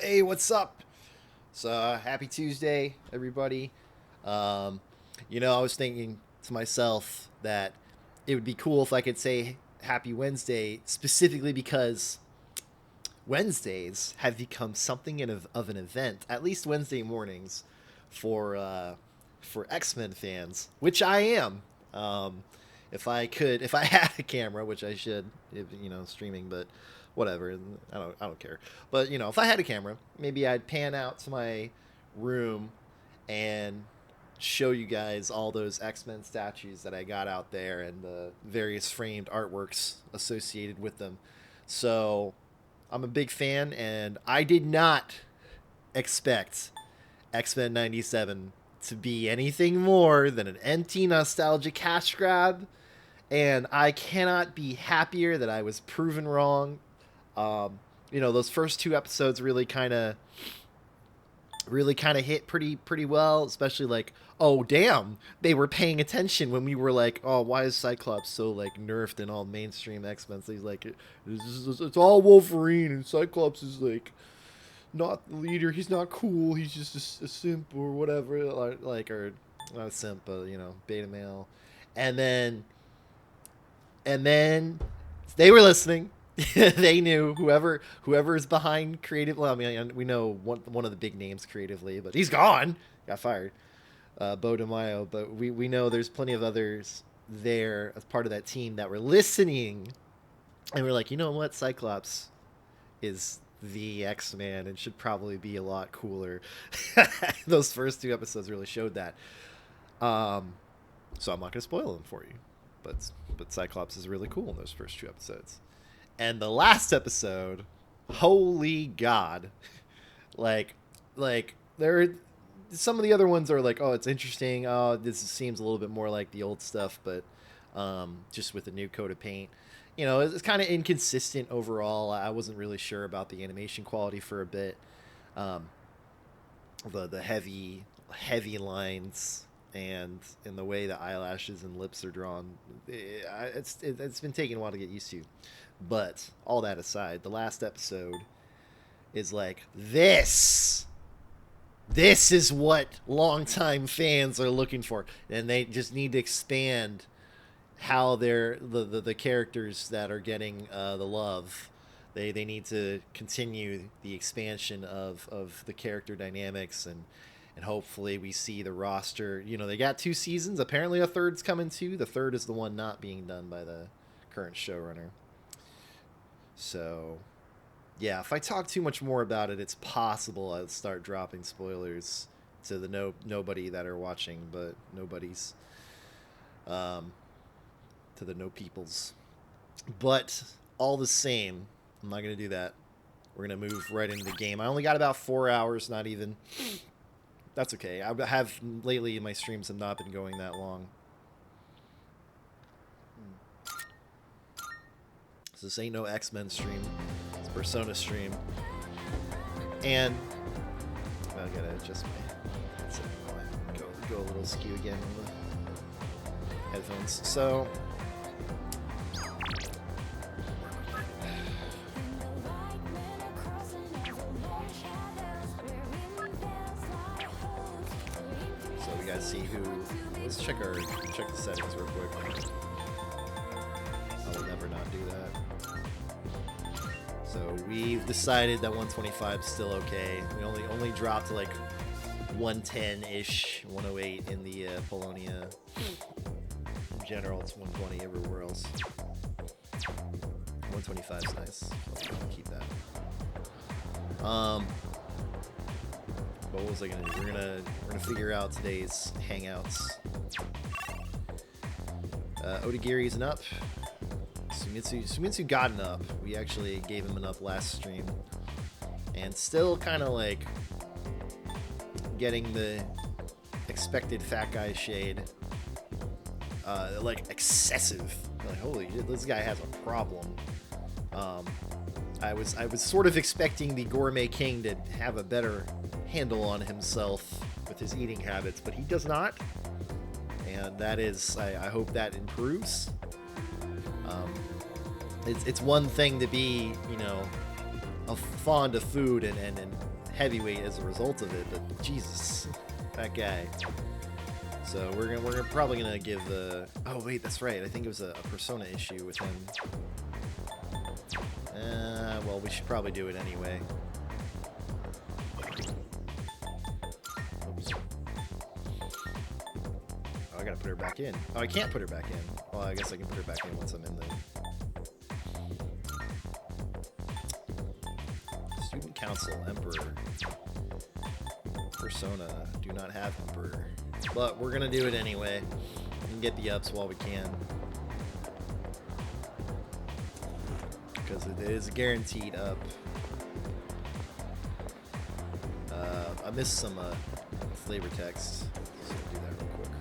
Hey, what's up? So, happy Tuesday, everybody. Um, I was thinking to myself that it would be cool if I could say Happy Wednesday specifically because Wednesdays have become something of an event, at least Wednesday mornings, for X-Men fans, which I am. Um, if I had a camera, which I should, if, streaming, but whatever, I don't care. But if I had a camera, maybe I'd pan out to my room and show you guys all those X-Men statues that I got out there and the various framed artworks associated with them. So I'm a big fan, and I did not expect X-Men 97 to be anything more than an empty nostalgia cash grab, and I cannot be happier that I was proven wrong. Those first two episodes really kind of hit pretty well, especially like, oh damn, they were paying attention when we were like, oh, why is Cyclops so like nerfed in all mainstream X-Men? So he's like, it's all Wolverine, and Cyclops is like not the leader. He's not cool. He's just a simp or whatever, or not a simp, but beta male. And then they were listening. They knew whoever is behind creative. Well, I mean, we know one of the big names creatively, but he's gone. Got fired. Bo DeMaio. But we know there's plenty of others there as part of that team that were listening, and we're like, you know what, Cyclops is the X-Man and should probably be a lot cooler. Those first two episodes really showed that. So I'm not going to spoil them for you, but Cyclops is really cool in those first two episodes. And the last episode, holy god, like there, some of the other ones are like, oh, it's interesting. Oh, this seems a little bit more like the old stuff, but just with a new coat of paint. It's kind of inconsistent overall. I wasn't really sure about the animation quality for a bit. The heavy lines and in the way the eyelashes and lips are drawn, it's been taking a while to get used to. But all that aside, the last episode is like, this is what longtime fans are looking for, and they just need to expand how they're the characters that are getting the love. They need to continue the expansion of the character dynamics, and hopefully we see the roster. They got 2 seasons. Apparently a third's coming too. The third is the one not being done by the current showrunner. So, yeah, if I talk too much more about it, it's possible I'll start dropping spoilers to the nobody that are watching, but nobody's to the no peoples. But all the same, I'm not going to do that. We're going to move right into the game. I only got about 4 hours, not even. That's okay. I have lately, my streams have not been going that long. So this ain't no X-Men stream. It's a Persona stream. And I gotta adjust my headset. Go a little skew again with the headphones. So we gotta see who. Let's check the settings real quick. I will never not do that. So we've decided that 125 is still okay. We only dropped to like 110-ish, 108 in the Polonia. In general, it's 120 everywhere else. 125 is nice. I'll keep that. But what was I gonna do? We're gonna figure out today's hangouts. Odagiri is an up. Sumitsu got an up. We actually gave him an up last stream. And still kind of like getting the expected fat guy shade. Like excessive. Like, holy shit, this guy has a problem. I was sort of expecting the Gourmet King to have a better handle on himself with his eating habits, but he does not. And that is, I hope that improves. It's one thing to be, fond of food and heavyweight as a result of it, but Jesus, that guy. So we're probably gonna give the. Oh wait, that's right. I think it was a persona issue with him. Well, we should probably do it anyway. Oops. Oh, I gotta put her back in. Oh, I can't put her back in. Well, I guess I can put her back in once I'm in there. Student Council, Emperor. Persona, do not have Emperor. But we're gonna do it anyway. We can get the ups while we can. Because it is a guaranteed up. I missed some flavor text. So I'll do that real quick.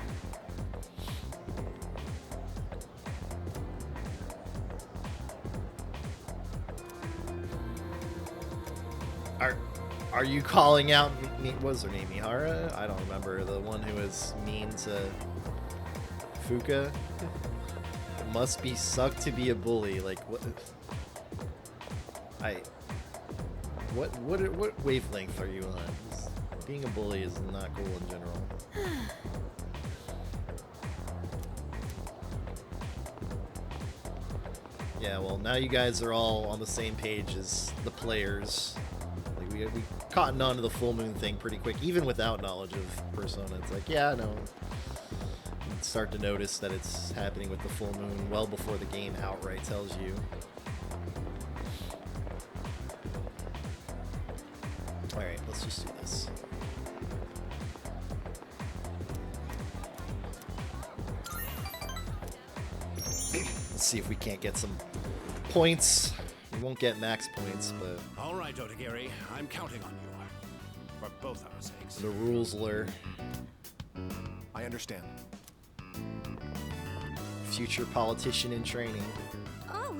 Are you calling out, what was her name, Mihara? I don't remember. The one who was mean to Fuka? It must be sucked to be a bully. Like, what? What wavelength are you on? Being a bully is not cool in general. Yeah, well, now you guys are all on the same page as the players. Like, we cottoned on to the full moon thing pretty quick, even without knowledge of Persona. It's like, yeah, no. You start to notice that it's happening with the full moon well before the game outright tells you. Alright, let's just do this. Let's see if we can't get some points. We won't get max points, but... Alright, Otagiri, I'm counting on you. For both our sakes. The rules lure. I understand. Future politician in training. Oh.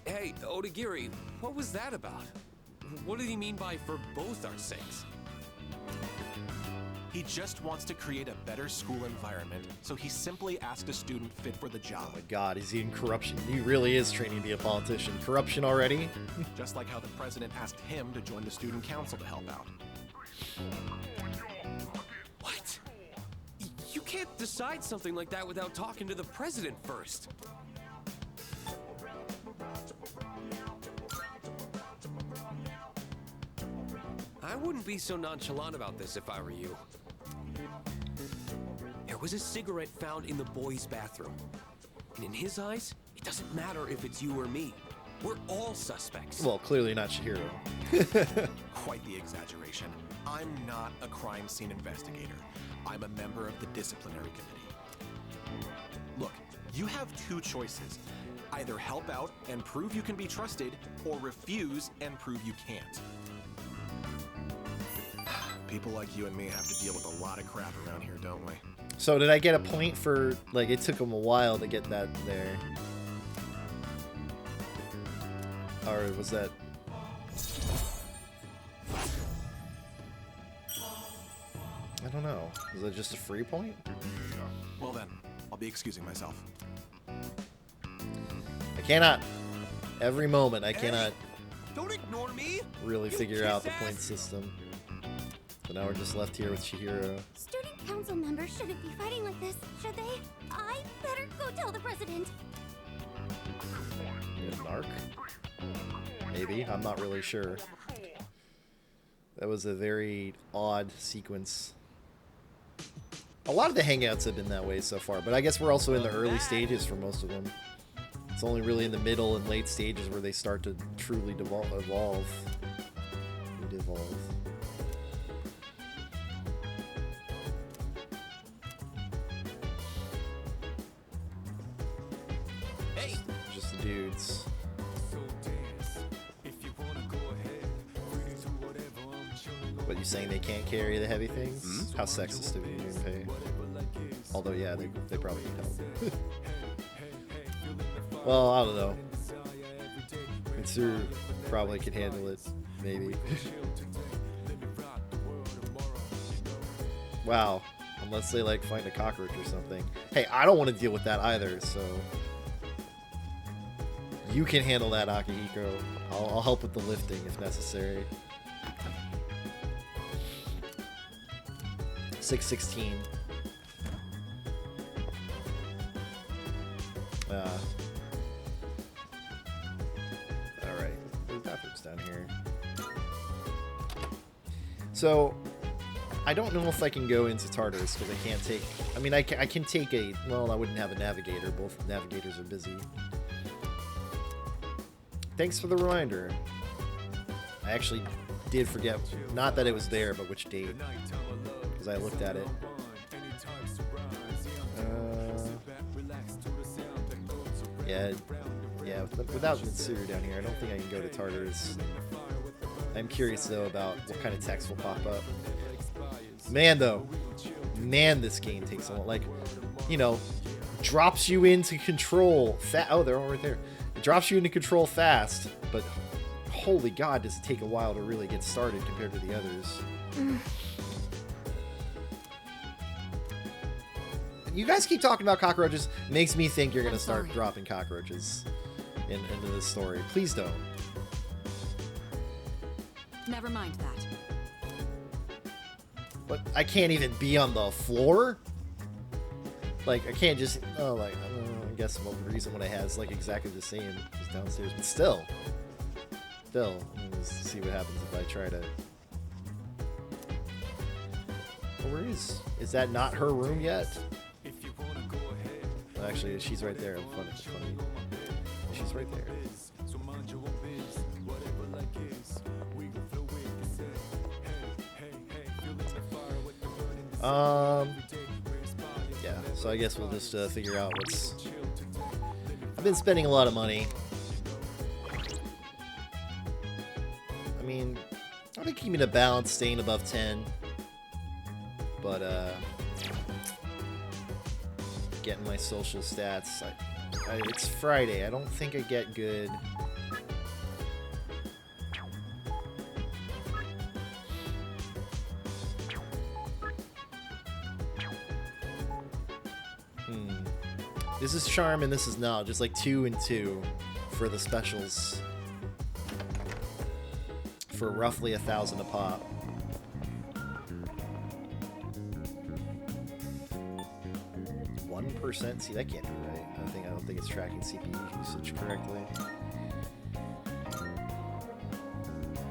Hey, Otagiri, what was that about? What did he mean by for both our sakes? He just wants to create a better school environment, so he simply asked a student fit for the job. Oh my god, is he in corruption? He really is training to be a politician. Corruption already? Just like how the president asked him to join the student council to help out. What? You can't decide something like that without talking to the president first. I wouldn't be so nonchalant about this if I were you. There was a cigarette found in the boys' bathroom. And in his eyes, it doesn't matter if it's you or me. We're all suspects. Well, clearly not Chihiro. Quite the exaggeration. I'm not a crime scene investigator. I'm a member of the disciplinary committee. Look, you have two choices. Either help out and prove you can be trusted, or refuse and prove you can't. People like you and me have to deal with a lot of crap around here, don't we? So did I get a point for, like, it took him a while to get that there? Or was that... I don't know. Was that just a free point? Well then, I'll be excusing myself. I cannot. Every moment, I cannot Don't ignore me! really You figure out the kiss-ass. point system. So now we're just left here with Chihiro. Student council members shouldn't be fighting like this, should they? I better go tell the president. Narc? Maybe. I'm not really sure. That was a very odd sequence. A lot of the hangouts have been that way so far, but I guess we're also in the early stages for most of them. It's only really in the middle and late stages where they start to truly evolve. Devolve. Hey! Just the dudes. What, you saying they can't carry the heavy things? How sexist of you, Junpei. Although, yeah, they probably need help. Well, I don't know. Mitsuru probably could handle it, maybe. Wow. Unless they, like, find a cockroach or something. Hey, I don't want to deal with that either, so... You can handle that, Akihiko. I'll help with the lifting if necessary. 616. Alright. The bathroom's down here. So, I don't know if I can go into Tartarus because I can't take... I mean, I can take a... Well, I wouldn't have a navigator. Both navigators are busy. Thanks for the reminder. I actually did forget, not that it was there, but which date. Because I looked at it. Yeah, without Mitsuru down here, I don't think I can go to Tartarus. I'm curious, though, about what kind of text will pop up. Man, though. Man, this game takes a lot. Like, you know, drops you into control. Oh, they're all right there. It drops you into control fast, but holy God, does it take a while to really get started compared to the others. You guys keep talking about cockroaches. Makes me think you're going to start dropping cockroaches into this story. Please don't. Never mind that. But I can't even be on the floor? Like, I can't just... Oh, like, I guess the reason what I had is, like, exactly the same as downstairs. But still. Let's see what happens if I try to... Oh, where is... Is that not her room yet? Well, actually, she's right there. Funny. She's right there. Yeah, so I guess we'll just figure out what's... I've been spending a lot of money. I mean, I've been keeping a balance, staying above 10. But, getting my social stats. It's Friday. I don't think I get good... This is charm and this is not. Just like 2 and 2 for the specials. For roughly 1,000 a pop. See, that can't be right. I don't think it's tracking CPU usage correctly.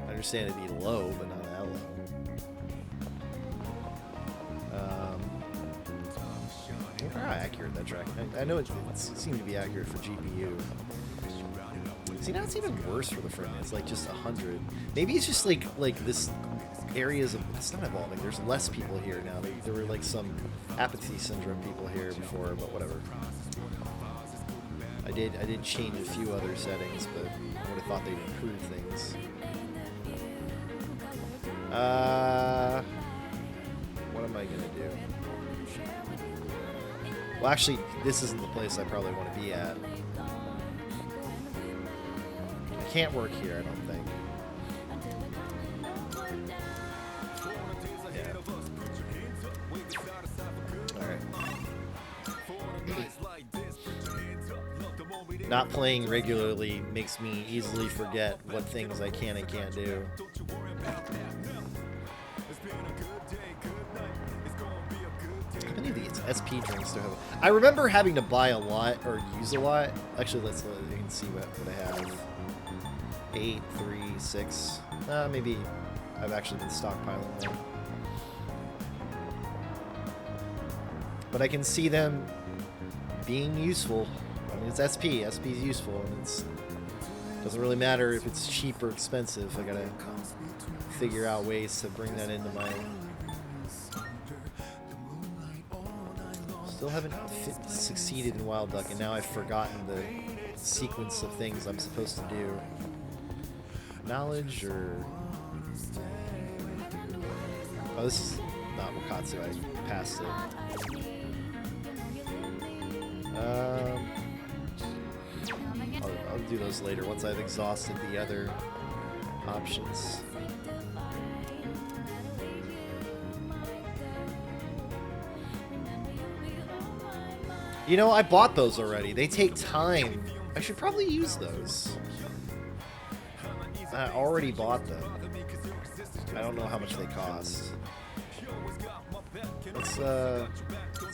I understand it'd be low, but not that low. I wonder how accurate that tracking. I know it seemed to be accurate for GPU. See, now it's even worse for the frame. It's like just 100. Maybe it's just like this areas of... It's not evolving. There's less people here now. There were like some apathy syndrome people here before, but whatever. I did change a few other settings, but I would have thought they'd improve things. What am I gonna do? Well, actually, this isn't the place I probably want to be at. I can't work here, I don't think. Not playing regularly makes me easily forget what things I can and can't do. How many of these SP drinks do I have? I remember having to buy a lot or use a lot. Actually, let's you can see what I have. 8, 3, 6. Maybe I've actually been stockpiling them. But I can see them being useful. I mean, it's SP. SP is useful, and it doesn't really matter if it's cheap or expensive. I gotta figure out ways to bring that into my... Still haven't succeeded in Wild Duck, and now I've forgotten the sequence of things I'm supposed to do. Knowledge, or... Oh, this is not Wakatsu. I passed it. I'll do those later once I've exhausted the other options. You know, I bought those already. They take time I should probably use those. I already bought them. I don't know how much they cost. Let's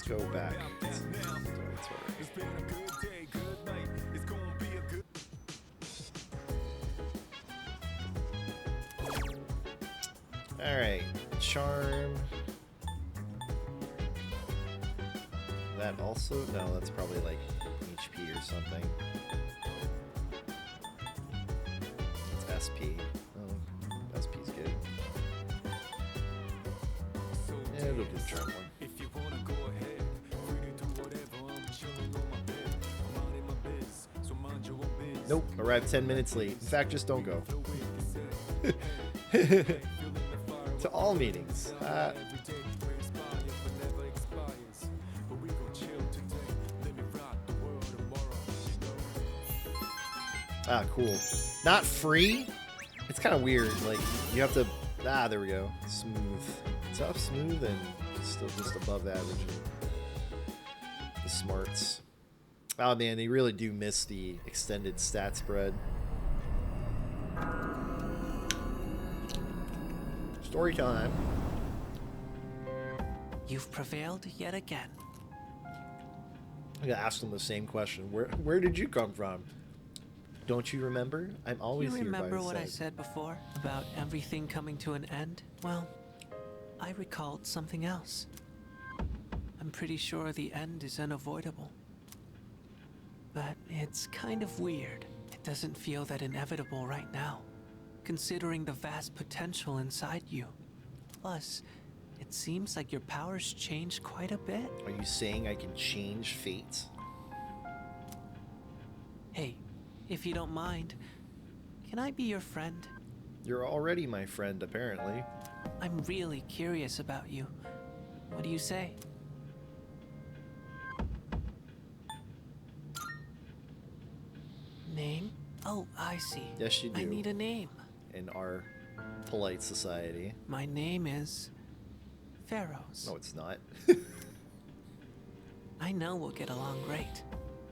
go back. Alright, charm. That also? No, that's probably like HP or something. It's SP. Oh, SP's good. Yeah, it'll do charm one. Nope, arrived 10 minutes late. In fact, just don't go. To all meetings. Cool. Not free? It's kind of weird. Like, you have to... there we go. Smooth. Tough, smooth, and still just above average. The smarts. Oh, man, they really do miss the extended stat spread. Story time. You've prevailed yet again. I'm gonna ask them the same question. Where did you come from? Don't you remember? I'm always here by your side. You remember what I said before about everything coming to an end? Well, I recalled something else. I'm pretty sure the end is unavoidable. But it's kind of weird. It doesn't feel that inevitable right now, considering the vast potential inside you. Plus, it seems like your powers changed quite a bit. Are you saying I can change fate? Hey, if you don't mind, can I be your friend? You're already my friend, apparently. I'm really curious about you. What do you say? Name? Oh, I see. Yes, you do. I need a name. In our polite society. My name is Pharaohs. No, it's not. I know we'll get along great.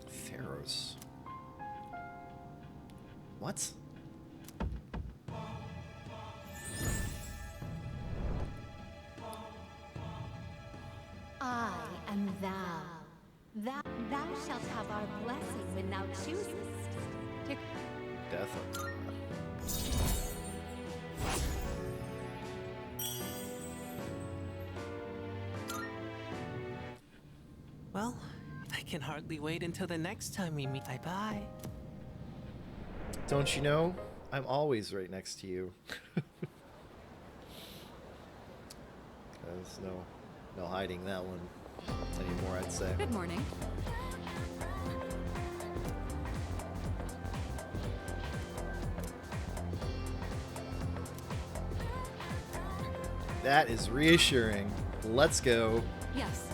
Pharaohs. What? I am thou. Thou shalt have our blessing when thou choosest. Death. Well, I can hardly wait until the next time we meet. Bye-bye. Don't you know? I'm always right next to you. There's no hiding that one anymore, I'd say. Good morning. That is reassuring. Let's go. Yes.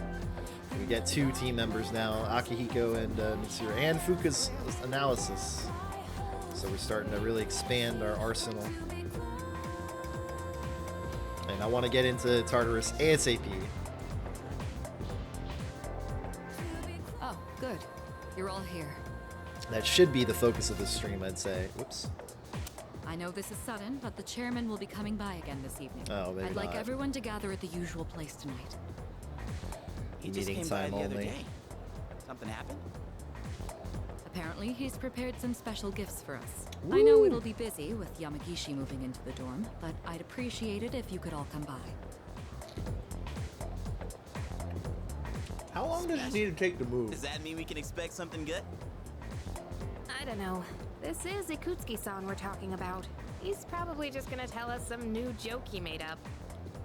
We get 2 team members now, Akihiko and Mitsuru, and Fuka's analysis. So we're starting to really expand our arsenal. And I want to get into Tartarus ASAP. Oh, good. You're all here. That should be the focus of this stream, I'd say. Whoops. I know this is sudden, but the chairman will be coming by again this evening. Oh, maybe I'd like not. everyone to gather at the usual place tonight. He just Meeting came by time the other only. day. Something happened? Apparently, he's prepared some special gifts for us. I know it'll be busy with Yamagishi moving into the dorm, but I'd appreciate it if you could all come by. How long does it need to take to move? Does that mean we can expect something good? I don't know. This is Ikutsuki-san we're talking about. He's probably just gonna tell us some new joke he made up.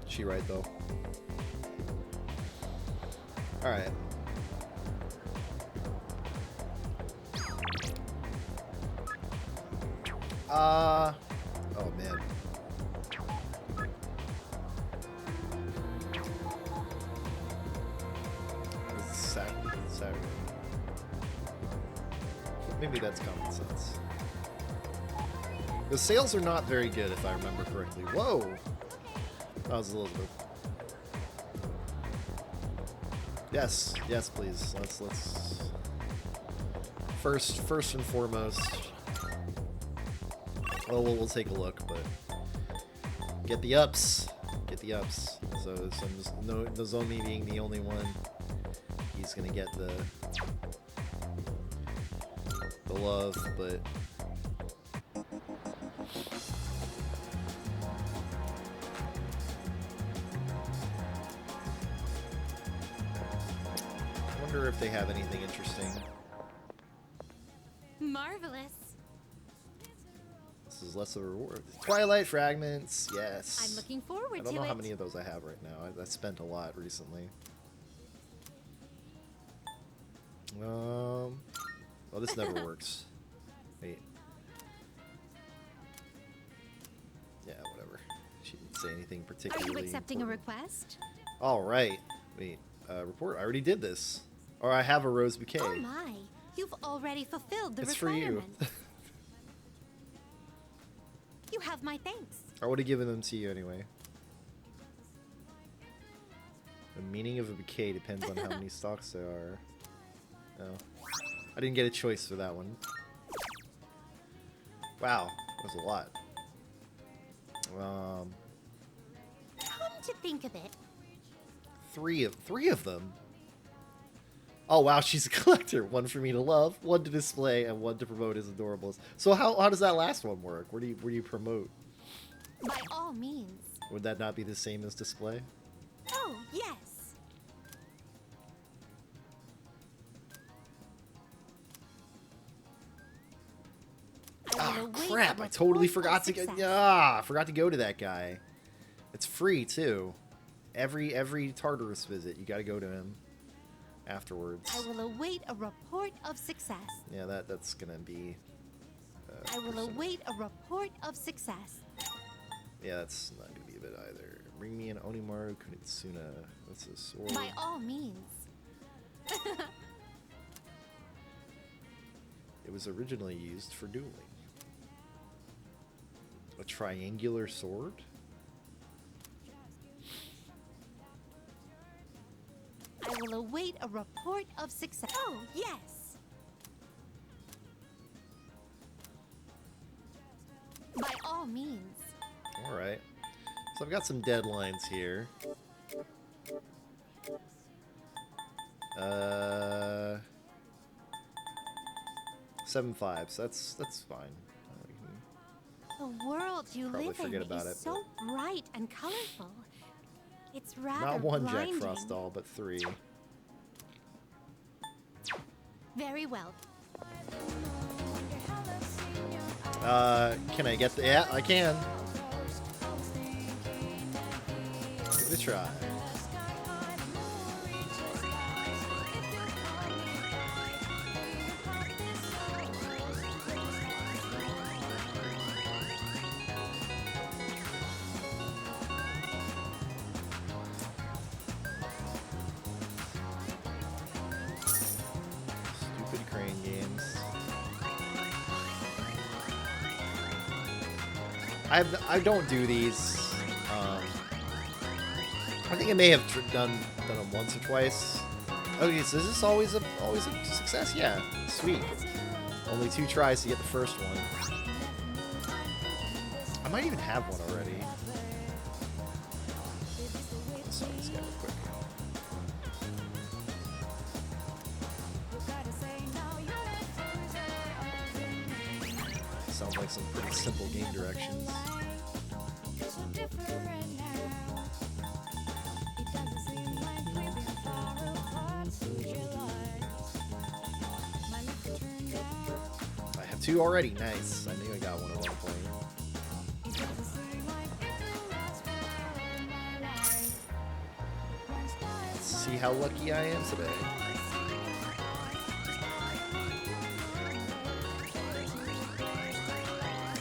She right though. All right. Oh man. It's Saturday. Maybe that's common sense. The sales are not very good, if I remember correctly. Whoa! That was a little bit. Yes, yes, please. Let's. first and foremost. Well, we'll take a look, but get the ups. Get the ups. So no, Nozomi being the only one, he's gonna get the love, but I wonder if they have anything interesting. Marvelous. This is less of a reward. Twilight fragments, yes. I'm looking forward to it. I don't know how many of those I have right now. I spent a lot recently. Well, this never works. Wait. Yeah, whatever. She didn't say anything Are particularly you accepting a important. request? All right. Wait. Report. I already did this. Or I have a rose bouquet. Oh my. You've already fulfilled the It's for you. requirement. You have my thanks. I would have given them to you anyway. The meaning of a bouquet depends on how many stalks there are. No. I didn't get a choice for that one. Wow. That was a lot. Come to think of it, Three of them. Oh wow, she's a collector. One for me to love, one to display, and one to promote as adorables. So how does that last one work? Where do you promote? by all means. Would that not be the same as display? Oh, yes. I Ah, will await crap! a I totally report forgot of to get. success. Ah, I forgot to go to that guy. It's free too. Every Tartarus visit, you got to go to him afterwards. I will await a report of success. Yeah, that's gonna be. I will await a report of success. Yeah, that's not gonna be a bit either. Bring me an Onimaru Kunitsuna. That's a sword. By all means. It was originally used for dueling. A triangular sword? I will await a report of success. Oh, yes. By all means. Alright. So I've got some deadlines here. 7-5, so that's fine. The world you Probably live in forget about is it, so bright and colorful. It's rather Not one blinding. Jack Frost doll, but 3. Very well. Can I get the... Yeah, I can. Give it a try. Stupid crane games. I don't do these. I think I may have done them once or twice. Okay, so is this always a success? Yeah, sweet. Only 2 tries to get the first one. I might even have one already. Let's start this guy real quick. Sounds like some pretty simple game directions. I have 2 already. Nice. I knew I got one at one point. Let's see how lucky I am today.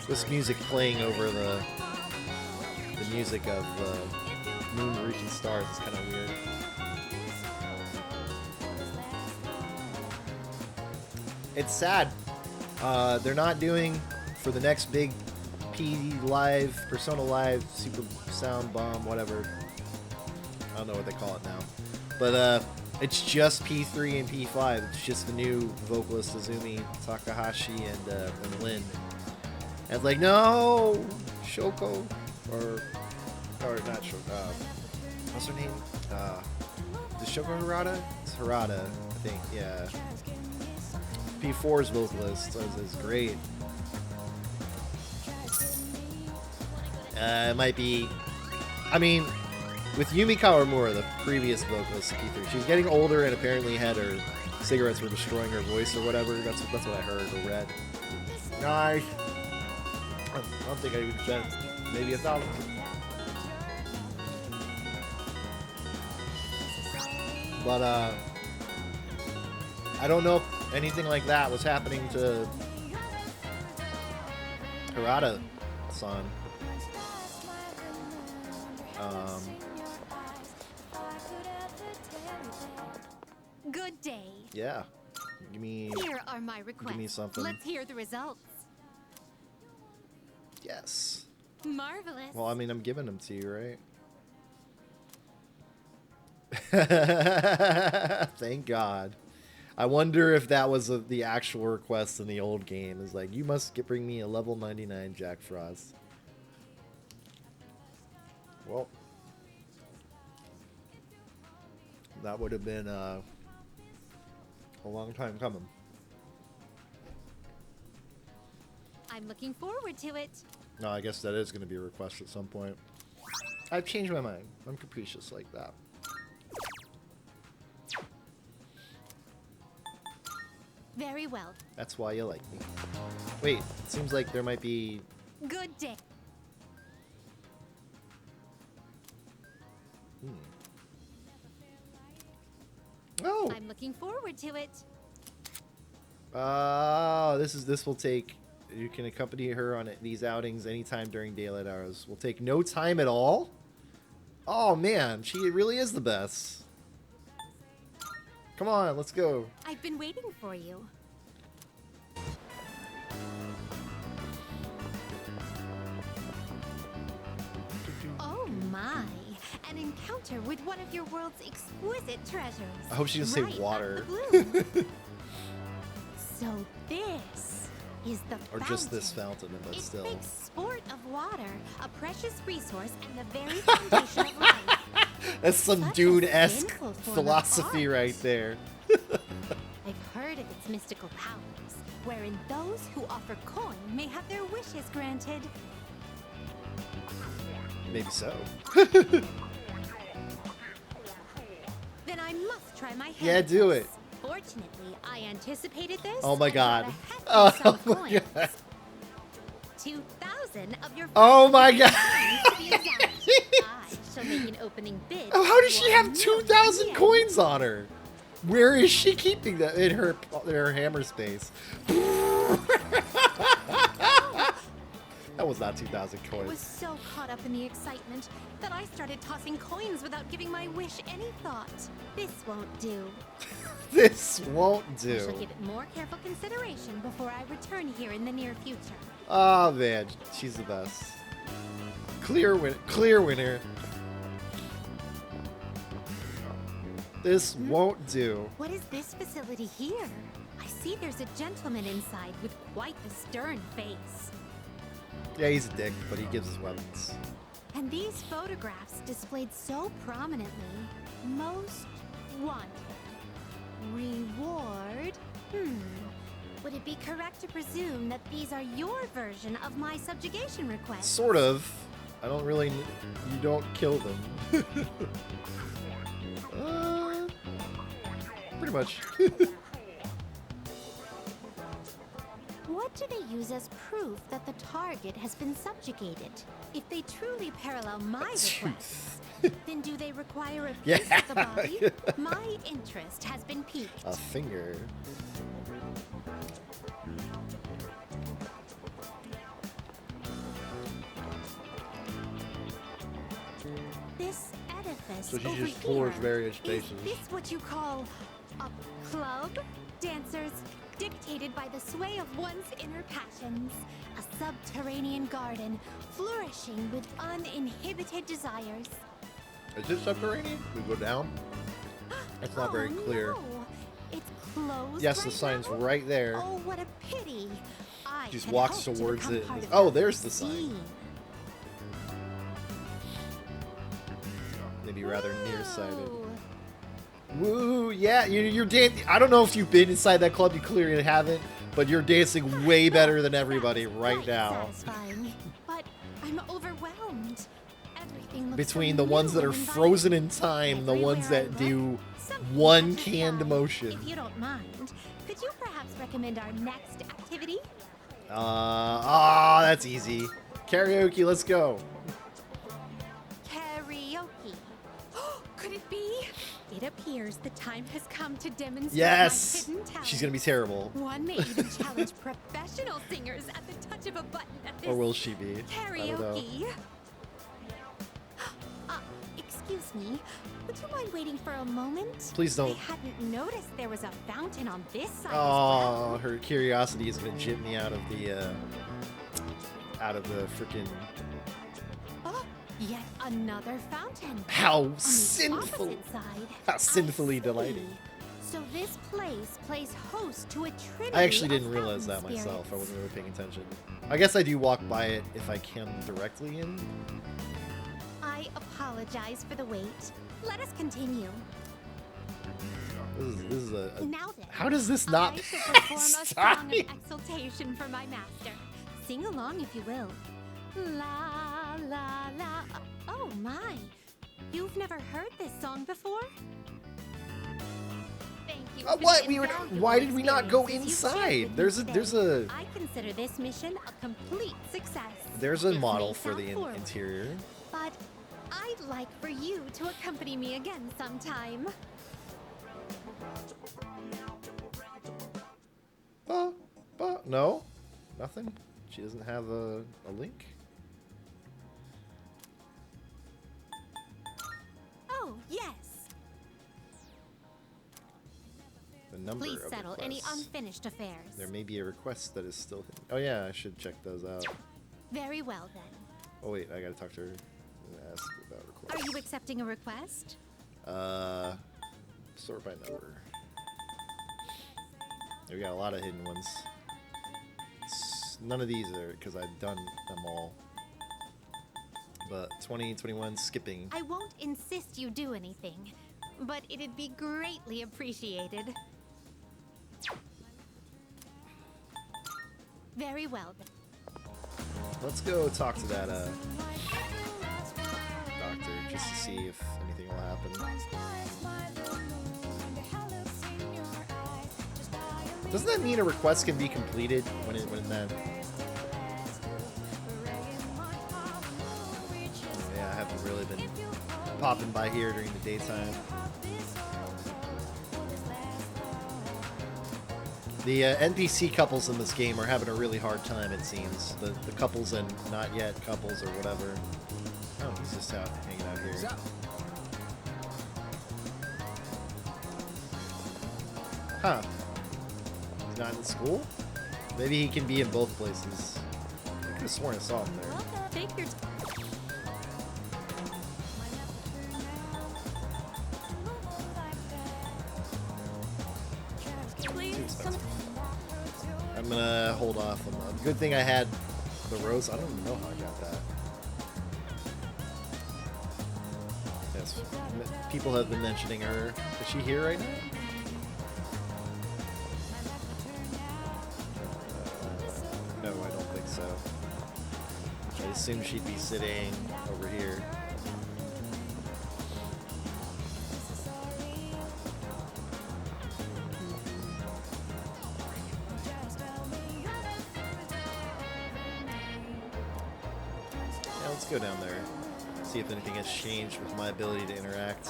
This music playing over the music of Moon Reaching Stars is kind of weird. It's sad. They're not doing for the next big PD Live, Persona Live, Super Sound Bomb, whatever. I don't know what they call it now. But It's just P3 and P5. It's just the new vocalist Azumi Takahashi and Lin. And it's like, no, Shoko or not Shoko. What's her name? Is Shoko Harada? It's Harada, I think. Yeah. P4's vocalist is great. It might be. I mean, with Yumi Kawamura, the previous vocalist of P3, she's getting older and apparently had her cigarettes were destroying her voice or whatever. That's what I heard or read. Nice. I don't think I even said maybe 1,000. But I don't know if anything like that was happening to Harada-san. Good day. Yeah. Give me. Here are my requests. Give me something. Let's hear the results. Yes. Marvelous. Well, I mean, I'm giving them to you, right? Thank God. I wonder if that was the actual request in the old game. Is like, you must bring me a level 99 Jack Frost. Well, that would have been a long time coming. I'm looking forward to it. No, I guess that is going to be a request at some point. I've changed my mind. I'm capricious like that. Very well. That's why you like me. Wait, it seems like there might be... Good day. Oh! I'm looking forward to it. This will take... You can accompany her on these outings anytime during daylight hours. Will take no time at all? Oh, man. She really is the best. Come on, let's go. I've been waiting for you. Oh my, an encounter with one of your world's exquisite treasures. I hope she doesn't say Right water. out the blue. So this is the Or just this fountain. fountain, but It still. makes sport of water a precious resource and the very foundation of life. That's some Such a Dune-esque sinful form of philosophy art. right there. I've heard of its mystical powers, wherein those who offer coin may have their wishes granted. Maybe so. Then I must try my hand. Yeah, at do this. it. Fortunately, I anticipated this. Oh my and God. brought a hefty sum Oh of my coins. God. 2,000 of your Oh my God. to be exact. I shall make an opening bid. Oh, how does she for have 1,000,000 2,000 yen. coins on her? Where is she keeping that in her hammer space? That was not 2,000 I was coins. so caught up in the excitement that I started tossing coins without giving my wish any thought. This won't do. This won't I shall do. give it more careful consideration before I return here in the near future. Oh man, she's the best. Clear winner. This won't do. What is this facility here? I see there's a gentleman inside with quite the stern face. Yeah, he's a dick, but he gives his weapons. And these photographs displayed so prominently. Most wanted. Reward? Would it be correct to presume that these are your version of my subjugation request? Sort of. I don't really... You don't kill them. Pretty much. What do they use as proof that the target has been subjugated? If they truly parallel my requests, then do they require a piece of the body? My interest has been piqued. A finger. This edifice So she over just tours here, various spaces. Is this what you call a club? Dancers dictated by the sway of one's inner passions. A subterranean garden flourishing with uninhibited desires. Is it subterranean? We go down? It's not very clear. No. It's closed. Yes, the right sign's now? right there. Oh, what a pity. I Just had walks hoped to towards become it. part of Oh, there's the sign. scene. Maybe rather nearsighted. Whoa. Woo! Yeah, you're dancing. I don't know if you've been inside that club. You clearly haven't, but you're dancing way better than everybody right Quite now. satisfying, but I'm overwhelmed. Everything looks Between so the ones new that are and inviting. frozen in time, the ones Everywhere I that do look, something one catches canned my eye. motion. If you don't mind, could you perhaps recommend our next activity? That's easy. Karaoke, let's go. Karaoke. Could it be? It appears the time has come to demonstrate Yes! my hidden talent. She's gonna be terrible. One may even challenge professional singers at the touch of a button at this Or will she be? I don't know. karaoke. Excuse me. Would you mind waiting for a moment? Please don't. I hadn't noticed there was a fountain on this side as Oh, well. her curiosity is gonna jit me out of the freaking. Oh, yet another fountain. How On the sinful! opposite side. How I sinfully see. delighting. So this place plays host to a trinity I actually of didn't realize that fountain myself. I spirits. wasn't really paying attention. I guess I do walk by it if I can directly in. I apologize for the wait. Let us continue. This is a Now then, how does this not I shall perform a pass song of time? exultation for my master. Sing along if you will. La la la. Oh my! You've never heard this song before? Thank you. for What? the invaluable Why did we not go experiences you've shared inside? with me There's today. a I consider this mission a complete success. there's a This model may for the sound forward, interior. But I'd like for you to accompany me again sometime. No, nothing. She doesn't have a link. Oh, yes. The number Please of settle any requests. unfinished affairs. There may be a request that is still hidden. Oh yeah, I should check those out. Very well then. Oh wait, I gotta talk to her and ask about requests. Are you accepting a request? Sort by number. We got a lot of hidden ones. None of these are because I've done them all. But 20, 21, skipping. I won't insist you do anything, but it'd be greatly appreciated. Very well then. Let's go talk to that doctor just to see if anything will happen. Doesn't that mean a request can be completed when that? Yeah, I haven't really been popping by here during the daytime. The NPC couples in this game are having a really hard time, it seems. The couples and not yet couples or whatever. Oh, he's just out hanging out here. Huh. He's not in school? Maybe he can be in both places. I could have sworn I saw him there. Take your time. Too expensive. I'm gonna hold off on that. Good thing I had the rose. I don't even know how I got that. Yes, people have been mentioning her. Is she here right now? No, I don't think so. I assume she'd be sitting over here. Yeah, let's go down there. See if anything has changed with my ability to interact.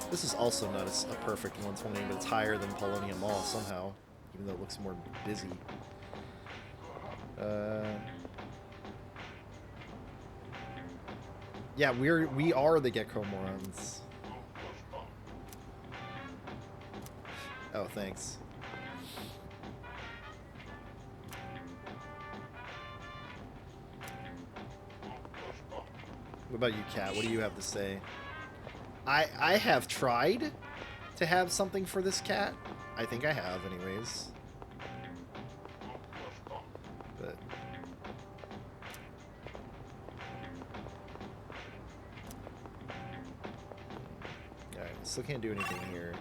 This is also not a perfect 120, but it's higher than Polonia Mall somehow, even though it looks more busy. Yeah, we are the Gecko morons. Oh, thanks. What about you, Kat? What do you have to say? I have tried to have something for this cat. I think I have, anyways. But alright, still can't do anything here.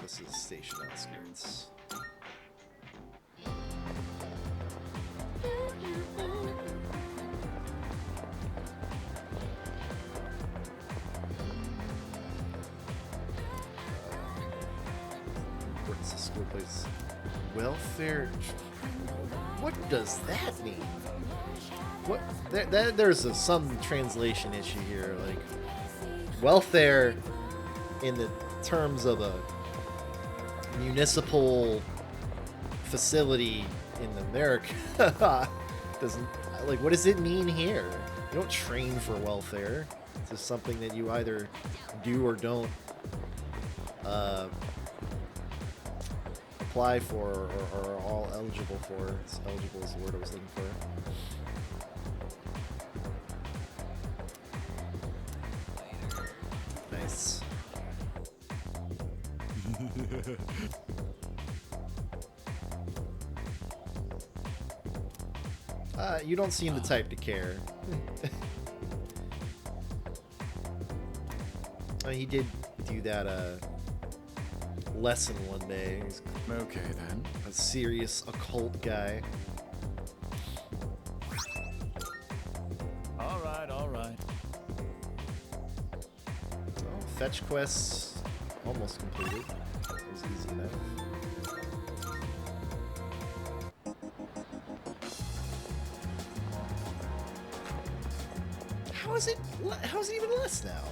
This is station outskirts. What's the school place? Welfare. What does that mean? What? There's some translation issue here. Like, welfare in the terms of a municipal facility in America doesn't, like, what does it mean here? You don't train for welfare. It's just something that you either do or don't apply for or are all eligible for. It's eligible is the word I was looking for. Nice. You don't seem the type to care. He did do that lesson one day. He's Okay then. a serious occult guy. All right, all right. Oh, fetch quests almost completed. That was easy enough. How is it even less now?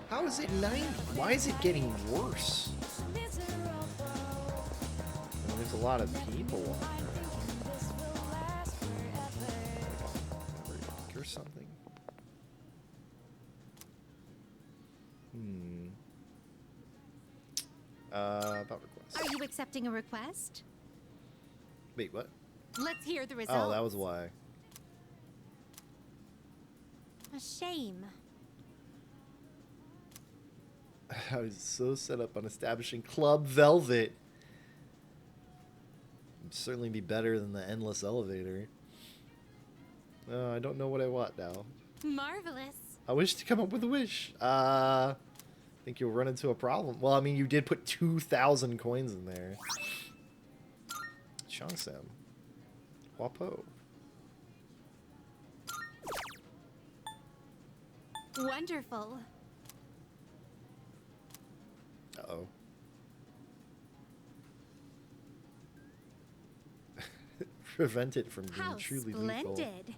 How is it 90? Why is it getting worse? I mean, there's a lot of people on there. Or something. About requests. Are you accepting a request? Wait, what? Let's hear the results. Oh, that was why. A shame. I was so set up on establishing Club Velvet. It'd certainly be better than the endless elevator. Oh, I don't know what I want now. Marvelous. I wish to come up with a wish. I think you'll run into a problem. Well, I mean, you did put 2,000 coins in there. Changsam. Wapo. Wonderful. Uh-oh. Prevent it from being How truly splendid. lethal.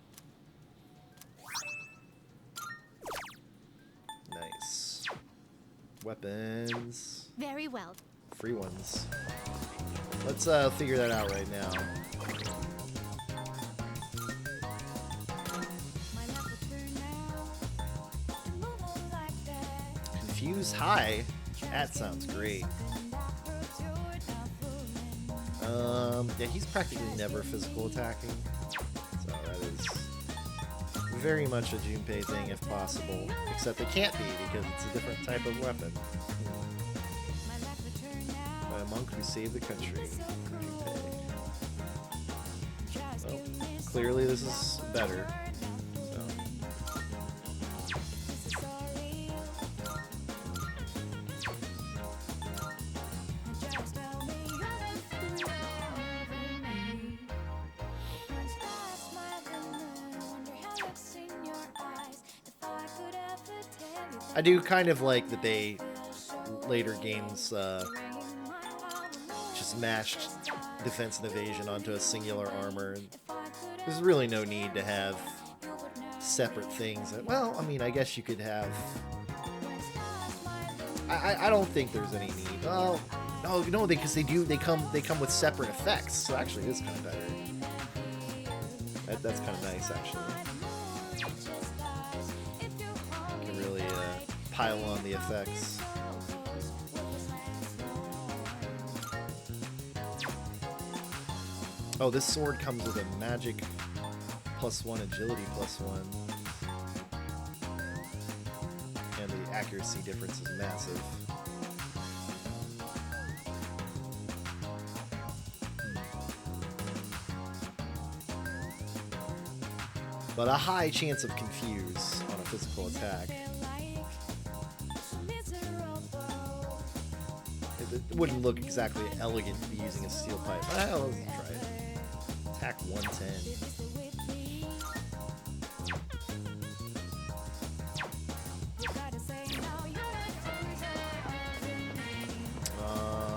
Nice. Weapons. Very well. Free ones. Let's figure that out right now. Confuse high. That sounds great. Yeah, he's practically never physical attacking, so that is very much a Junpei thing if possible. Except it can't be because it's a different type of weapon. By a monk who saved the country. Junpei. Well, clearly this is better. So. I do kind of like that they later games just mashed defense and evasion onto a singular armor. There's really no need to have separate things. Well, I mean, I guess you could have. I don't think there's any need. Oh no, because they come with separate effects. So actually, it is kind of better. That's kind of nice, actually. You can really pile on the effects. Oh, this sword comes with a magic +1, agility +1. And the accuracy difference is massive. But a high chance of confuse on a physical attack. It wouldn't look exactly elegant to be using a steel pipe. Well, let's try it. Attack 110.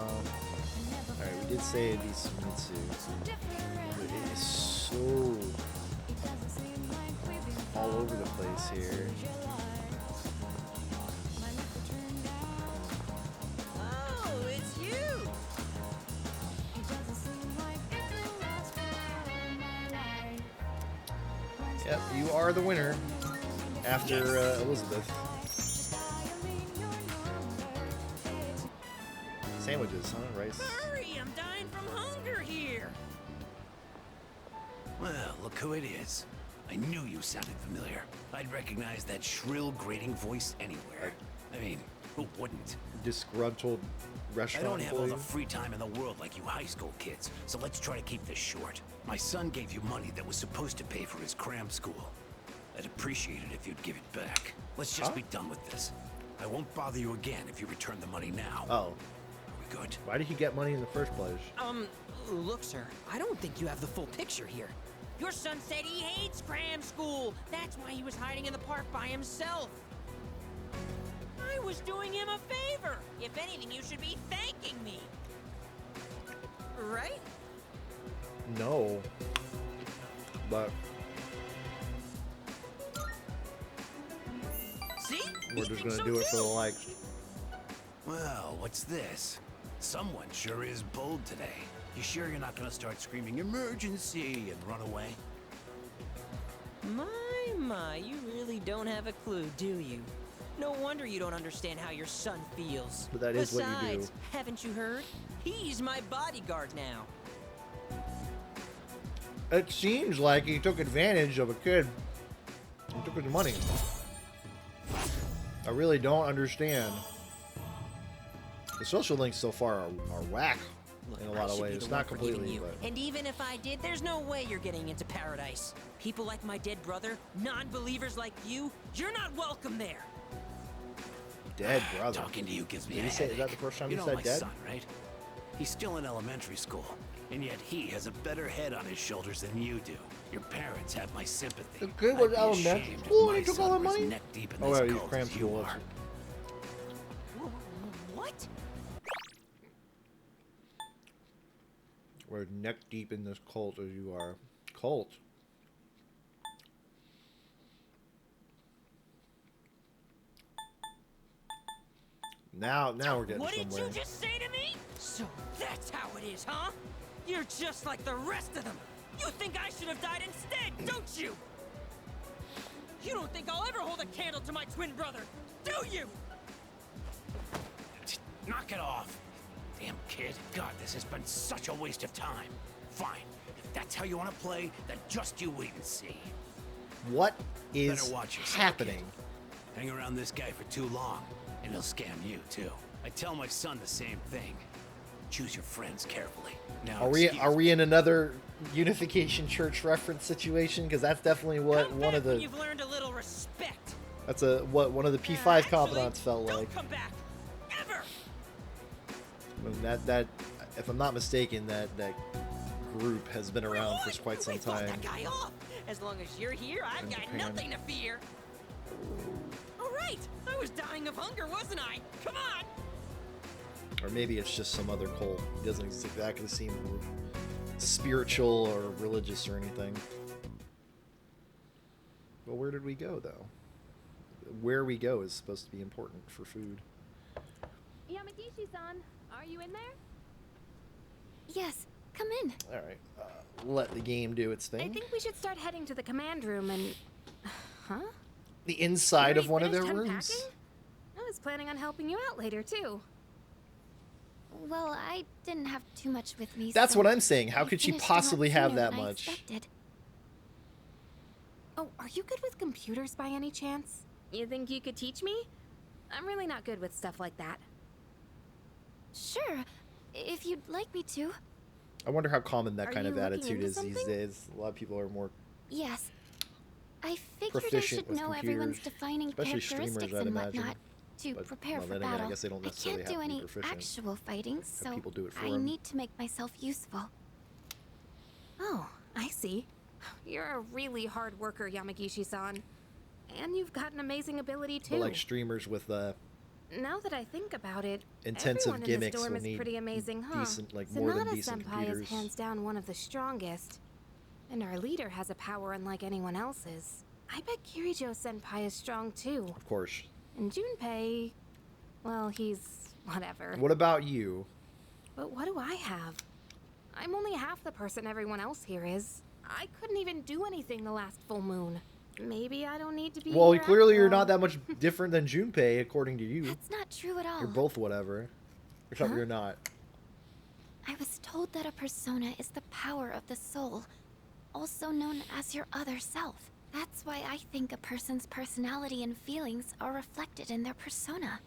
Alright, we did say it'd be Sumitsu. But it is so all over the place here. Oh, it's you! Yep, you are the winner after Elizabeth. Sandwiches, huh? Rice. Hurry, I'm dying from hunger here! Well, look who it is. I knew you sounded familiar. I'd recognize that shrill, grating voice anywhere. I mean, who wouldn't? Disgruntled I restaurant don't have all employee. the free time in the world like you high school kids, so let's try to keep this short. My son gave you money that was supposed to pay for his cram school. I'd appreciate it if you'd give it back. Let's just be done with this. I won't bother you again if you return the money now. Oh. Are we good? Why did he get money in the first place? Look, sir, I don't think you have the full picture here. Your son said he hates cram school. That's why he was hiding in the park by himself. I was doing him a favor. If anything, you should be thanking me. Right? No. But See? we're just gonna do it for the likes. Well, what's this? Someone sure is bold today. You sure you're not gonna start screaming emergency and run away? My, you really don't have a clue, do you? No wonder you don't understand how your son feels. But that is what you do. Besides, haven't you heard? He's my bodyguard now. It seems like he took advantage of a kid and took his money. I really don't understand. The social links so far are whack in a lot of ways. Not completely, but And even if I did, there's no way you're getting into paradise. People like my dead brother, non-believers like you, you're not welcome there. dead brother. Talking to you gives me Did a he say? Is that headache. the first time you he know said my dead? son, right? He's still in elementary school, and yet he has a better head on his shoulders than you do. Your parents have my sympathy. The kid was I'd be elementary ashamed if school and my he took son all the was money? neck deep in Oh, this yeah, he's cult cram as you school. are. What? We're neck deep in this cult as you are. Cult? Now we're getting What did somewhere. you just say to me? So that's how it is, huh? You're just like the rest of them. You think I should have died instead, don't you? You don't think I'll ever hold a candle to my twin brother, do you? Knock it off. Damn kid. God, this has been such a waste of time. Fine. If that's how you want to play, then just you wait and see. What is Better watch yourself, happening? Hang around this guy for too long, and he'll scam you too. I tell my son the same thing. Choose your friends carefully. Now, Are we in another Unification Church reference situation? Because that's definitely what Come one back of when the you've learned a little respect. that's what one of the P5 Actually, confidants felt don't like. come back, ever. I mean, that if I'm not mistaken, that group has been around for quite some We fought time. that guy off. As long as you're here, I've In got Japan. nothing to fear. All right, I was dying of hunger, wasn't I? Come on. Or maybe it's just some other cult. It doesn't exactly seem spiritual or religious or anything. Well, where did we go, though? Where we go is supposed to be important for food. Yamagishi-san, are you in there? Yes, come in. All right, let the game do its I thing. think we should start heading to the command room and... Huh? The inside of You one of their finished rooms. unpacking? I was planning on helping you out later, too. Well, I didn't have too much with me. That's so what I'm saying. How I could she finished a lot possibly have sooner that than I much? expected. Oh, are you good with computers by any chance? You think you could teach me? I'm really not good with stuff like that. Sure, if you'd like me to. I wonder how common that Are kind you of looking attitude into is these something? days. A lot of people are more Yes. I figured I proficient should with know everyone's computers, defining especially streamers, characteristics I'd and imagine. whatnot to But, prepare well, for then again, I battle. guess they don't necessarily can't have do to be any proficient. actual fighting, so people do it for I 'em. need to make myself useful. Oh, I see. You're a really hard worker, Yamagishi-san. And you've got an amazing ability too. But like streamers with Now that I think about it, intensive everyone in gimmicks this dorm will is need pretty amazing, huh? decent, like more than decent Sonata-senpai computers. is hands down one of the strongest. And our leader has a power unlike anyone else's. I bet Kirijo-senpai is strong too. Of course. And Junpei, well, he's whatever. What about you? But what do I have? I'm only half the person everyone else here is. I couldn't even do anything the last full moon. Maybe I don't need to be Well, here clearly after you're all. not that much different than Junpei, according to you. That's not true at all. You're both whatever. Except Huh? you're not. I was told that a persona is the power of the soul, also known as your other self. That's why I think a person's personality and feelings are reflected in their persona.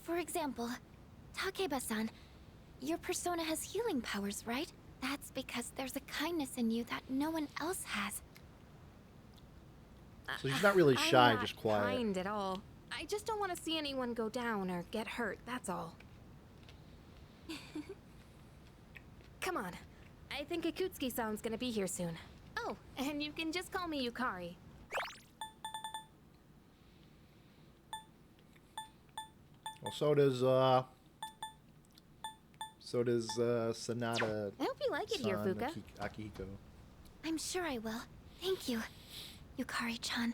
For example, Takeba-san, your persona has healing powers, right? That's because there's a kindness in you that no one else has. So she's not really shy, I'm not just quiet. kind at all. I just don't want to see anyone go down or get hurt, that's all. Come on. I think Ikutsuki-san's gonna be here soon. Oh, and you can just call me Yukari. Well, so does Sonata. I hope you like it here, Fuka. Akihiko. I'm sure I will. Thank you, Yukari-chan.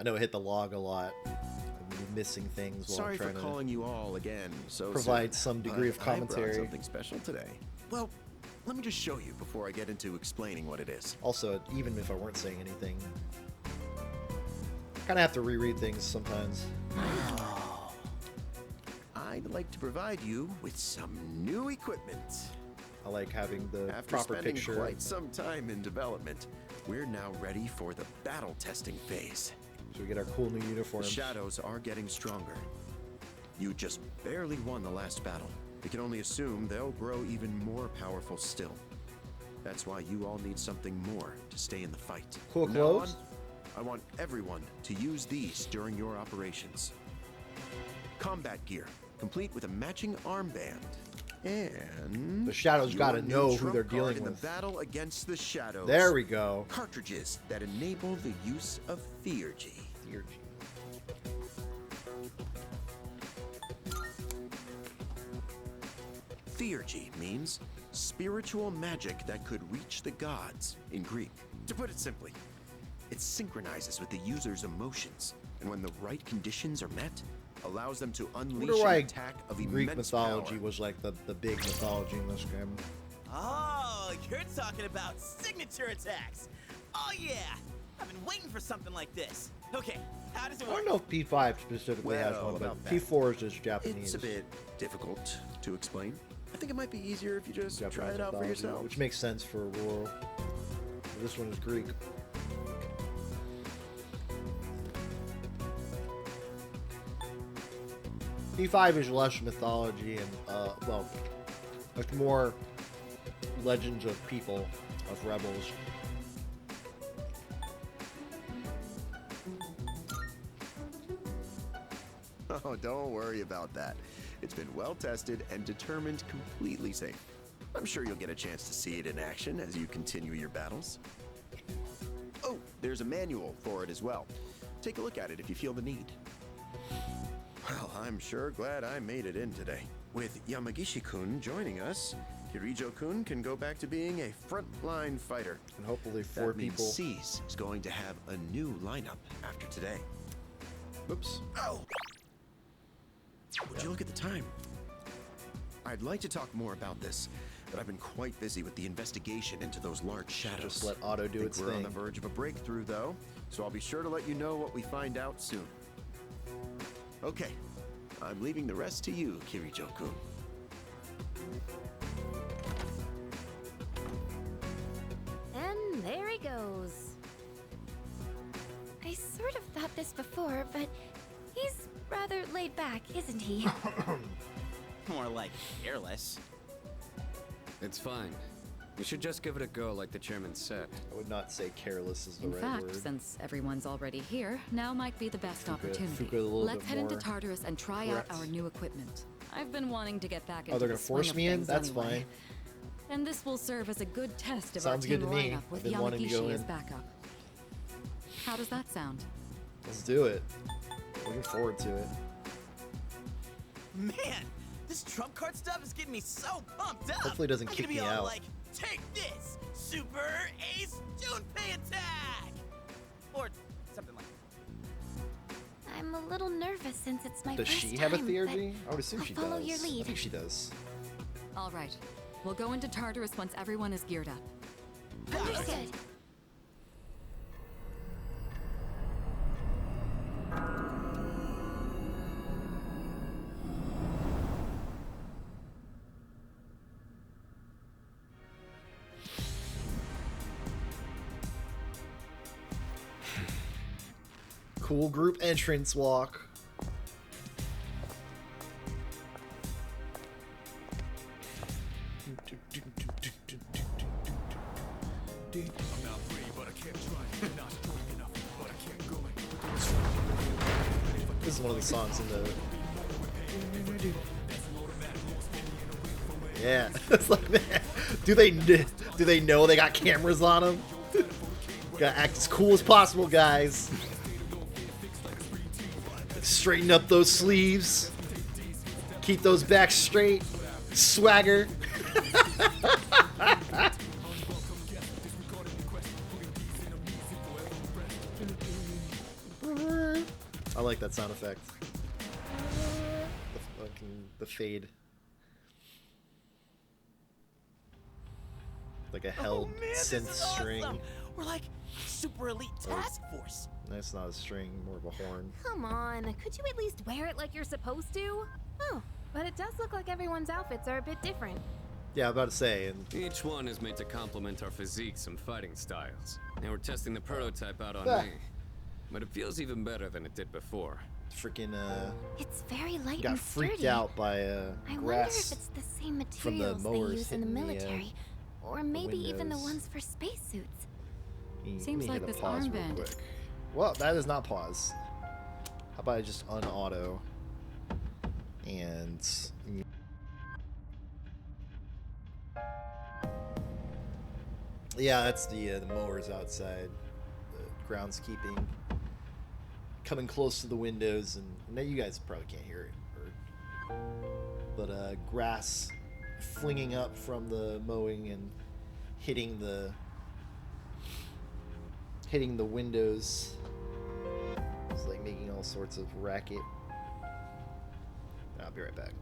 I know it hit the log a lot. I'm missing things while Sorry I'm for trying calling you all again. So provide soon, some degree of but I commentary. brought something special today. Well, let me just show you before I get into explaining what it is. Also, even if I weren't saying anything, kind of have to reread things sometimes. I'd like to provide you with some new equipment. I like having the After proper spending picture. quite some time in development, we're now ready for the battle testing phase. So we get our cool new The uniforms. shadows are getting stronger. You just barely won the last battle. We can only assume they'll grow even more powerful still. That's why you all need something more to stay in the fight. Cool From now on, clothes? I want everyone to use these during your operations. Combat gear, complete with a matching armband. And The shadows your gotta new know who trump they're card dealing in with. the battle against the shadows. There we go. Cartridges that enable the use of Theurgy. Theurgy means spiritual magic that could reach the gods in Greek. To put it simply, it synchronizes with the user's emotions, and when the right conditions are met, allows them to I unleash wonder an why attack of Greek immense mythology power. was like the big mythology in this game. Oh, you're talking about signature attacks. Oh yeah, I've been waiting for something like this. Okay, how does it I work? don't know if P5 specifically has Well, one, but about that. P4 is just Japanese. It's a bit difficult to explain. I think it might be easier if you just Japanese try it out for mythology, yourself. which makes sense for rural. This one is Greek. P5 is less mythology and, well, much more legends of people, of rebels. Oh, don't worry about that. It's been well tested and determined completely safe. I'm sure you'll get a chance to see it in action as you continue your battles. Oh, there's a manual for it as well. Take a look at it if you feel the need. Well, I'm sure glad I made it in today. With Yamagishi-kun joining us, Kirijo-kun can go back to being a frontline fighter. And hopefully 4 That means people. C's is going to have a new lineup after today. Oops. Oh! Would you look at the time? I'd like to talk more about this, but I've been quite busy with the investigation into those large shadows. Just let Otto do Think its we're on the thing. verge of a breakthrough, though, so I'll be sure to let you know what we find out soon. Okay, I'm leaving the rest to you, Kirijo-kun. And there he goes. I sort of thought this before, but he's rather laid back, isn't he? More like careless. It's fine. You should just give it a go like the chairman said. I would not say careless is the In right fact, word. since everyone's already here, now might be the best opportunity. Fuka a little Let's bit head into more Tartarus and try correct. out our new equipment. I've been wanting to get back Oh, into they're the gonna swing force of me in? things That's anyway. fine. And this will serve as a good test of Sounds our team good to me. lineup with I've been wanting to go Yamagishi as in. backup. How does that sound? Let's do it. Looking forward to it. Man, this trump card stuff is getting me so pumped up. Hopefully it doesn't I'm kick gonna be me all out. like, take this, Super Ace Junpei attack, or something like that. I'm a little nervous since it's my Does first she have a time, theurgy? but I would assume I'll she follow does. your I lead. think she does. All right. We'll go into Tartarus once everyone is geared up. Understood. Cool group entrance walk. This is one of the songs in the. Yeah, it's like that. Do they know they got cameras on them? Gotta act as cool as possible, guys. Straighten up those sleeves. Keep those backs straight. Swagger. I like that sound effect. The fade. Like a held synth string. Awesome. We're like super elite task force. That's not a string, more of a horn. Come on, could you at least wear it like you're supposed to? Oh, but it does look like everyone's outfits are a bit different. Yeah, I'm about to say. And Each one is made to complement our physiques and fighting styles. And we're testing the prototype out on Ah. me. But it feels even better than it did before. freaking It's very light got and freaked sturdy. out by I wonder if grass it's the same from the materials they mowers use in the hitting military, or maybe even the windows. ones for spacesuits. Let Seems me like hit a this pause real armband- quick. Well, that is not pause. How about I just unauto and yeah, that's the mowers outside, the groundskeeping, coming close to the windows, and now you guys probably can't hear it, but grass flinging up from the mowing and hitting the windows. It's like making all sorts of racket. I'll be right back.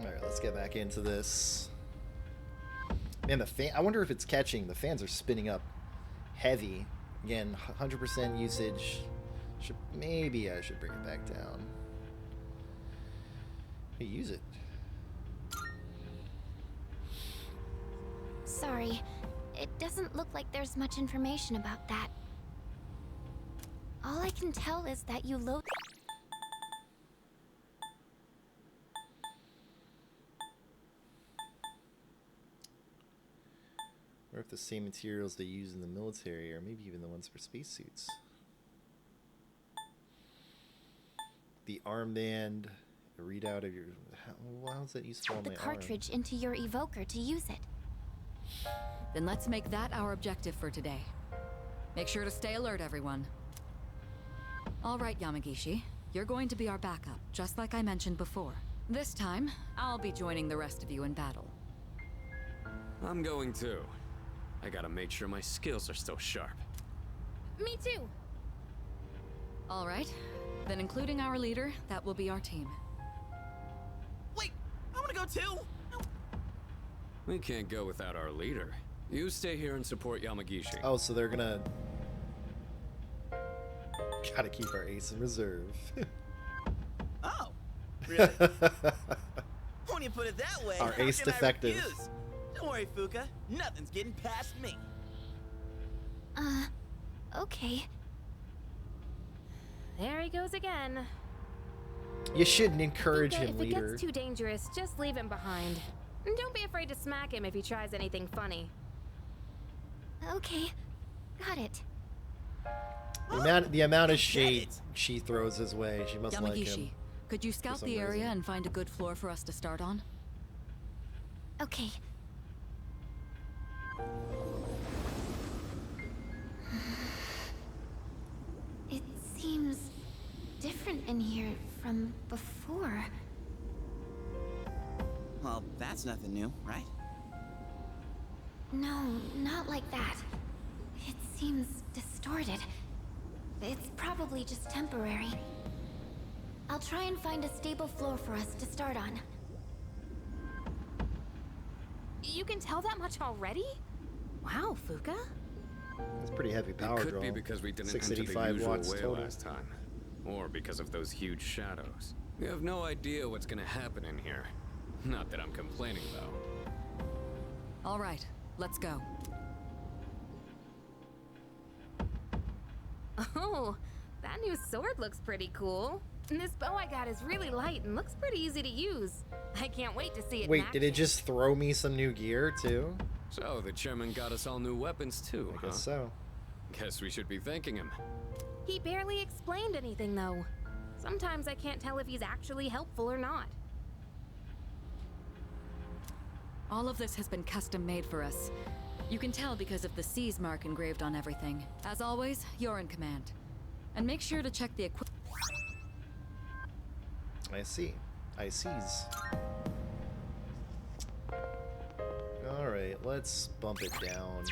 Alright, let's get back into this. Man, the fan, I wonder if it's catching. The fans are spinning up heavy. Again, 100% usage. Maybe I should bring it back down. Hey, use it. Sorry, it doesn't look like there's much information about that. All I can tell is that you load... Or if the same materials they use in the military, or maybe even the ones for spacesuits. The armband, a readout of your... How is that useful on my the arm? cartridge into your evoker to use it. Then let's make that our objective for today. Make sure to stay alert, everyone. All right, Yamagishi. You're going to be our backup, just like I mentioned before. This time, I'll be joining the rest of you in battle. I'm going too. I gotta make sure my skills are still sharp. Me too. All right. Then including our leader, that will be our team. Wait, I want to go too. We can't go without our leader. You stay here and support Yamagishi. Oh, so they're gonna... Gotta keep our ace in reserve. Oh, really? When you put it that way, Our how ace can I defective. refuse? Don't worry, Fuka. Nothing's getting past me. Okay. There he goes again. You shouldn't encourage Fuka, him, if leader. it gets too dangerous, just leave him behind. And don't be afraid to smack him if he tries anything funny. Okay. Got it. The amount of shade she throws his way, she must like Yamagishi, him. could you scout some the area reason. and find a good floor for us to start on? Okay. It seems different in here from before. Well, that's nothing new, right? No, not like that. It seems distorted. It's probably just temporary. I'll try and find a stable floor for us to start on. You can tell that much already? Wow, Fuka. It's pretty heavy power It could draw. be because we didn't enter the 685 usual watts way total. last time. Or because of those huge shadows. We have no idea what's gonna happen in here. Not that I'm complaining, though. All right, let's go. Oh, that new sword looks pretty cool. And this bow I got is really light and looks pretty easy to use. I can't wait to see it in Wait, did it action. just throw me some new gear, too? So, the chairman got us all new weapons, too, I guess so. Guess we should be thanking him. He barely explained anything, though. Sometimes I can't tell if he's actually helpful or not. All of this has been custom made for us. You can tell because of the C's mark engraved on everything. As always, you're in command. And make sure to check the equipment. I see. I sees. Alright, let's bump it down.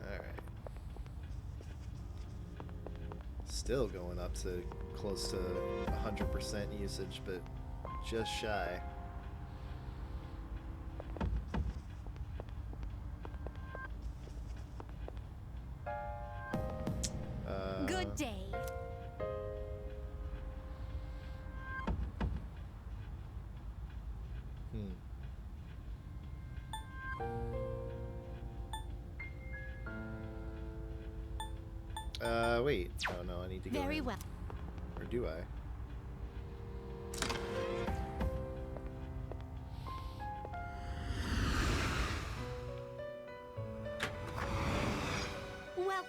Alright. Still going up to close to 100% usage, but just shy. Good day. Wait. Oh no, I need to go Very in. well. Or do I?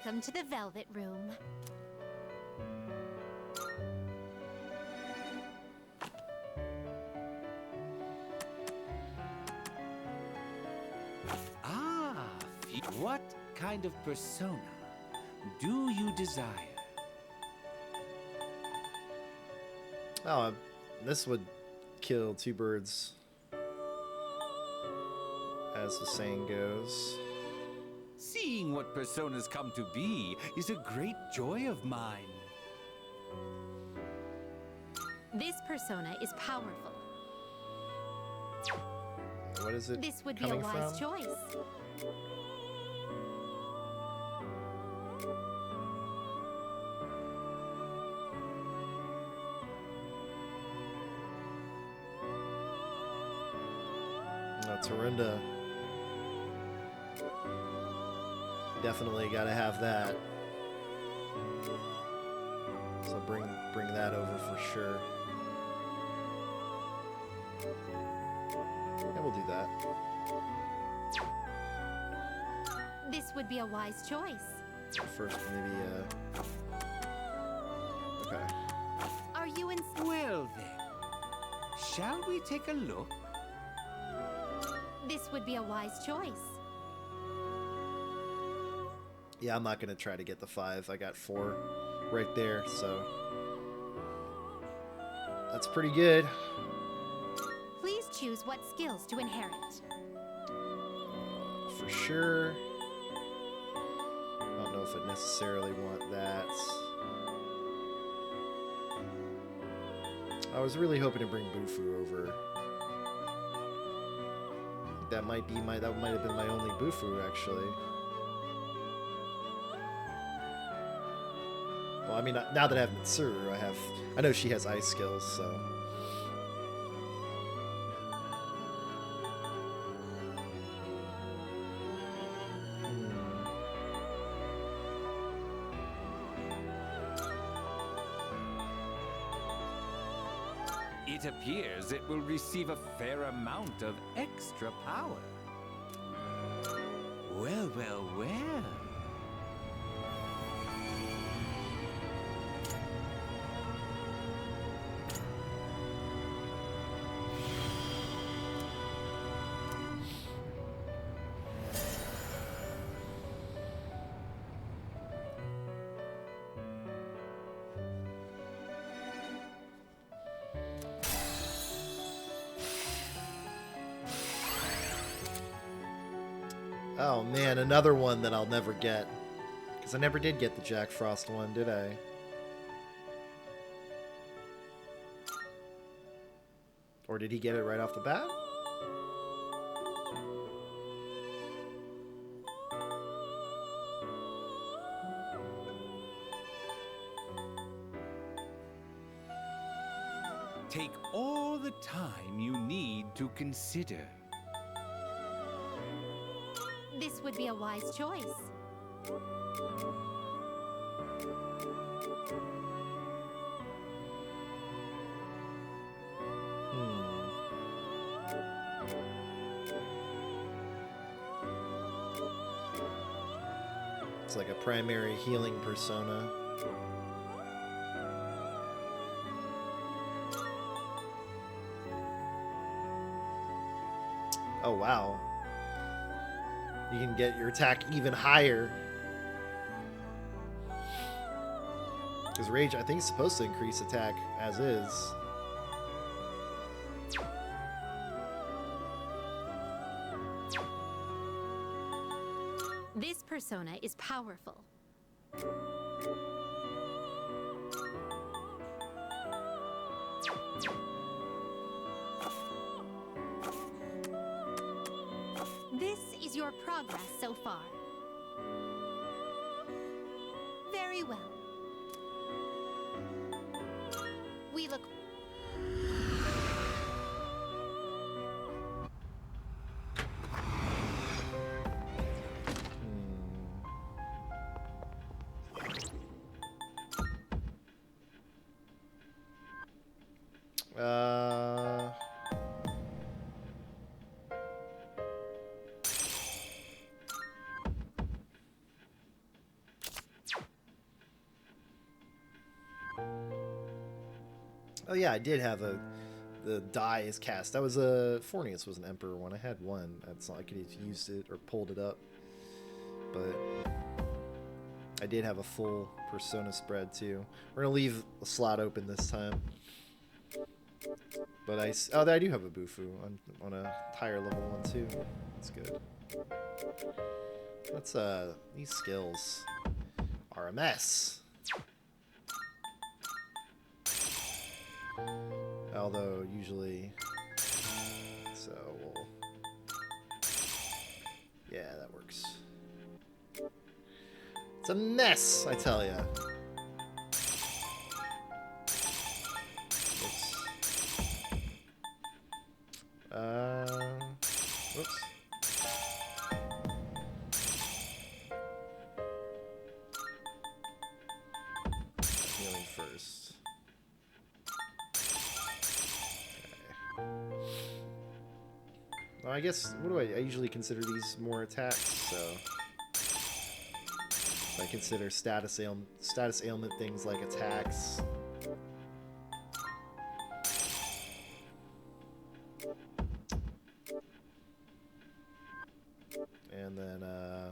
Welcome to the Velvet Room. What kind of persona do you desire? Oh, this would kill two birds, as the saying goes. Seeing what personas come to be is a great joy of mine. This persona is powerful. What is it? This would be a coming wise from? choice. Torinda. Definitely gotta have that. So bring that over for sure. Yeah, we'll do that. This would be a wise choice. First, maybe, okay. Are you in... Well then, shall we take a look? This would be a wise choice. Yeah, I'm not gonna try to get the 5. I got 4 right there, so that's pretty good. Please choose what skills to inherit. For sure. I don't know if I necessarily want that. I was really hoping to bring Bufu over. That might have been my only Bufu, actually. Well, I mean, now that I have Mitsuru, I know she has ice skills, so. It appears it will receive a fair amount of extra power. Well, well, well. Oh man, another one that I'll never get. Because I never did get the Jack Frost one, did I? Or did he get it right off the bat? Take all the time you need to consider. This would be a wise choice. It's like a primary healing persona. Oh wow. You can get your attack even higher. Because Rage, I think, is supposed to increase attack as is. This persona is powerful. This is your progress so far. Very well. We look... Oh yeah, I did have the die is cast. That was a Fornius was an Emperor one. I had one. That's not I could have used it or pulled it up, but I did have a full Persona spread too. We're gonna leave a slot open this time. But I do have a Bufu on a higher level one too. That's good. That's these skills are a mess. Although usually, so we'll, yeah, that works. It's a mess, I tell ya. Whoops. Healing first. Okay. Well, I guess, what do I usually consider these more attacks, so I consider status ailment things like attacks. And then, yeah.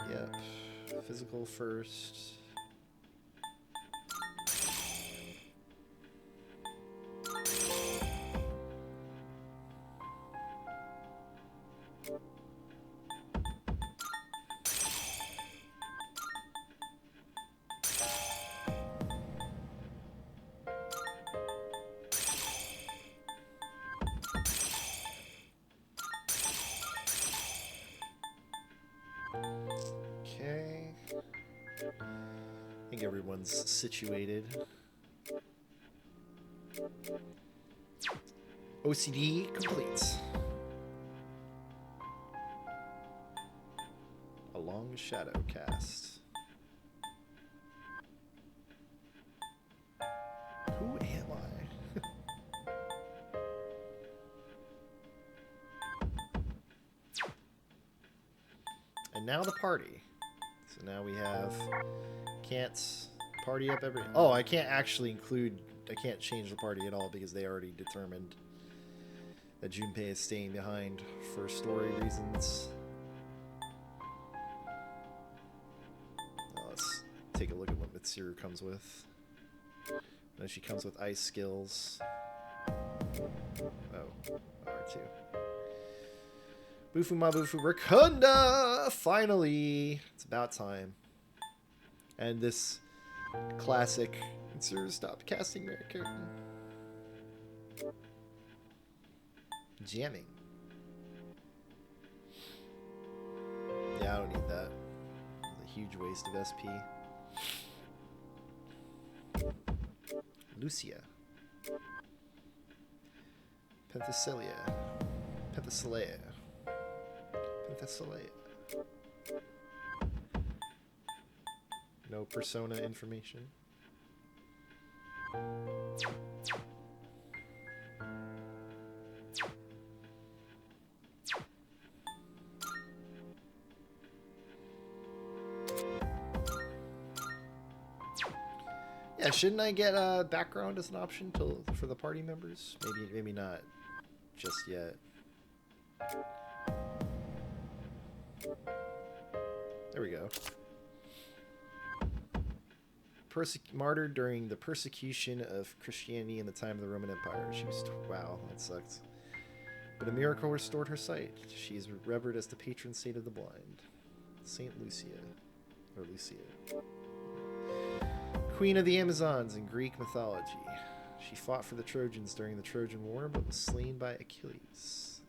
Yep. Physical first. Okay. I think everyone's situated. OCD complete. A long shadow cast. Who am I? And now the party. So now we have can't party up every. Oh, I can't actually include. I can't change the party at all because they already determined that Junpei is staying behind for story reasons. Let's take a look at what Mitsuru comes with. No, she comes with ice skills. Oh, R2. Bufu Mabufu Rakunda! Finally! It's about time. And this classic Mitsuru stopped casting Mary Karen. Jamming. Yeah, I don't need that. It's a huge waste of SP. Lucia. Penthesilea. Penthesilea. Penthesilea. No persona information. Yeah, shouldn't I get a background as an option for the party members? Maybe not just yet. There we go. Martyred during the persecution of Christianity in the time of the Roman Empire. She was wow, that sucks. But a miracle restored her sight. She is revered as the patron saint of the blind, Saint Lucia, or Lucia. Queen of the Amazons in Greek mythology. She fought for the Trojans during the Trojan War, but was slain by Achilles.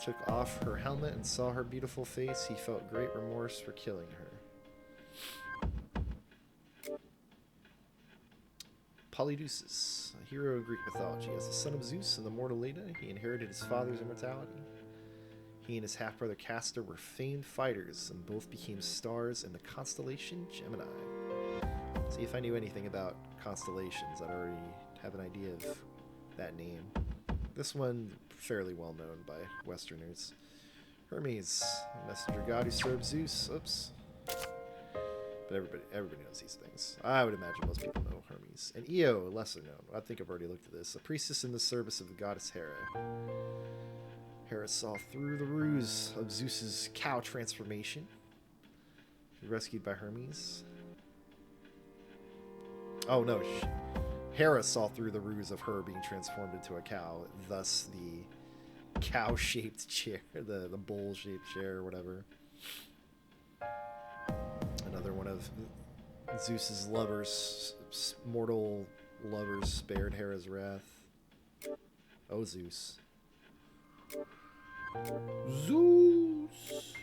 Took off her helmet and saw her beautiful face. He felt great remorse for killing her. Polydeuces, a hero of Greek mythology. As the son of Zeus and the mortal Leda, he inherited his father's immortality. He and his half-brother Castor were famed fighters, and both became stars in the constellation Gemini. See if I knew anything about constellations. I'd already have an idea of that name. This one, fairly well known by Westerners. Hermes, a messenger god who serves Zeus. Oops. But everybody knows these things. I would imagine most people know Hermes. And Io, lesser known. I think I've already looked at this. A priestess in the service of the goddess Hera. Hera saw through the ruse of Zeus's cow transformation. She was rescued by Hermes. Oh no, Hera saw through the ruse of her being transformed into a cow. Thus the cow-shaped chair, the bull-shaped chair or whatever. Another one of Zeus's lovers, mortal lovers, spared Hera's wrath. Oh, Zeus. Zeus!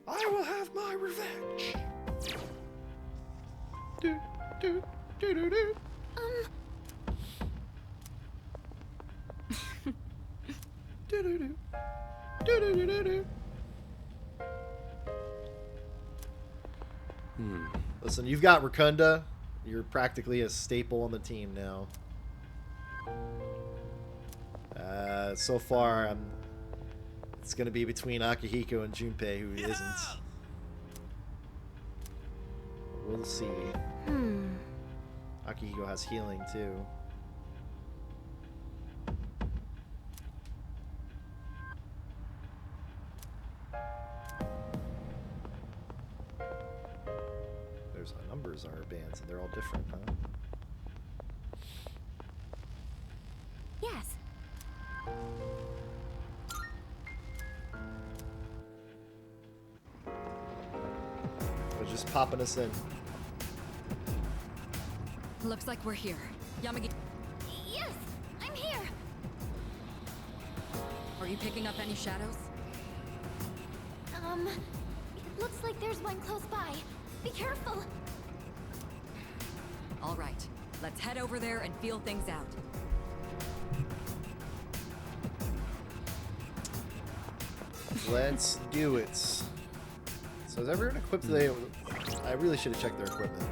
I will have my revenge! Do, do, do, do, do. Do, do, do. Do, do, do, do, do. Listen, you've got Rakunda. You're practically a staple on the team now. So far, it's going to be between Akihiko and Junpei, who isn't. We'll see. Akihiko has healing, too. There's numbers on our bands, and they're all different, huh? Yes. They're just popping us in. Looks like we're here. Yamagi. Yes, I'm here. Are you picking up any shadows? It looks like there's one close by. Be careful. All right. Let's head over there and feel things out. Let's do it. So is everyone equipped today? I really should have checked their equipment.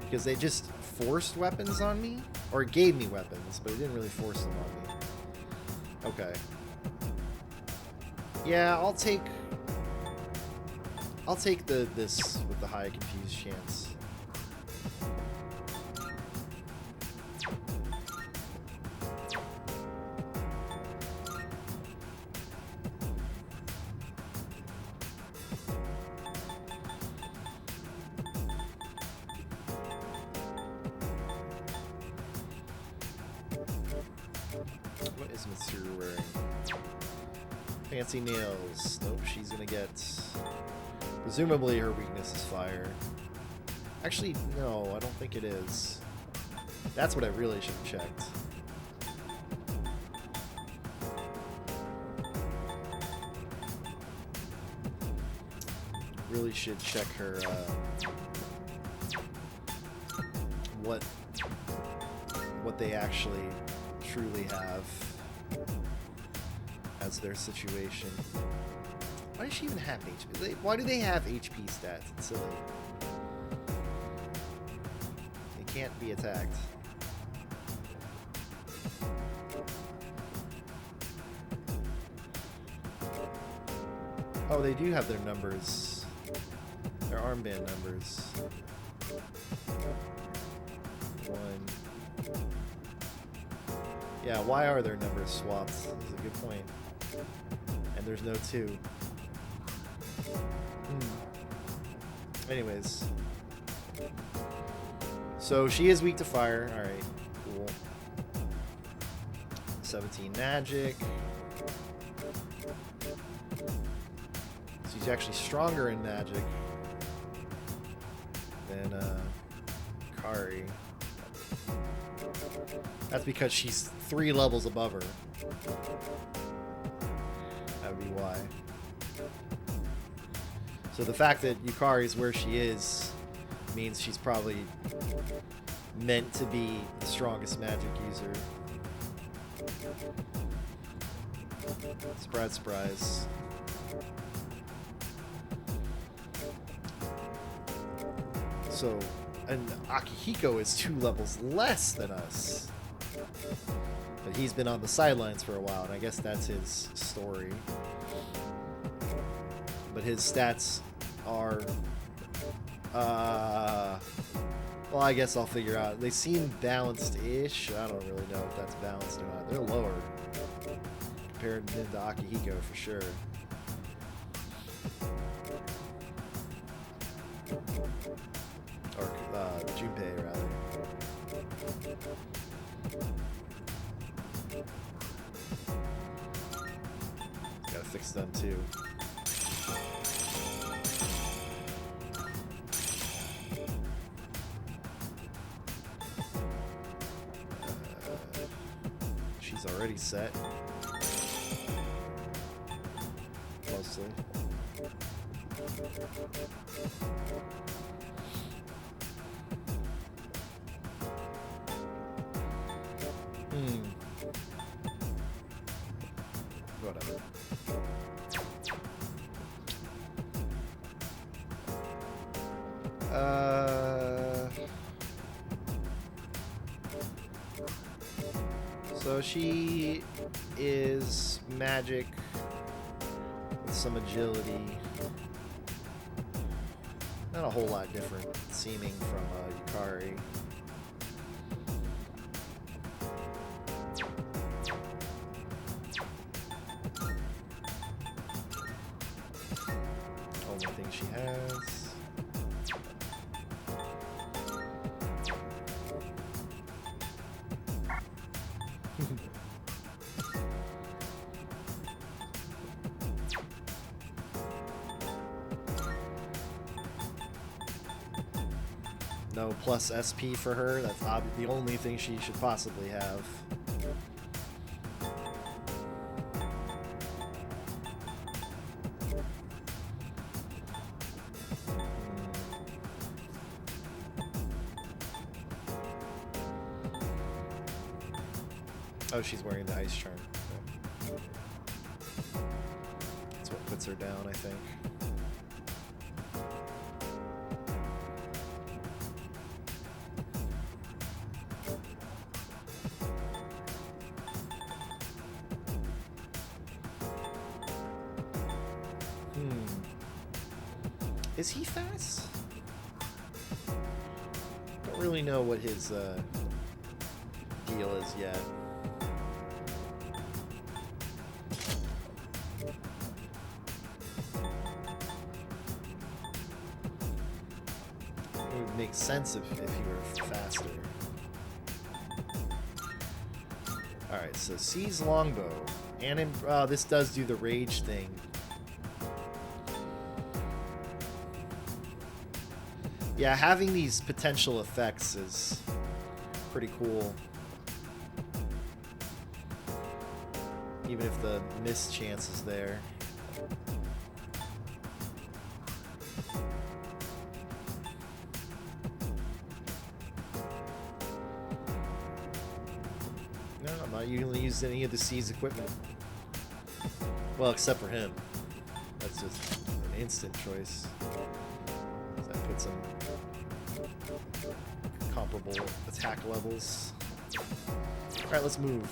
Because they just forced weapons on me? Or it gave me weapons, but it didn't really force them on me. Okay. Yeah, I'll take this with the high confused chance. What is Mitsuru wearing? Fancy nails. Nope, she's gonna get... Presumably her weakness is fire. Actually, no, I don't think it is. That's what I really should have checked. Really should check her, what they actually truly have as their situation. Why does she even have HP? Why do they have HP stats? It's silly. It can't be attacked. Oh, they do have their numbers. Their armband numbers. 1. Yeah, why are their numbers swapped? That's a good point. And there's no 2. Anyways. So she is weak to fire. Alright, cool. 17 magic. She's actually stronger in magic than Kari. That's because she's 3 levels above her. That would be why. So the fact that Yukari's where she is means she's probably meant to be the strongest magic user. Surprise, surprise. So, and Akihiko is 2 levels less than us. But he's been on the sidelines for a while, and I guess that's his story. But his stats are... well, I guess I'll figure out. They seem balanced-ish. I don't really know if that's balanced or not. They're lower compared to Akihiko for sure. Or Junpei, rather. Gotta fix them too. She's already set. Mostly. Whatever. So she is magic with some agility. Not a whole lot different seeming from Yukari. Only thing she has. No plus SP for her. That's the only thing she should possibly have. Oh, she's wearing the ice charm. Okay. That's what puts her down, I think. Is he fast? Don't really know what his deal is yet. It would make sense if he were faster. Alright, so C's longbow. And in, this does do the rage thing. Yeah, having these potential effects is pretty cool. Even if the miss chance is there. No, I'm not usually using any of the C's equipment. Well, except for him. That's just an instant choice. That puts him comparable attack levels. Alright, let's move.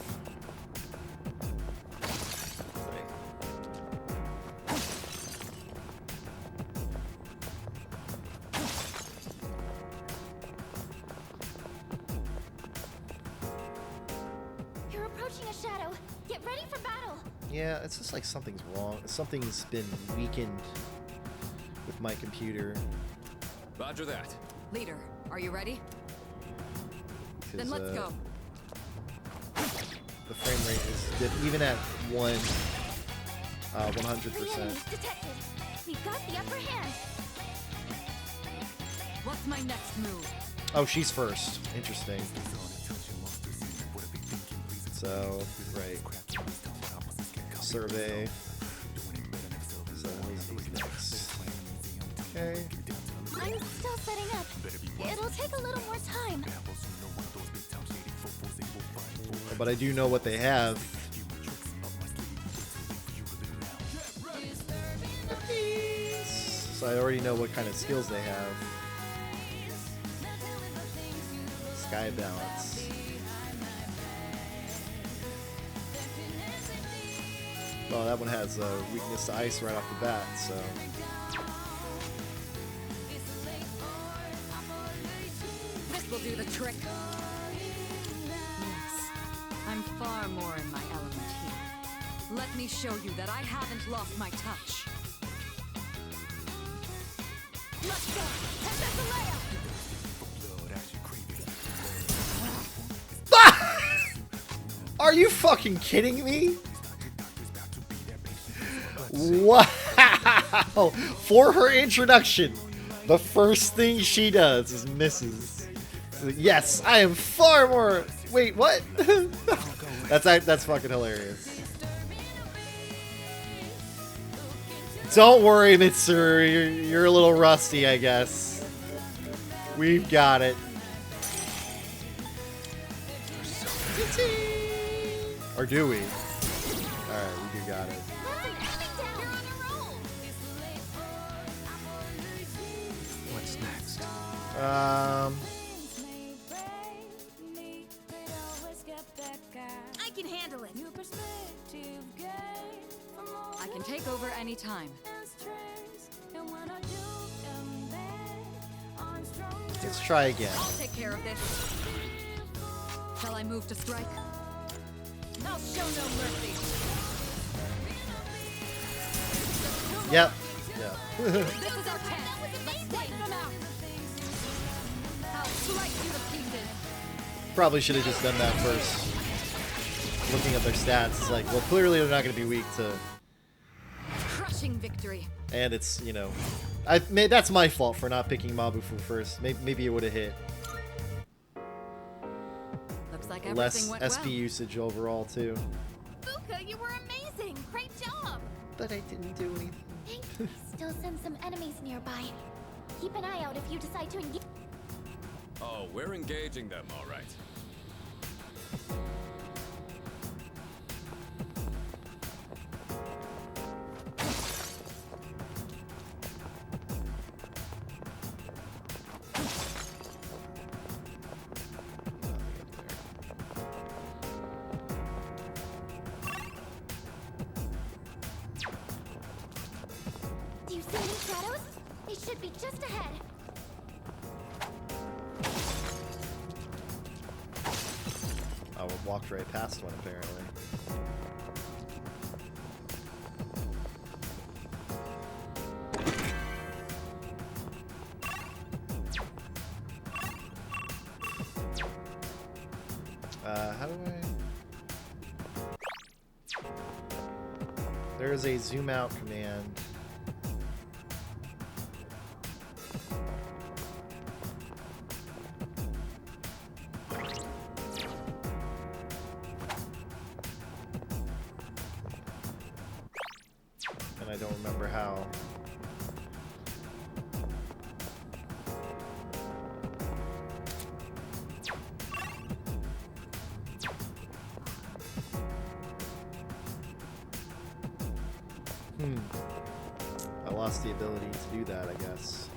You're approaching a shadow. Get ready for battle. Yeah, it's just like something's wrong. Something's been weakened with my computer. Roger that. Leader, are you ready? Then let's go. The frame rate is even at 100%. The enemy's detected. We've got the upper hand. What's my next move? Oh, she's first. Interesting. So, right. Survey. So, he's next. Okay. I'm still setting up. It'll take a little more time. But I do know what they have. So I already know what kind of skills they have. Sky Balance. Oh, that one has a weakness to ice right off the bat, so. This will do the trick. Yes, I'm far more in my element here. Let me show you that I haven't lost my touch. Let's go! Tessellaya! Are you fucking kidding me? Wow! For her introduction, the first thing she does is misses. Yes, I am far more. Wait, what? That's fucking hilarious. Don't worry, Mitsuru. You're a little rusty, I guess. We've got it. Or do we? Alright, we do got it. What's next? I can handle it. I can take over any time. Let's try again. I'll take care of this. Shall I move to strike? I'll show no mercy. Yep. Yeah. This is our chance. Let's wipe them out. I'll slice you to pieces. Probably should have just done that first. Looking at their stats, it's like, well, clearly they're not going to be weak to. Crushing victory. And it's, you know, that's my fault for not picking Mabufu first. Maybe it would have hit. Looks like everything Less went SP well. usage overall too. Fuka, you were amazing. Great job. But I didn't do anything. Still send some enemies nearby. Keep an eye out if you decide to engage. Oh, we're engaging them, all right. Do you see any shadows? They should be just ahead. I walked right past one apparently. How do I? There is a zoom out command. And I don't remember how. I lost the ability to do that, I guess.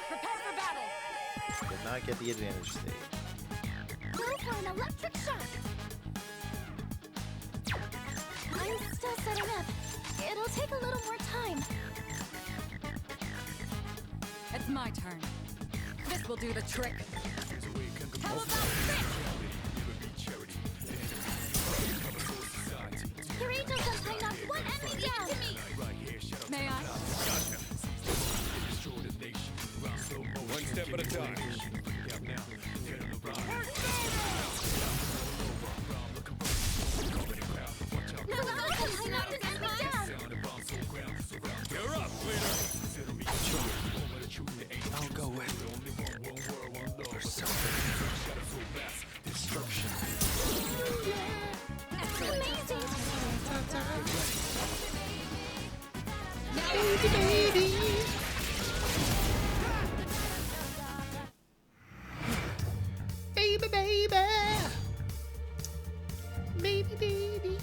Prepare for battle. Did not get the advantage state. Go for an electric shock. I'm still setting up. It'll take a little more time. It's my turn. This will do the trick. How about this? Your angel sunshine knocked one enemy down. To me. May I? One step at a time. No, sunshine knocked an enemy down. You're up, leader. I'll go with or something. Destruction. Amazing. baby. Baby.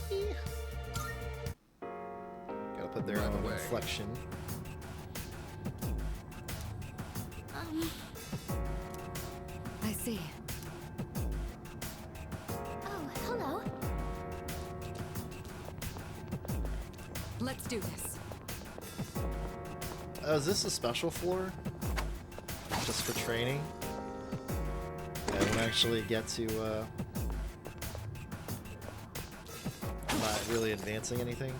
Gotta put their own inflection. I see. Oh, hello. Let's do this. Oh, is this a special floor? Just for training? I won't actually get to, not really advancing anything.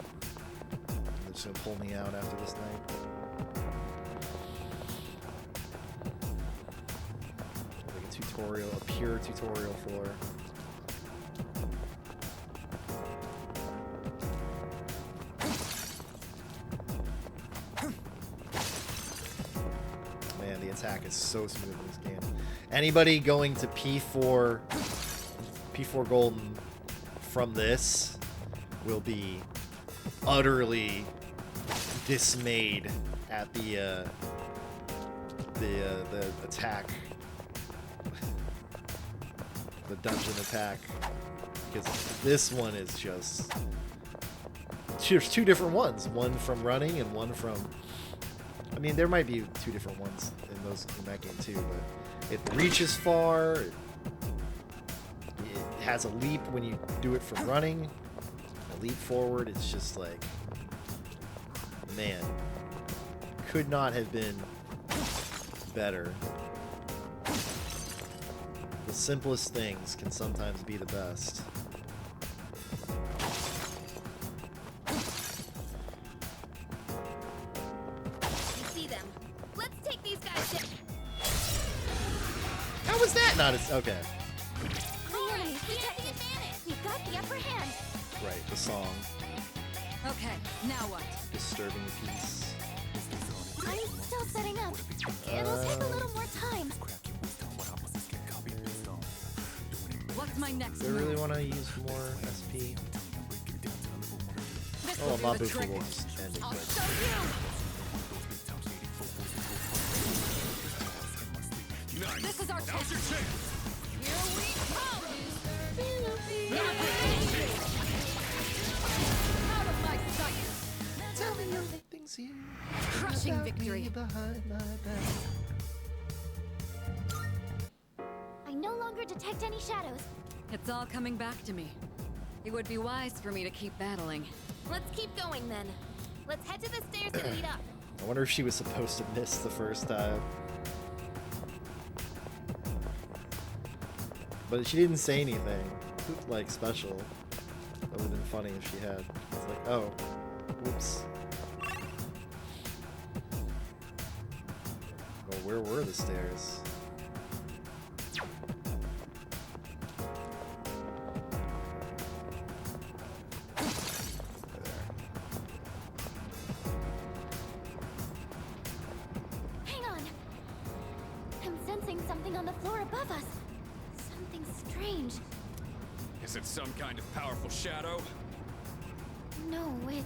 They're just gonna pull me out after this night. Like a tutorial, a pure tutorial floor. Man, the attack is so smooth in this game. Anybody going to P4 Golden from this will be utterly dismayed at the attack, the dungeon attack, because this one is just, there's two different ones, one from running and one from, I mean, there might be two different ones in that game too, but it reaches far. It has a leap when you do it from running. A leap forward. It's just like, man, could not have been better. The simplest things can sometimes be the best. How was that not as okay? Clearly, we've got the upper hand. Right, the song. Okay, now what? Disturbing the peace. I'm still setting up. It'll take a little more time. What's my next Do I really want to use more SP? Oh, Mabu will just end it quick. This is our chance. Here we come. Out of my sight. Tell me everything's here. Crushing victory. Behind my back. I no longer detect any shadows. It's all coming back to me. It would be wise for me to keep battling. Let's keep going then. Let's head to the stairs that lead up. I wonder if she was supposed to miss the first time. But she didn't say anything, like, special. That would have been funny if she had. It's like, oh, whoops. Oh, where were the stairs? Hang on. I'm sensing something on the floor above us. Something strange. Is it some kind of powerful shadow? No, it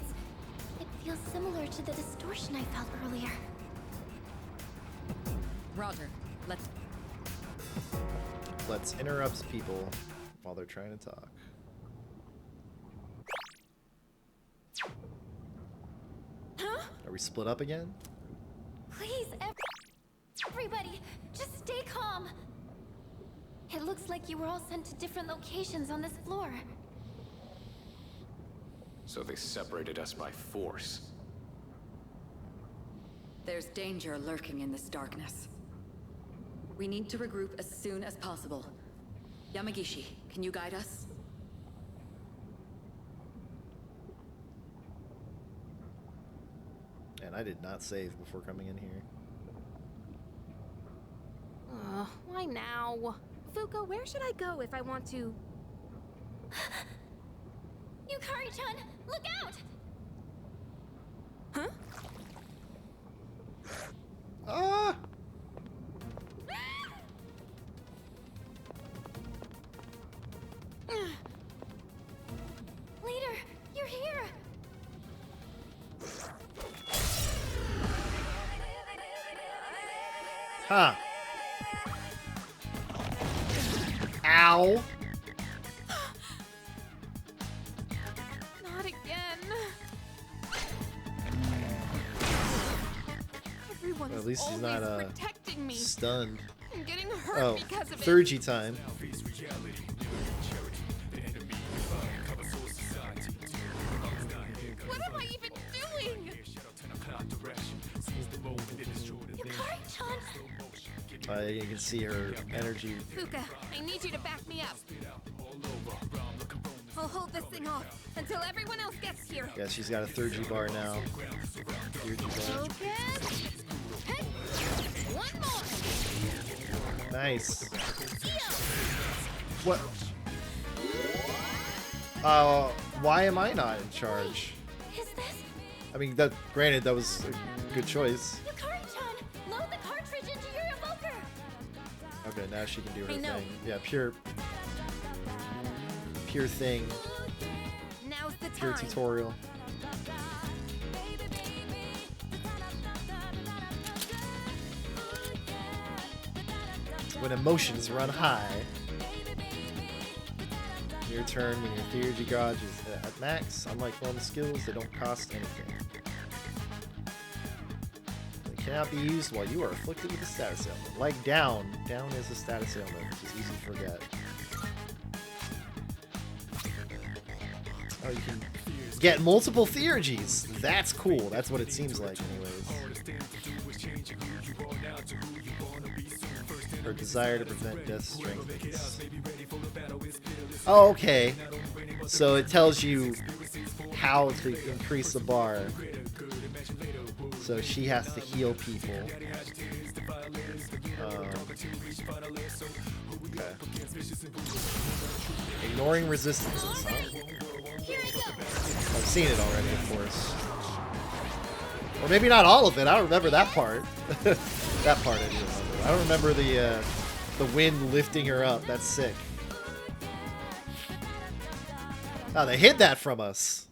feels similar to the distortion I felt earlier. Roger. Let's interrupt people while they're trying to talk. Huh? Are we split up again? Please, everybody, just stay calm. It looks like you were all sent to different locations on this floor. So they separated us by force. There's danger lurking in this darkness. We need to regroup as soon as possible. Yamagishi, can you guide us? And I did not save before coming in here. Why now? Fuko, where should I go if I want to... Yukari-chan, look out! Huh? Ah! Leader, you're here! Ha! Ow. Not again. Everyone's At least he's always not protecting me. stunned. I'm getting hurt Oh, because of it. 3G time. What am I even doing? Yukari-chan! You can see her energy. Fuka, I need you to back me up. I'll hold this thing off until everyone else gets here. Yeah, she's got a 3G bar now. 3G bar. Focus. Hit. One more. Nice. What? Why am I not in charge? Is this? I mean, that granted, that was a good choice. Yukari-chan, load the cartridge into your evoker. Okay, now she can do her I know. thing. Yeah, pure thing. Now's the Pure time. tutorial. When emotions run high. Your turn when your theurgy gauge is at max. Unlike normal skills, they don't cost anything. They cannot be used while you are afflicted with a status ailment. Like down. Down is a status ailment, which is easy to forget. Oh, you can get multiple theurgies. That's cool. That's what it seems like, anyways. Her desire to prevent death strengthens. Oh, okay. So it tells you how to increase the bar. So she has to heal people. Okay. Ignoring resistances, huh? I've seen it already, of course. Or maybe not all of it. I don't remember that part. That part I do remember. I don't remember the wind lifting her up. That's sick. Oh, they hid that from us.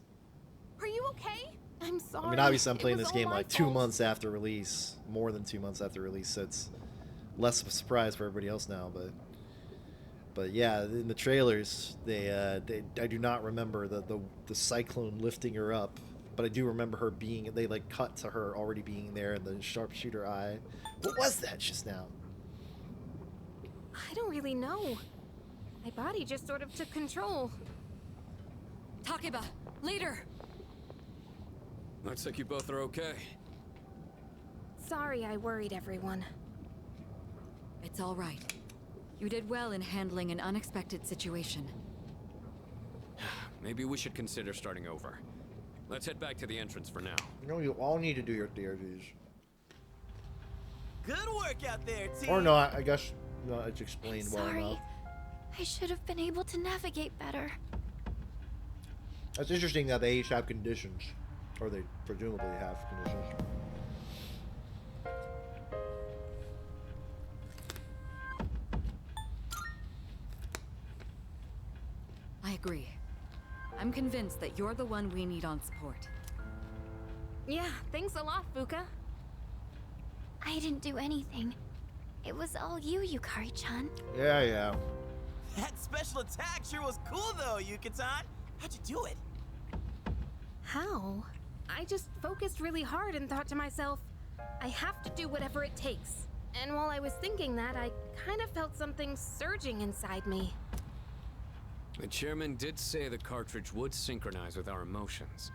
Are you okay? I'm sorry. I mean, obviously I'm playing It was this game all my like 2 fault. months after release. More than 2 months after release, so it's less of a surprise for everybody else now, but yeah, in the trailers, I do not remember the cyclone lifting her up, but I do remember her being. They like cut to her already being there, and the sharpshooter eye. What was that just now? I don't really know. My body just sort of took control. Takeba, leader. Looks like you both are okay. Sorry I worried everyone. It's all right. You did well in handling an unexpected situation. Maybe we should consider starting over. Let's head back to the entrance for now. You know, you all need to do your theories. Good work out there, team. Or not, I guess it's explained well Sorry. enough. I should have been able to navigate better. It's interesting that they each have conditions. Or they presumably have conditions. I agree. I'm convinced that you're the one we need on support. Yeah, thanks a lot, Fuka. I didn't do anything. It was all you, Yukari-chan. Yeah. That special attack sure was cool, though, Yuka-tan. How'd you do it? How? I just focused really hard and thought to myself, I have to do whatever it takes. And while I was thinking that, I kind of felt something surging inside me. The chairman did say the cartridge would synchronize with our emotions.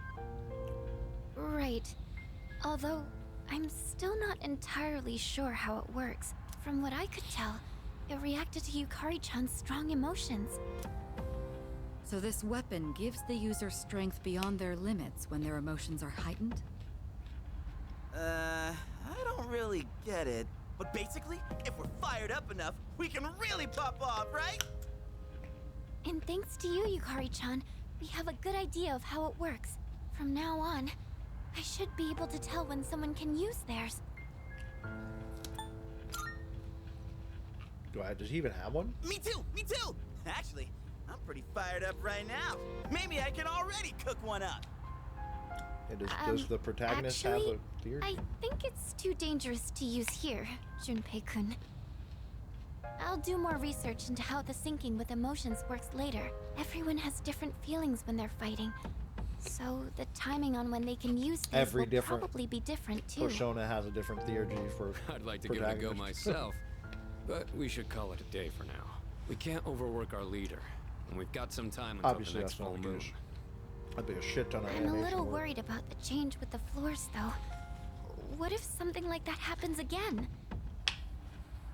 Right. Although, I'm still not entirely sure how it works. From what I could tell, it reacted to Yukari-chan's strong emotions. So this weapon gives the user strength beyond their limits when their emotions are heightened? I don't really get it. But basically, if we're fired up enough, we can really pop off, right? And thanks to you, Yukari-chan, we have a good idea of how it works. From now on, I should be able to tell when someone can use theirs. Does he even have one? Me too! Actually, I'm pretty fired up right now. Maybe I can already cook one up. Yeah, does the protagonist actually, have a theory? I think it's too dangerous to use here, Junpei-kun. I'll do more research into how the syncing with emotions works later. Everyone has different feelings when they're fighting. So the timing on when they can use these will probably be different too. Persona has a different theurgy for I'd like to give it a go myself, but we should call it a day for now. We can't overwork our leader, and we've got some time until Obviously, the next that's not full the moon. case. I'd be a shit ton of I'm a animation little work. worried about the change with the floors, though. What if something like that happens again?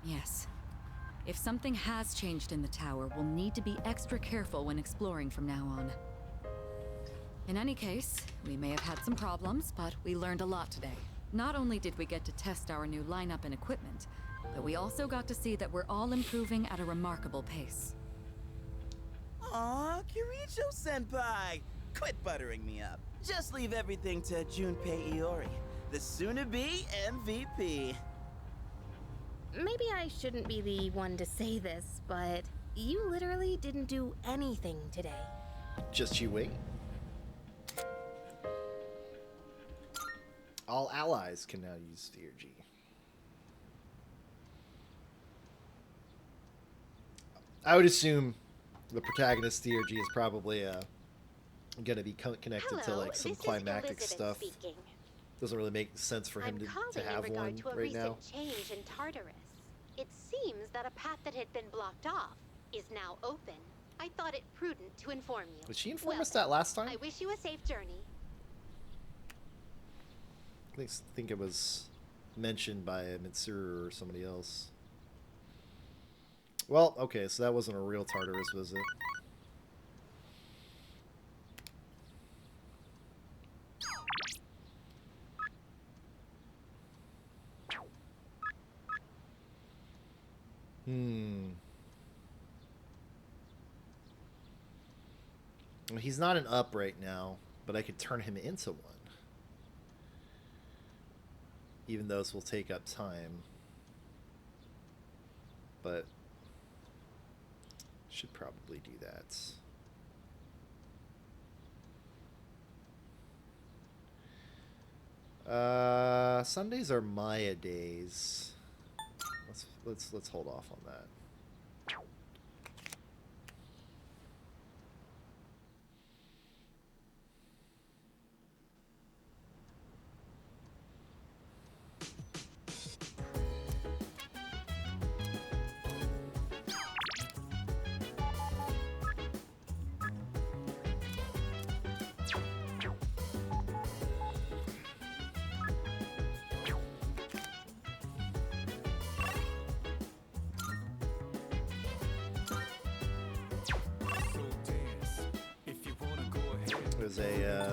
Yes. If something has changed in the tower, we'll need to be extra careful when exploring from now on. In any case, we may have had some problems, but we learned a lot today. Not only did we get to test our new lineup and equipment, but we also got to see that we're all improving at a remarkable pace. Aw, Kirijo-senpai! Quit buttering me up. Just leave everything to Junpei Iori, the soon-to-be MVP. Maybe I shouldn't be the one to say this, but you literally didn't do anything today. Just you wait. All allies can now use theurgy. I would assume the protagonist theurgy is probably going to be connected to like some climactic stuff. Speaking. Doesn't really make sense for him to have one right now. Change in Tartarus. It seems that a path that had been blocked off is now open. I thought it prudent to inform you. Did she inform us that last time? I wish you a safe journey. I think it was mentioned by Mitsuru or somebody else. Well, okay, so that wasn't a real Tartarus, was it? Well, he's not an up right now, but I could turn him into one. Even though this will take up time. But should probably do that. Sundays are Maya days. Let's hold off on that.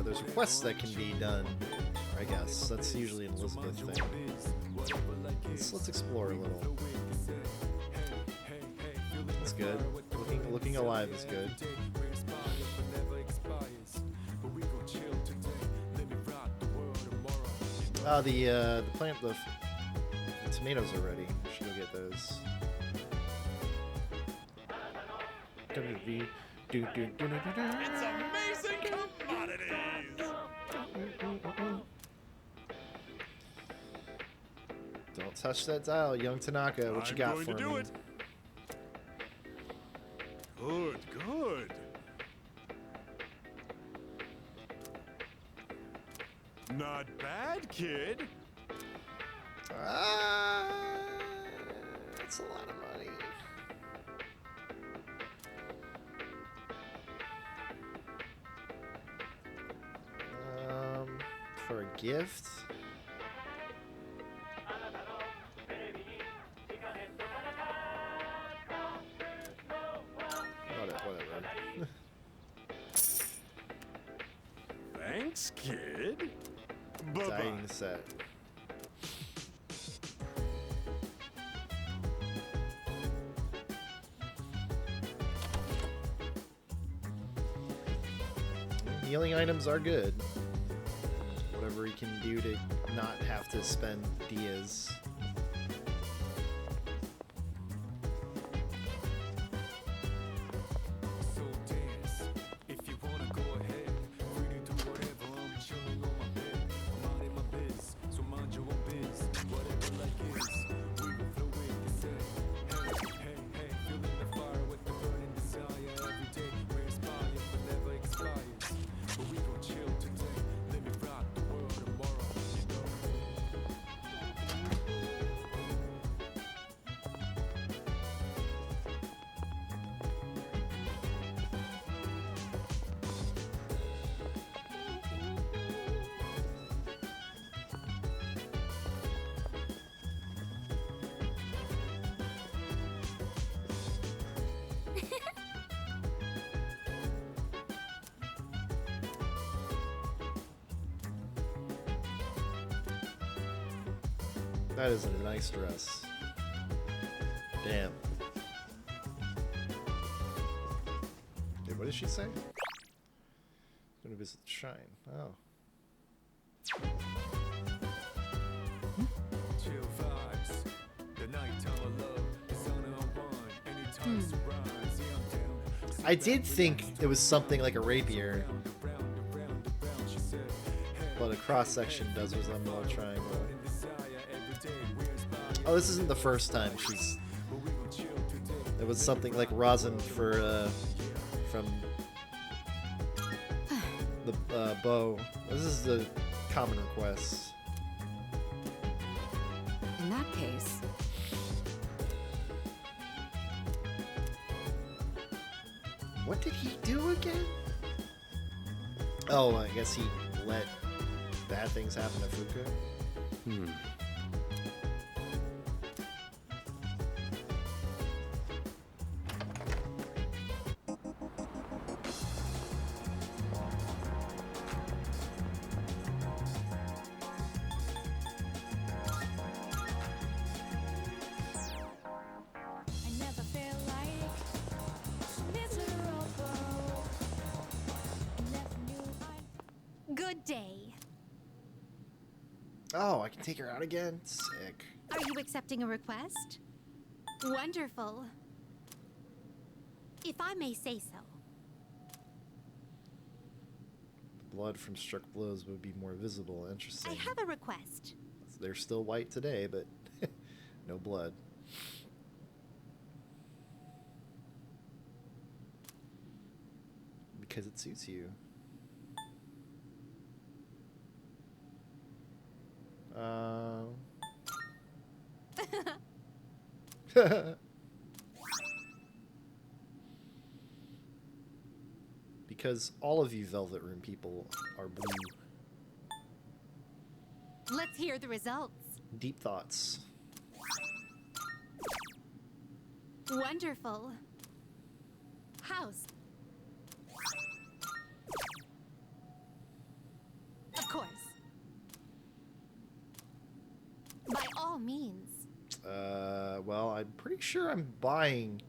There's quests that can be done, I guess. That's usually an Elizabeth thing. Let's explore a little. That's good. Looking alive is good. The plant, the tomatoes are ready. I should go get those. It's amazing commodities! Don't touch that dial, young Tanaka. What you got for me? It. Good, good. Not bad, kid. That's a lot of money. For a gift? Whatever. Thanks, kid. Dying set. Healing items are good. Whatever he can do to not have to spend Dias. That is a nice dress. Damn. Wait, what did she say? Gonna visit the shrine. Oh. Chill vibes. The nighttime of love is on our one. Anytime surprise. See, I'm down. I did think it was something like a rapier, but a cross section does resemble a triangle. Oh, this isn't the first time she's. It was something like rosin for from the bow. This is the common request. In that case, what did he do again? Oh, I guess he let bad things happen to Fuka. Good day. Oh, I can take her out again? Sick. Are you accepting a request? Wonderful. If I may say so. Blood from struck blows would be more visible. Interesting. I have a request. They're still white today, but no blood. Because it suits you. Because all of you Velvet Room people are blue. Let's hear the results. Deep thoughts. Wonderful. House. Of course. By all means. Well, I'm pretty sure I'm buying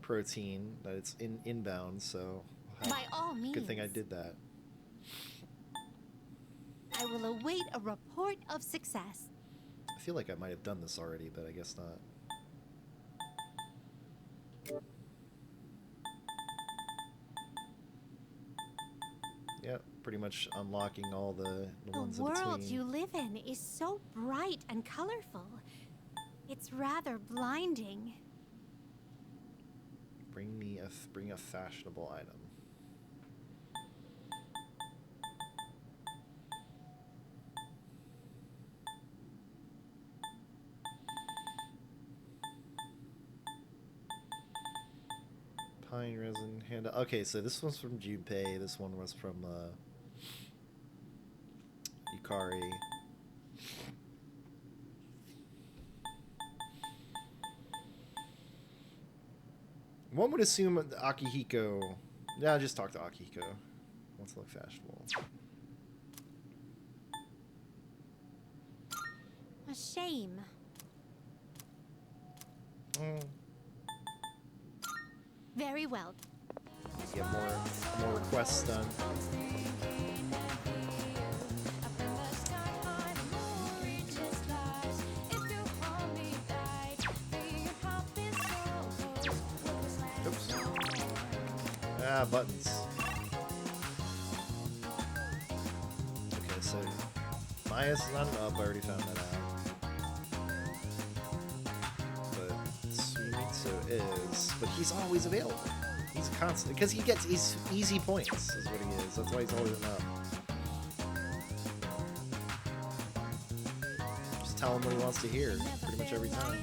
protein, that it's inbound, so... By all means. Good thing I did that. I will await a report of success. I feel like I might have done this already, but I guess not. Yep, pretty much unlocking all the ones in between. The world you live in is so bright and colorful. It's rather blinding. Bring a fashionable item. Pine resin hand. Okay, so this one's from Junpei. This one was from Yukari. One would assume Akihiko. Yeah, just talk to Akihiko. Wants to look fashionable. A shame. Very well. Get more requests done. Oops. Ah, buttons. Okay, so Maya's not an up. I already found that out. But Sumitsu is. But he's always available. He's constant because he gets easy points. Is what he is. That's why he's always an up. Just tell him what he wants to hear. Pretty much every time.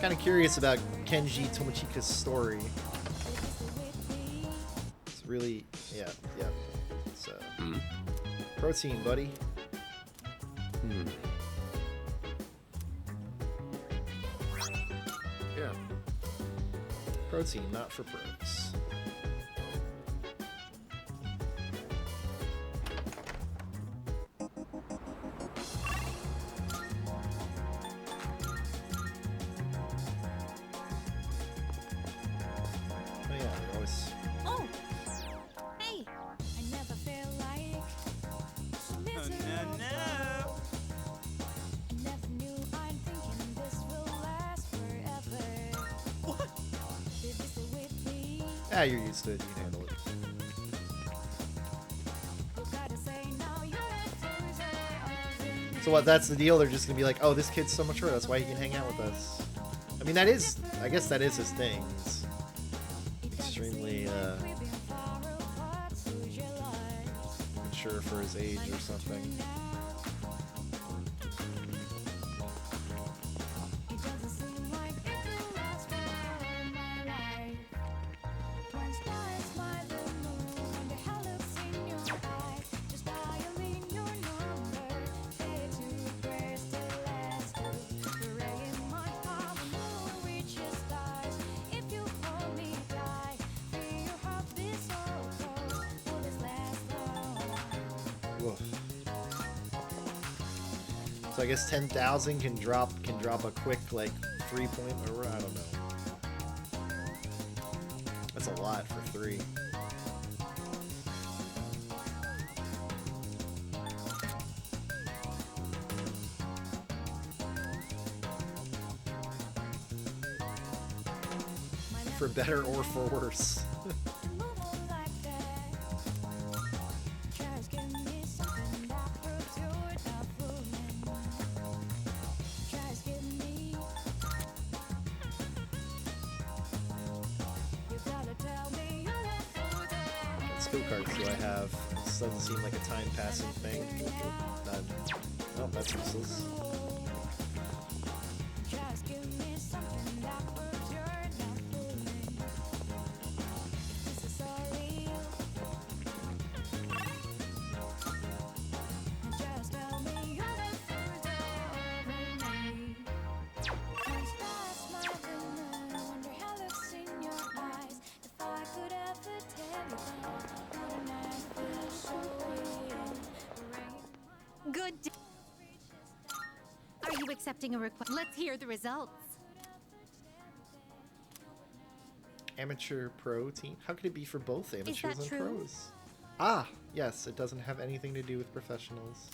Kind of curious about Kenji Tomochika's story. It's really, yeah. So, protein, buddy. Yeah. Protein, not for pros. Ah, you're used to it. You can handle it. So what? That's the deal. They're just gonna be like, oh, this kid's so mature. That's why he can hang out with us. I mean, that is. I guess that is his thing. He's extremely mature for his age or something. So I guess 10,000 can drop a quick like 3-point or I don't know. That's a lot for 3. For better or for worse. Skill cards do I have? This doesn't seem like a time passing thing. None. Oh, that's useless. Good day. Are you accepting a request? Let's hear the results. Amateur pro team? How could it be for both amateurs and true? pros? Ah, yes, it doesn't have anything to do with professionals.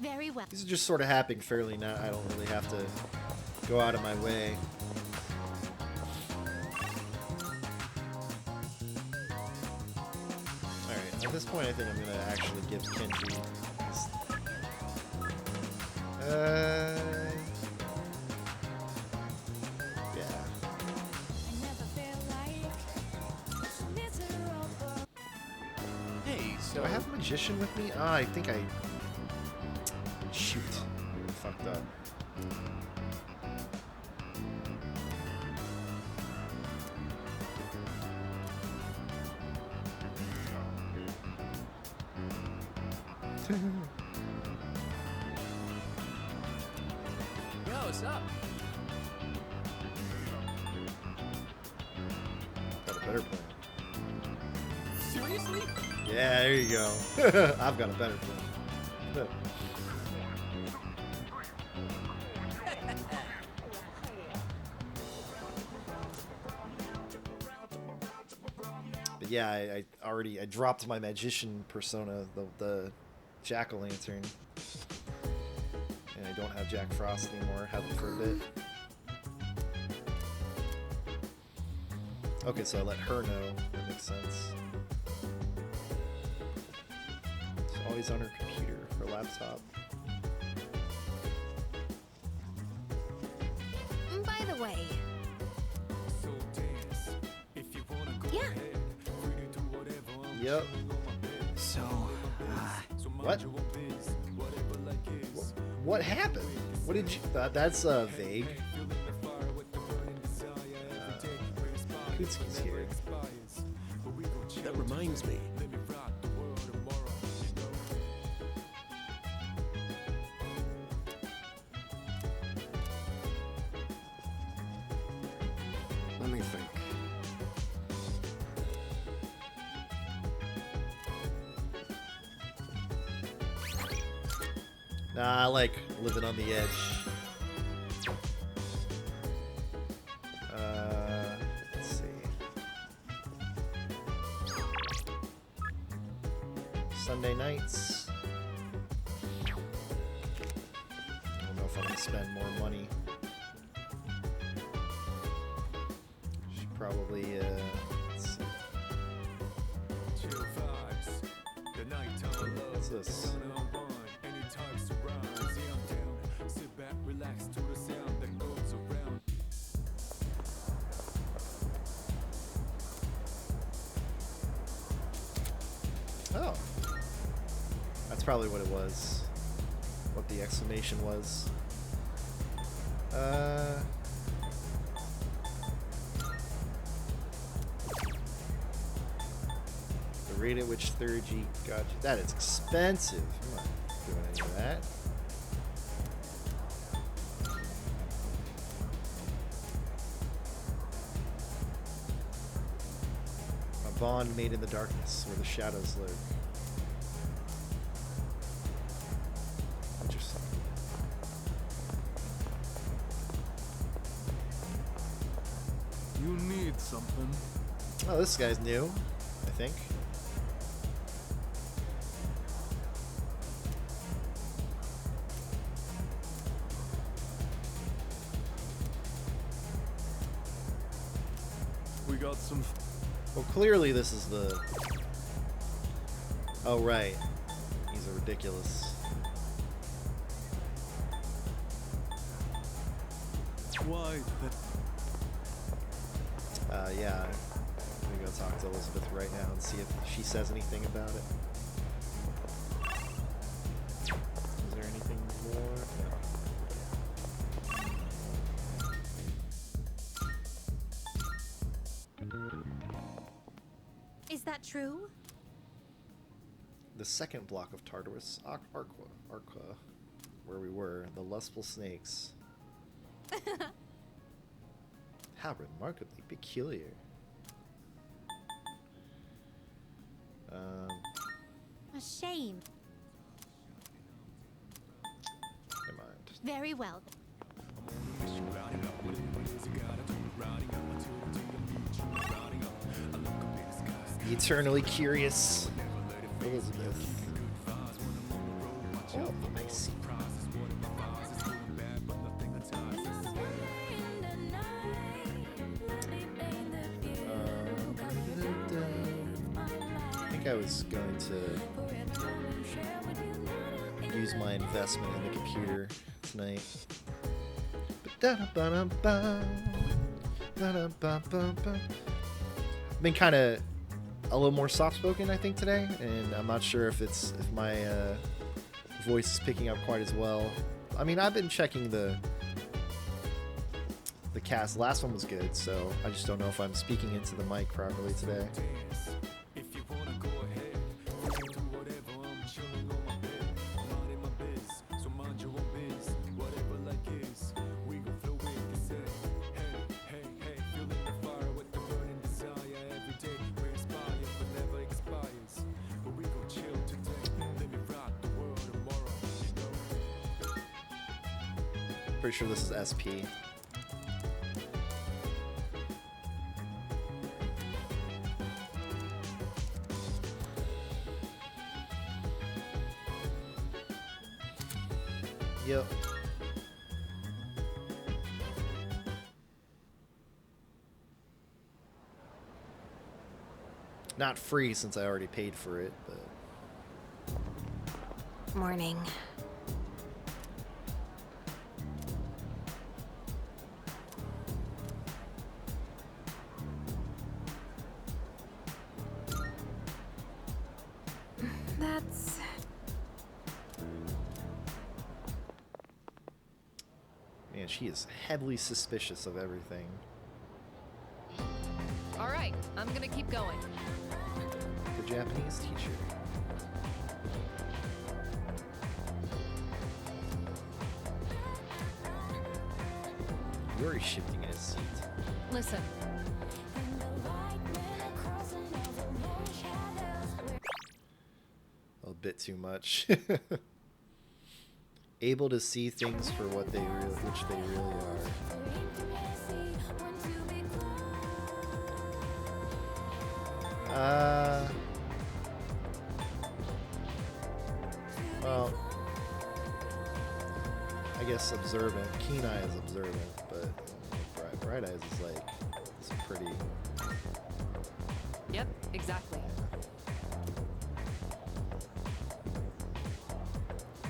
Very well. These are just sort of happening fairly now. I don't really have to go out of my way. Alright, at this point I think I'm gonna actually give Kenji his... yeah. Hey, so Do I have a magician with me? Ah, I think I... Shoot. I fucked up. Yo, what's up? Got a better plan. Seriously? Yeah, there you go. I've got a better plan. But yeah, I dropped my magician persona, the jack-o'-lantern, and I don't have Jack Frost anymore. Haven't for a bit. Okay, so I let her know. That makes sense. It's always on her computer, her laptop. By the way. Yeah. Yep. So, what? What happened? What did you... that's vague. Kutsuki's here. that reminds me. Let me think. Nah, I like living on the edge. Sunday nights. I don't know if I'm gonna spend more money. Should probably let's see. Chill vibes. The nighttime love. What's this? Any types of rhymes. Yeah, I'm down. Sit back, relax to the sound that goes around. Oh. That's probably what it was. What the exclamation was. The rate at which 3G got you. That is expensive. I'm not doing any of that. A bond made in the darkness where the shadows lurk. Interesting. You need something. Oh, this guy's new, I think. We got some. Well, clearly this is the... Oh, right. He's a ridiculous. Why? Yeah. I'm gonna go talk to Elizabeth right now and see if she says anything about it. Is there anything more? No. Is that true? The second block of Tartarus, Arqua, where we were, the lustful snakes. How remarkably peculiar. A shame. Never mind. Very well. The eternally curious Elizabeth. Oh, I see. I think I was going to use my investment in the computer tonight. I've been kind of a little more soft-spoken, I think, today, and I'm not sure if my voice is picking up quite as well. I mean, I've been checking the cast. The last one was good, so I just don't know if I'm speaking into the mic properly today. Pretty sure this is SP. Yep. Not free since I already paid for it, but... Morning. That's... Man, she is heavily suspicious of everything. All right, I'm gonna keep going. The Japanese teacher. Yuri's shifting in his seat. Listen. A bit too much. Able to see things for what they which they really are. Well, I guess observant. Keen Eye is observant, but Bright Eyes is like, it's pretty. Yep, exactly.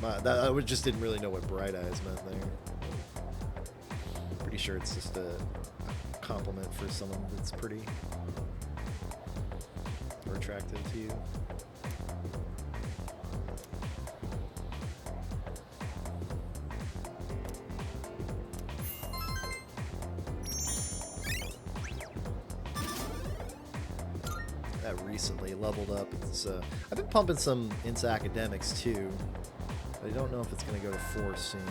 I just didn't really know what Bright Eyes meant there. Pretty sure it's just a compliment for someone that's pretty or attractive to you. That recently leveled up. It's, I've been pumping some into academics too. I don't know if it's going to go to 4 soon.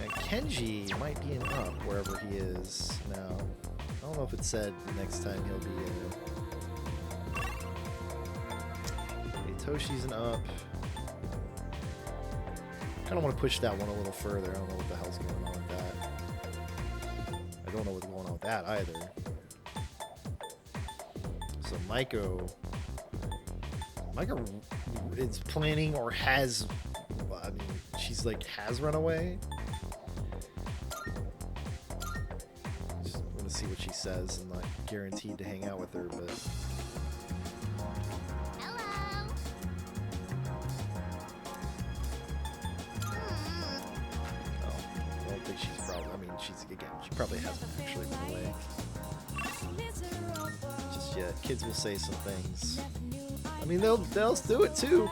And Kenji might be an up wherever he is now. I don't know if it said the next time he'll be a... Toshi's an up. Kind of want to push that one a little further. I don't know what the hell's going on with that. I don't know what's going on with that either. So Maiko is planning or has, I mean, she's like has run away. Just want to see what she says. I'm not guaranteed to hang out with her, but. Hello. Oh, I don't think she's probably. I mean, she probably hasn't actually run away. Just yet, kids will say some things. I mean, they'll do it too.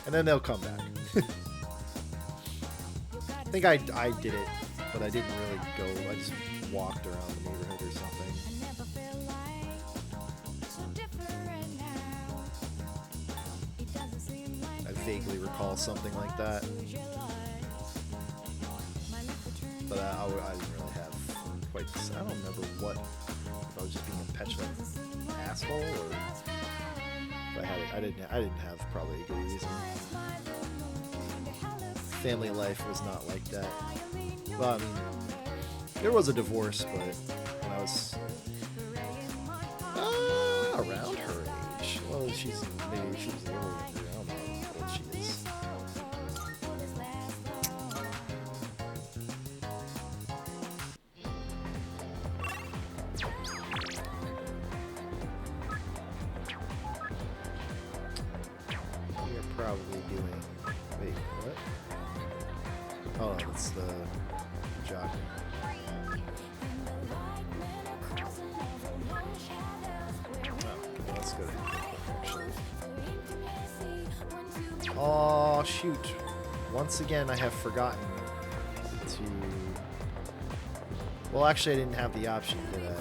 And then they'll come back. I think I did it, but I didn't really go. I just walked around the neighborhood or something. I vaguely recall something like that. But I didn't really have quite this. I don't remember what. If I was just being a petulant asshole, or if I had it. I didn't have probably a good reason. Family life was not like that. Well, I mean, there was a divorce, but when I was around her age. Well, maybe she's a little younger. I don't know how old she is. Probably doing. Wait, what? Oh, it's the jockey. Oh, okay, let's go to actually. Oh, shoot. Once again, I have forgotten to. Well, actually, I didn't have the option, did I?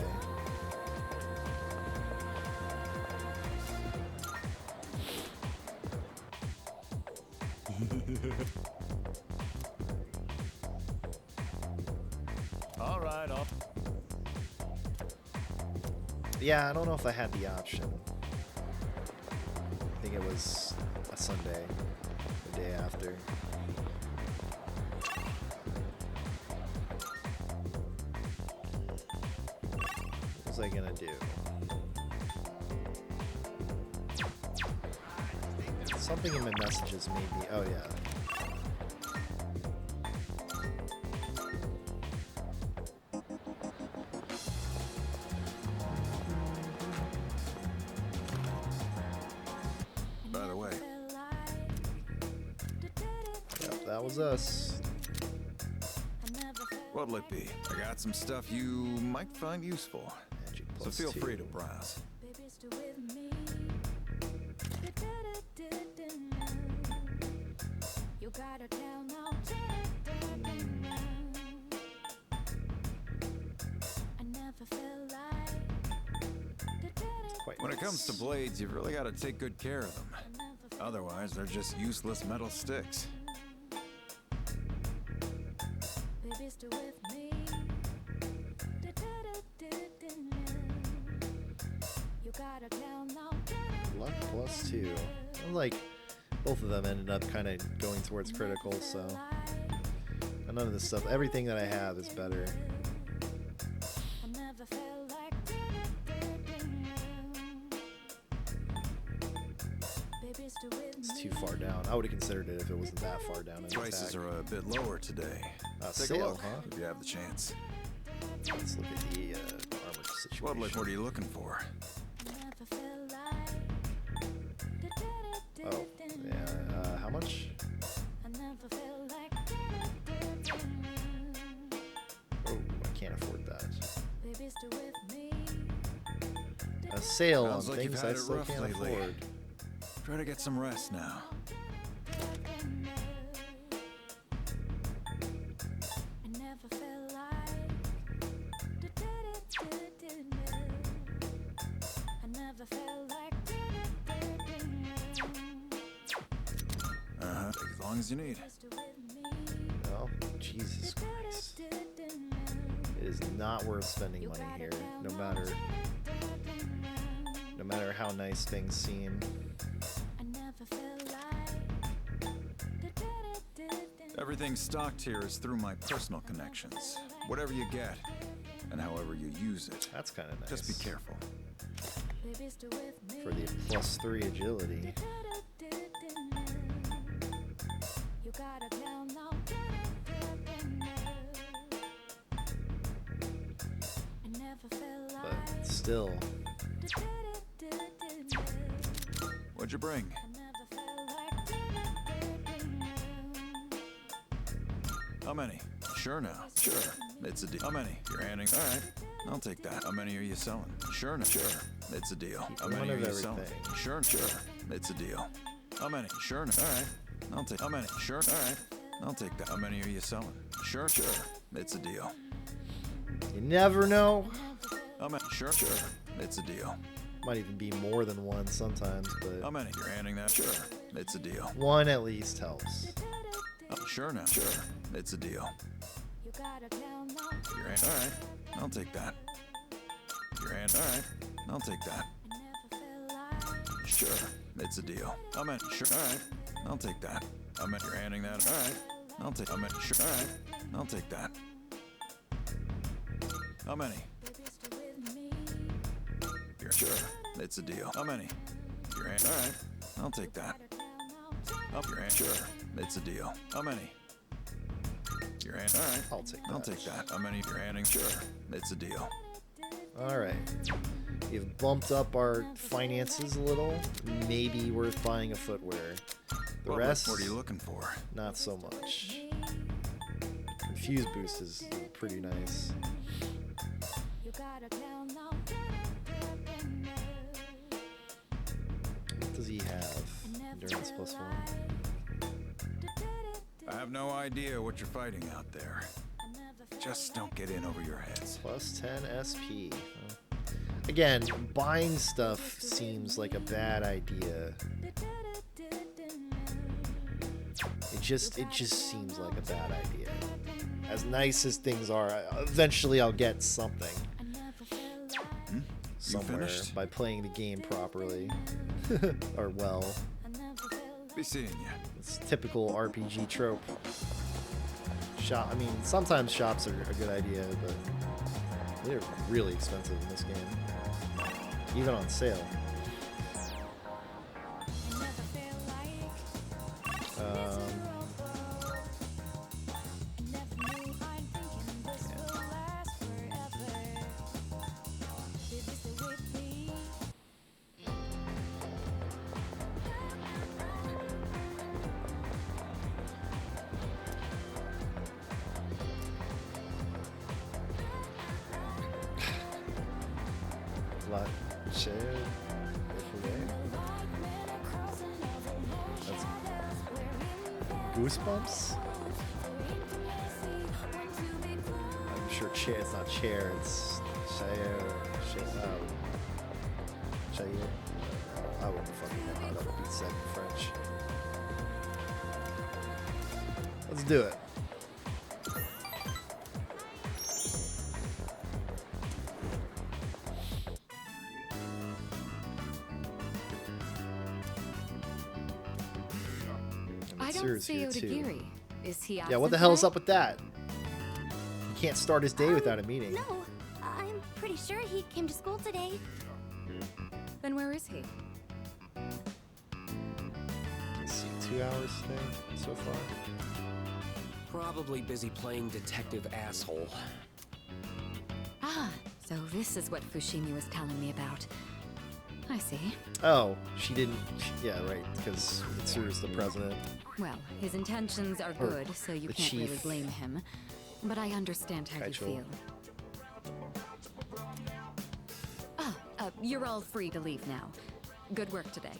All right, Yeah, I don't know if I had the option. I think it was a Sunday, the day after. What was I gonna do? Something in my messages made me. Oh yeah. By the way, Yep, that was us. what'll it be? I got some stuff you might find useful. So feel free to browse. When it comes to blades, you've really got to take good care of them. Otherwise, they're just useless metal sticks. Luck +2. Like, both of them ended up kind of going towards critical, so. And none of this stuff, everything that I have is better. It's too far down. I would have considered it if it wasn't that far down. Prices are a bit lower today. Take Sale, a look, huh? if you have the chance. Let's look at the armor situation. What are you looking for? Oh, yeah. How much? Oh, I can't afford that. A sale on Sounds like you've things had I it still rough can't lately. afford. Try to get some rest now. As long as you need. Oh, Jesus Christ. It is not worth spending money here, no matter how nice things seem. Everything stocked here is through my personal connections. Whatever you get, and however you use it. That's kind of nice. Just be careful. For the +3 agility. But still. What'd you bring? How many? Sure now. Sure. It's a deal. How many? You're handing. All right. I'll take that. How many are you selling? Sure now. Sure. It's a deal. How many are you selling? Sure. Sure. It's a deal. How many? Sure now. All right. I'll take. How many? Sure. All right. I'll take that. How many are you selling? Sure. Sure. It's a deal. You never know. How many? Sure. Sure. It's a deal. Might even be more than one sometimes, but how many? You're handing that? Sure. It's a deal. One at least helps. Sure now. Sure. It's a deal. You're hand. All right. I'll take that. Your hand. All right. I'll take that. Sure. It's a deal. How many? Sure. All right. I'll take that. How many? You're handing that? All right. I'll take. How many? Sure. All right. I'll take that. How many? You're sure. It's a deal. How many? Your hand. All right. I'll take that. Up your hand. Sure. It's a deal. How many? Your hand. All right. I'll take that. I'll take that. How many? You're handing. Sure. It's a deal. All right. We've bumped up our finances a little. Maybe worth buying a footwear. The rest. What are you looking for? Not so much. Confuse boost is pretty nice. What does he have? Endurance +1. I have no idea what you're fighting out there. Just don't get in over your heads. +10 SP. Again, buying stuff seems like a bad idea. It just seems like a bad idea. As nice as things are, eventually I'll get something. Somewhere by playing the game properly. Or well. Be seeing you. It's typical RPG trope. I mean, sometimes shops are a good idea, but they're really expensive in this game. Even on sale. That's Goosebumps? I'm sure chair, it's not chair, it's chair. I wouldn't fucking know how to be said in French. Let's do it. I don't see Odagiri. Is he absent? Yeah, what the hell is up with that? You can't start his day without a meeting. No, I'm pretty sure he came to school today. Then where is he? 2 hours today so far. Probably busy playing detective asshole. Ah, so this is what Fushimi was telling me about. I see. Oh, she didn't. Yeah, right. Because Mitsuru's the president. Well, his intentions are good, so you can't really blame him. But I understand how you feel. You're all free to leave now. Good work today.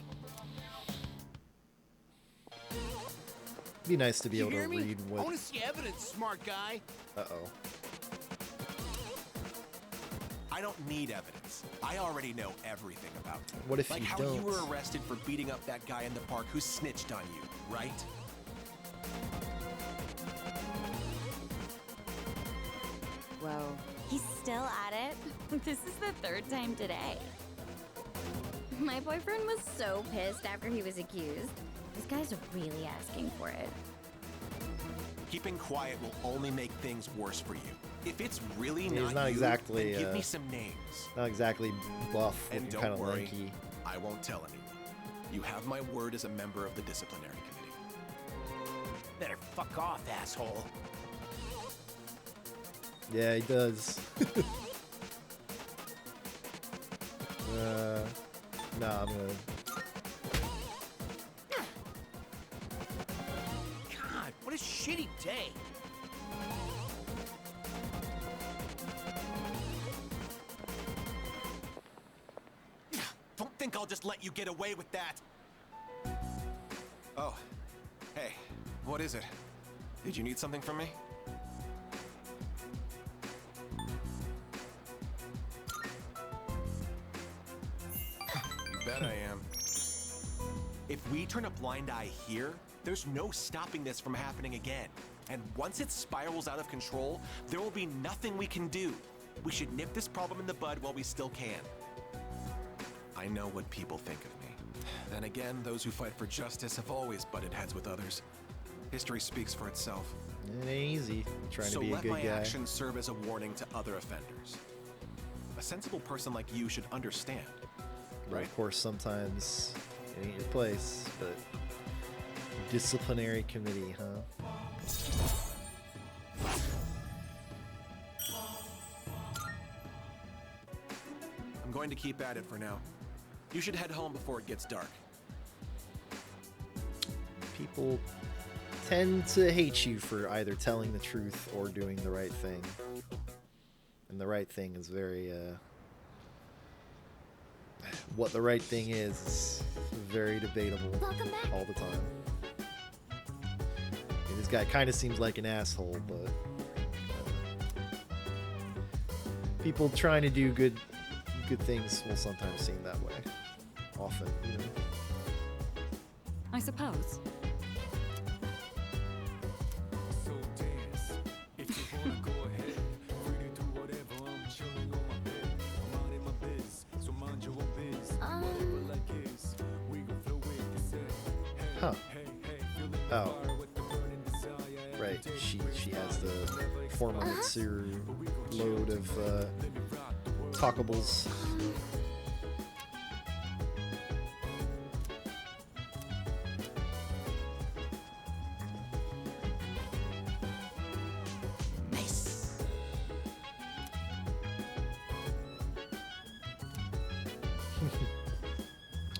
Be nice to be able to read what. I want to see evidence, smart guy. Uh-oh. I don't need evidence. I already know everything about you. What if like you how don't? you were arrested for beating up that guy in the park who snitched on you, right? Whoa. He's still at it? This is the third time today. My boyfriend was so pissed after he was accused. This guy's really asking for it. Keeping quiet will only make things worse for you. If it's really He's not you, exactly, then give me some names. Not exactly buff, and looking don't kind of worry, lanky. I won't tell anyone. You have my word as a member of the disciplinary committee. Better fuck off, asshole. Yeah, he does. No, I'm gonna. God, what a shitty day. Don't think I'll just let you get away with that. Oh, hey, what is it? Did you need something from me? You bet I am. If we turn a blind eye here, there's no stopping this from happening again. And once it spirals out of control, there will be nothing we can do. We should nip this problem in the bud while we still can. I know what people think of me. Then again, those who fight for justice have always butted heads with others. History speaks for itself. It ain't easy trying to be a good So let my guy. actions serve as a warning to other offenders. A sensible person like you should understand, But right? of course, sometimes it ain't your place, but disciplinary committee, huh? I'm going to keep at it for now. You should head home before it gets dark. People tend to hate you for either telling the truth or doing the right thing. And the right thing is very, what the right thing is very debatable all the time. And this guy kind of seems like an asshole, but people trying to do good things will sometimes seem that way. Often, even. I suppose. So dance. If you wanna go ahead, free to do whatever. I'm chilling on my bed. I'm minding my biz, so mind your own biz. Whatever like is, we gon' flow with the set. Hey, Huh. hey, hey, feeling the Oh. fire with the burning desire. Right, she has the former Mitsuru load of talkables. Nice.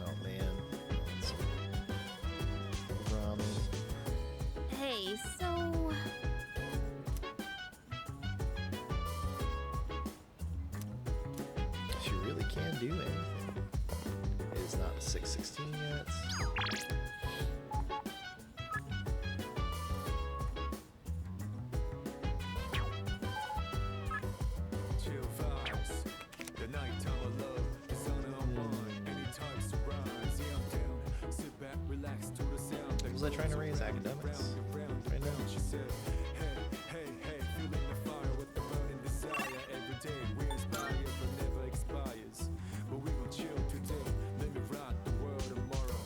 Oh man, some ramen. Hey, so... She really can do anything. It is not 6:16 yet. Chill vibes. The nighttime of love, the sun unwind. Any types of rise, yeah, I'm down. Sit back, relax to the sound. Was I trying to raise academics right now? She said, hey, hey, hey, feeling the fire with the burning desire. Every day we inspire, but never expires. But we gon' chill today. Let me rock the world tomorrow.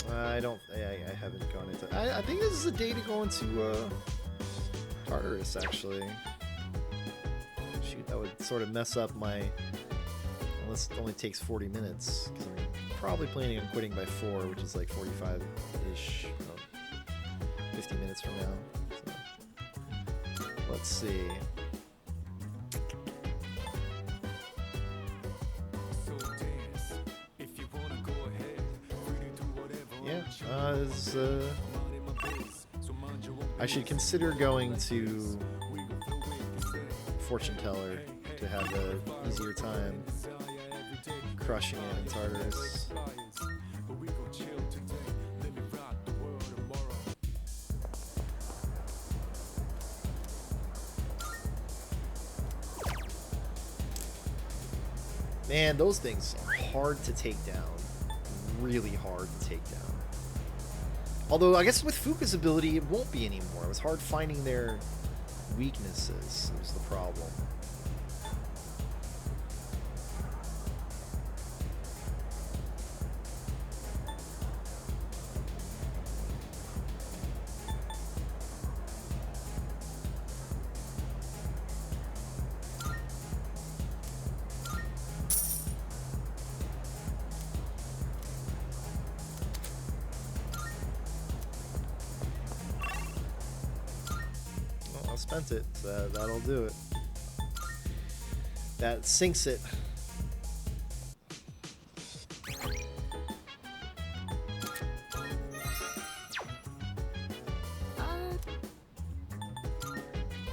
Yeah. I haven't gone into. I think this is a day to go into Tartarus, actually. Shoot, that would sort of mess up my. Unless it only takes 40 minutes, because I'm probably planning on quitting by 4, which is like 45-ish, 50 minutes from now. So, let's see. Yeah, I should consider going to Fortune Teller to have an easier time crushing it in Tartarus. Man, those things are hard to take down. Really hard to take down. Although, I guess with Fuka's ability, it won't be anymore. It was hard finding their weaknesses, was the problem. Spent it, so that'll do it. That sinks it.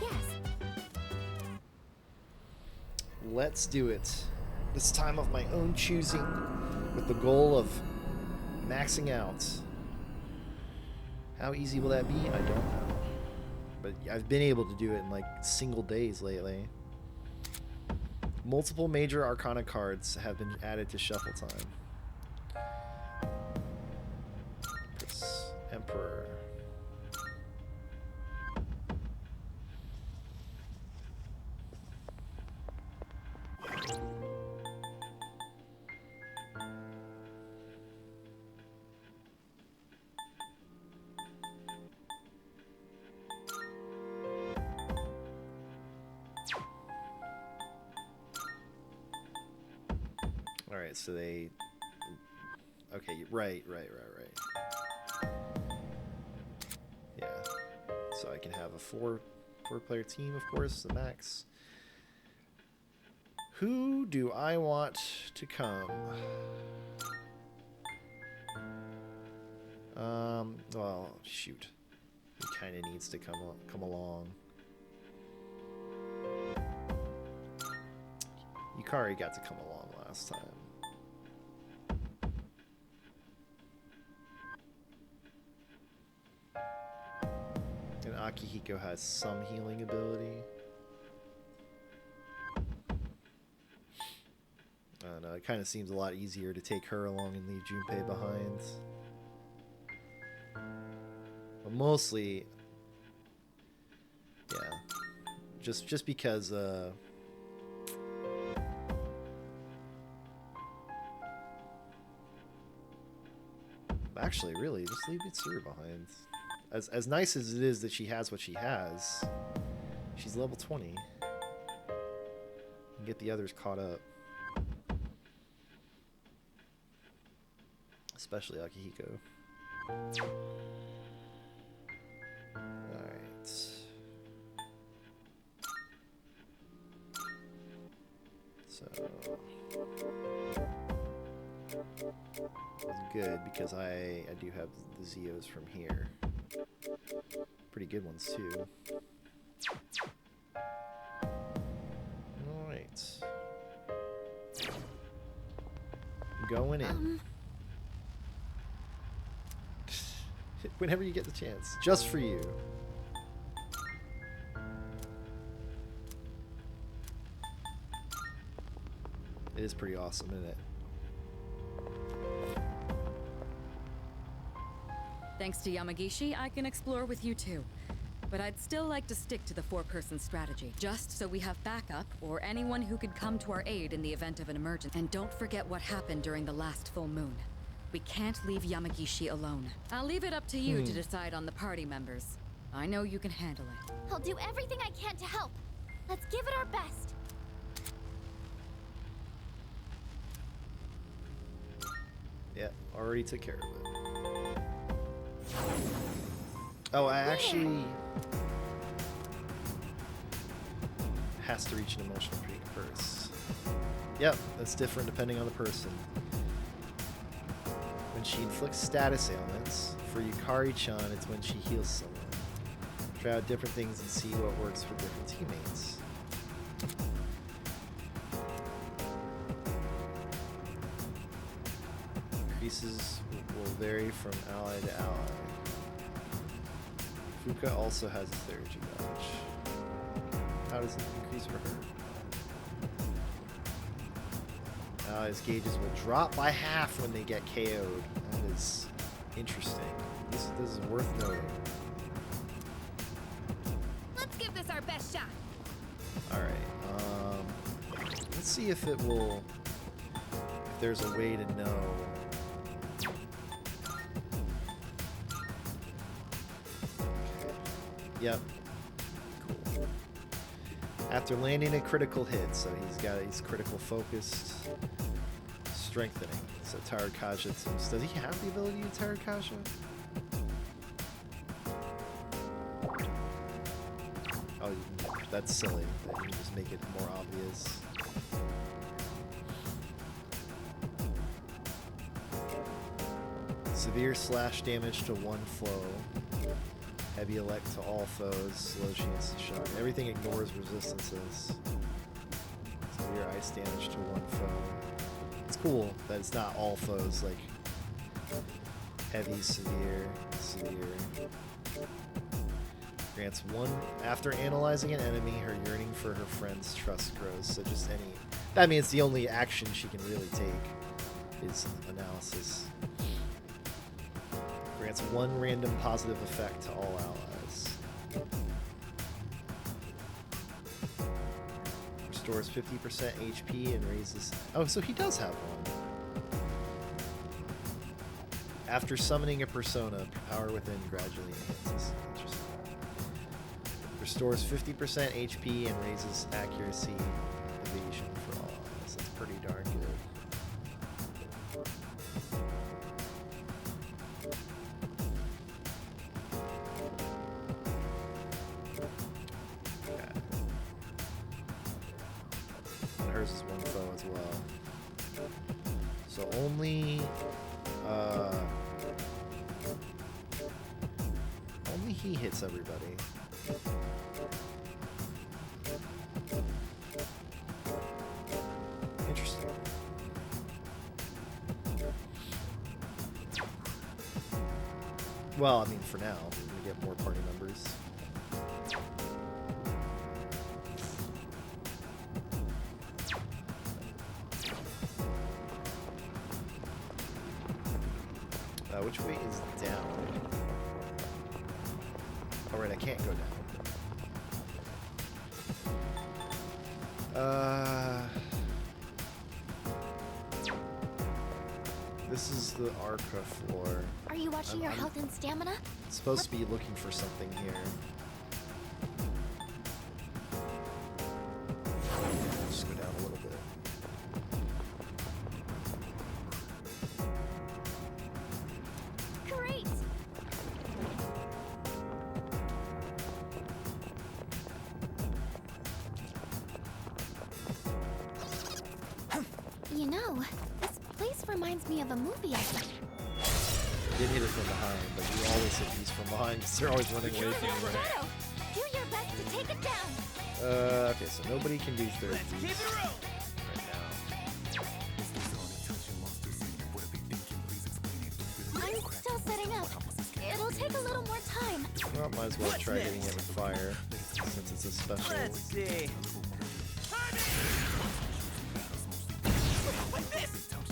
Yes. Let's do it. This time of my own choosing, with the goal of maxing out. How easy will that be? I don't know. But I've been able to do it in like single days lately. Multiple major Arcana cards have been added to Shuffle Time. Emperor. Alright, so they... Okay, right. Yeah. So I can have a four-player team, of course, the max. Who do I want to come? Well, shoot. He kind of needs to come along. Yukari got to come along last time. And Akihiko has some healing ability. I don't know, it kind of seems a lot easier to take her along and leave Junpei behind. But mostly, yeah, just because, actually, really, just leave Mitsuru behind. As nice as it is that she has what she has, she's level 20. And get the others caught up. Especially Akihiko. Alright. So... That's good, because I do have the Zeos from here. Pretty good ones, too. Alright. Going in. Whenever you get the chance. Just for you. It is pretty awesome, isn't it? Thanks to Yamagishi, I can explore with you too. But I'd still like to stick to the 4-person strategy, just so we have backup or anyone who could come to our aid in the event of an emergency. And don't forget what happened during the last full moon. We can't leave Yamagishi alone. I'll leave it up to you to decide on the party members. I know you can handle it. I'll do everything I can to help. Let's give it our best. Yeah, already took care of it. Oh, I actually has to reach an emotional peak first. Yep, that's different depending on the person. When she inflicts status ailments, for Yukari-chan, it's when she heals someone. Try out different things and see what works for different teammates. Increases will vary from ally to ally. Fuka also has a Therapy Dodge. How does it increase for her? Allies' gauges will drop by half when they get KO'd. That is interesting. This is worth noting. Let's give this our best shot. Alright, let's see if it will, if there's a way to know. Yep. Cool. After landing a critical hit, so he's critical focused, strengthening. So Tarakaja seems, does he have the ability to Tarakaja? Oh, that's silly. That you just make it more obvious. Severe slash damage to one foe. Heavy elect to all foes. Slow chance to shock. Everything ignores resistances. Severe ice damage to one foe. It's cool that it's not all foes, like heavy, severe, severe. Grants one. After analyzing an enemy, her yearning for her friend's trust grows. So just any. That means the only action she can really take is analysis. Grants one random positive effect to all allies. Restores 50% HP and raises... Oh, so he does have one. After summoning a persona, power within gradually enhances. Interesting. Restores 50% HP and raises accuracy evasion for all allies. That's pretty darn good. Hers is one foe as well. So only he hits everybody. Interesting. Well, I mean, for now, we get more party members. Which way is down? Alright, I can't go down. This is the Arca floor. Are you watching your health and stamina? I'm supposed to be looking for something here. Just go down a little bit. Great. You know, this place reminds me of a movie I saw. Did hit it from behind, but you always hit these from behind because they're always running away from you. Shadow, do your best to take it down. Okay, so nobody can do third piece right now. I'm still setting up. It'll take a little more time. Well, might as well try hitting it with fire since it's a special. Let's see.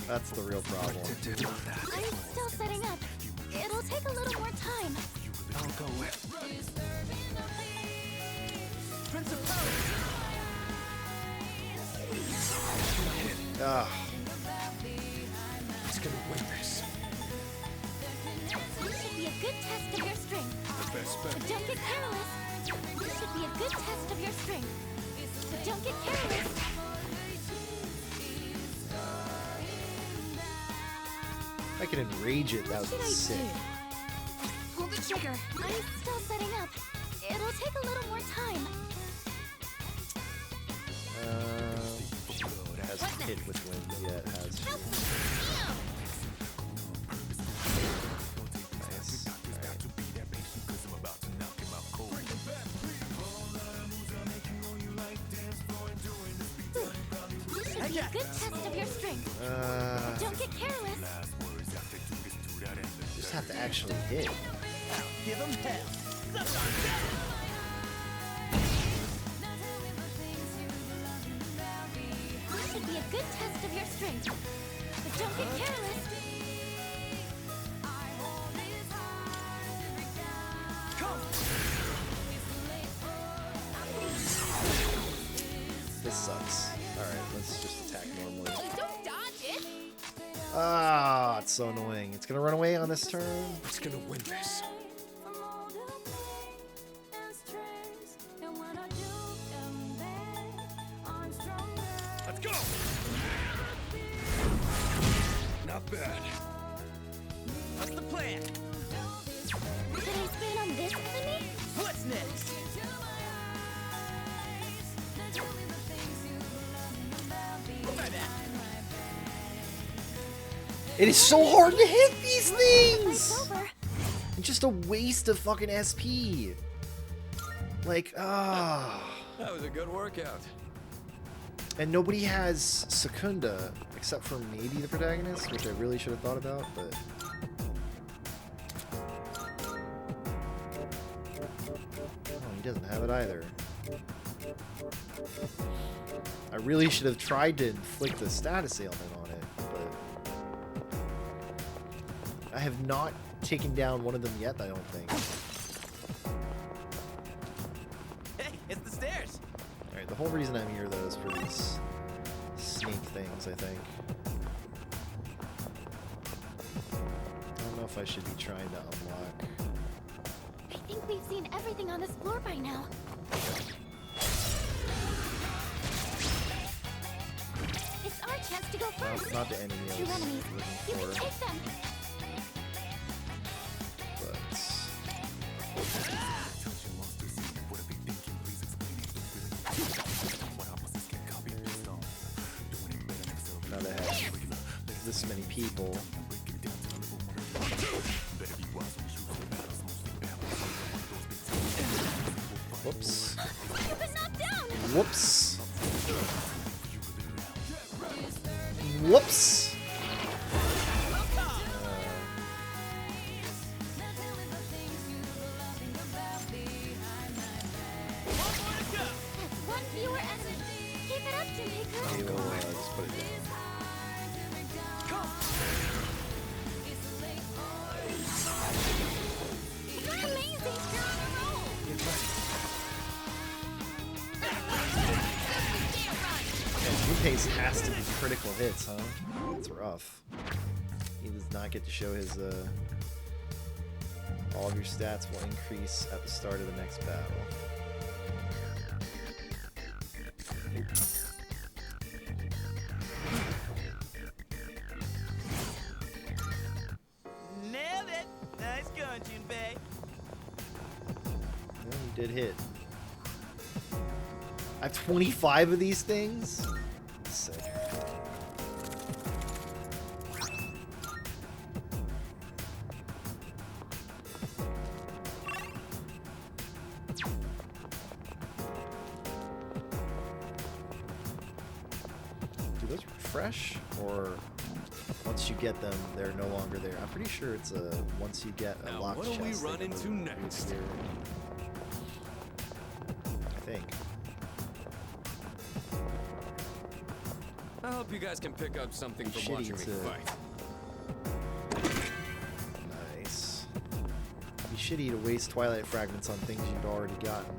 That's the real problem. I'm still setting up. It'll take a little more time. I'll go with. Ah. He's gonna win this. be a good test of your strength. But don't get careless. This should be a good test of your strength. But don't get careless. If I could enrage it, that would be sick. Pull the trigger. I'm still setting up. It'll take a little more time. It hasn't hit with wind yet. It has. Nice. This should be a good test of your strength. But don't get careless. Just have to actually hit. Give him hell. This should be a good test of your strength. But don't get careless. This sucks. Alright, let's just attack normally. Don't dodge it. Ah, it's so annoying. It's gonna run away on this turn. It's gonna win this. Let's go! Not bad. What's the plan? Did I spin on this enemy? What's next? It is so hard to hit these things! It's just a waste of fucking SP. Like, That was a good workout. And nobody has Secunda, except for maybe the protagonist, which I really should have thought about, but... Oh, he doesn't have it either. I really should have tried to inflict the status ailment on it, but... I have not taken down one of them yet, I don't think. Hey, it's the stairs. Alright, the whole reason I'm here, though, is for these snake things, I think. I don't know if I should be trying to unlock... I think we've seen everything on this floor by now. It's our chance to go Well, first. not the enemy I Two was enemies. You looking can for, take them. but... Now they have this many people. Whoops. You've been knocked down. Whoops. Whoops. One fewer enemy. Keep it up, Jamaica. Okay, well, just put it down. You're amazing. You're on a roll. Yeah, Junpei's has to be critical hits, huh? That's rough. He does not get to show his, all of your stats will increase at the start of the next battle. Nailed it. Nice going, Junpei. Well, he did hit. I have 25 of these things? Sick. Do those refresh? Or once you get them, they're no longer there? I'm pretty sure it's a once you get a Now, locked what'll we chest, run they into never next? reappear. I think. I hope you guys can pick up something from Shitty watching me to- fight. Nice. It'd be shitty to waste Twilight Fragments on things you've already gotten.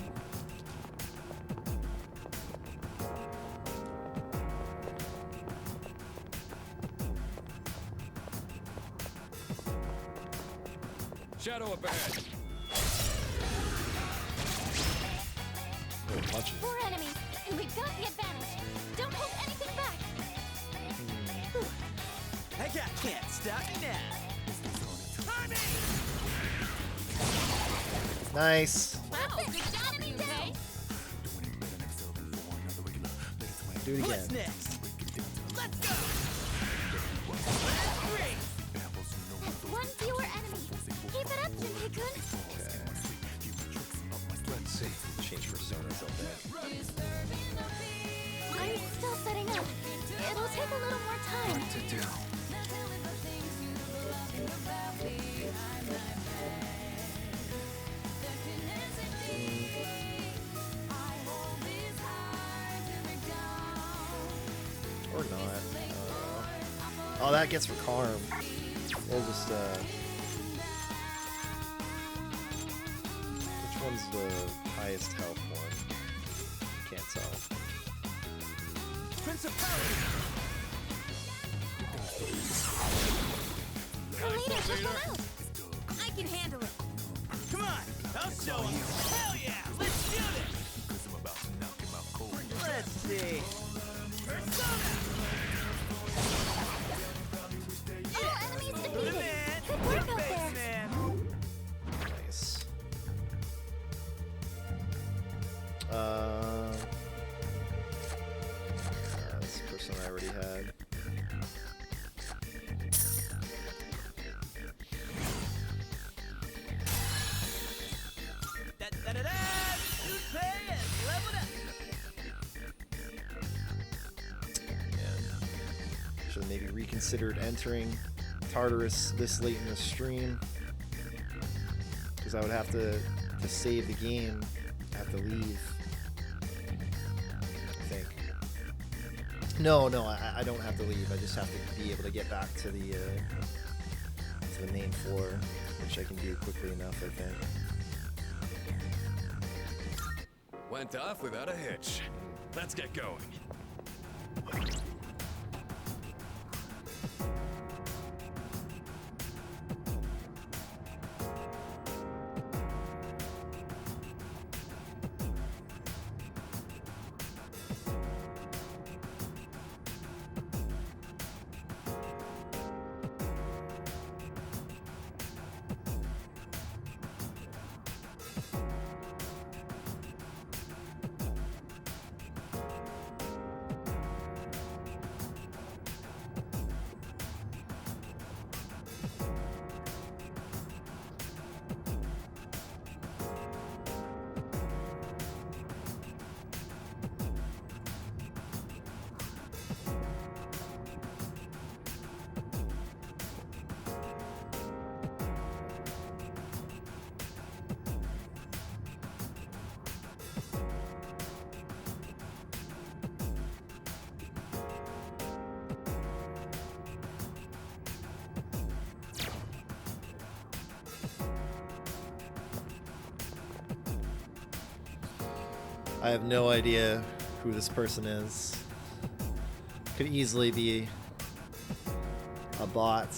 Shadow up ahead. Four enemies, and we've got the advantage. Don't hold anything back. I can't stop me now. Nice. Wow, good job, enemy down. Do it What's again. next? Let's go. That's one fewer enemy. Keep it up, Junpei-kun. Let's see. Change personas up there. I'm still setting up. It'll take a little more time. What to do? Or not. Oh, that gets for Karm. We'll just, which one's the highest health one? Can't tell. Principality. Leader, push him out. I can handle it. Come on, I'll show him. Hell yeah, let's do this. Let's see. Persona. Oh, enemies The defeated. man. Good work out Face there. man. Nice. This person I already had. Da-da-da-da! Junpei is leveled up. Should have maybe reconsidered entering Tartarus this late in the stream, because I would have to save the game. I have to leave. I think. No, I don't have to leave. I just have to be able to get back to the main floor, which I can do quickly enough, I think. Went off without a hitch. Let's get going. I have no idea who this person is. Could easily be a bot.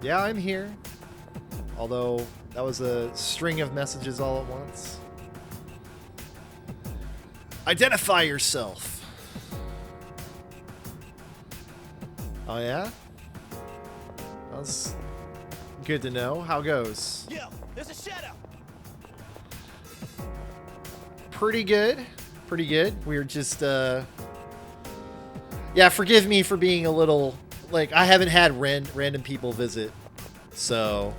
Yeah, I'm here. Although that was a string of messages all at once. Identify yourself. Oh yeah? That's good to know. How goes? Yo, there's a shadow. Pretty good. Pretty good. We're just yeah, forgive me for being a little like I haven't had random people visit. So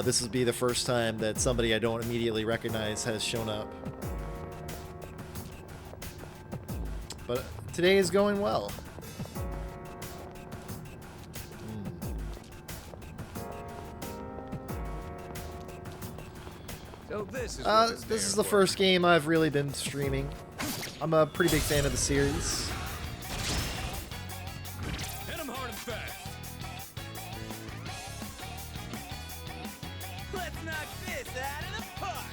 this will be the first time that somebody I don't immediately recognize has shown up. But today is going well. So this is the first game I've really been streaming. I'm a pretty big fan of the series. Hit him hard and fast. Let's knock this out of the park.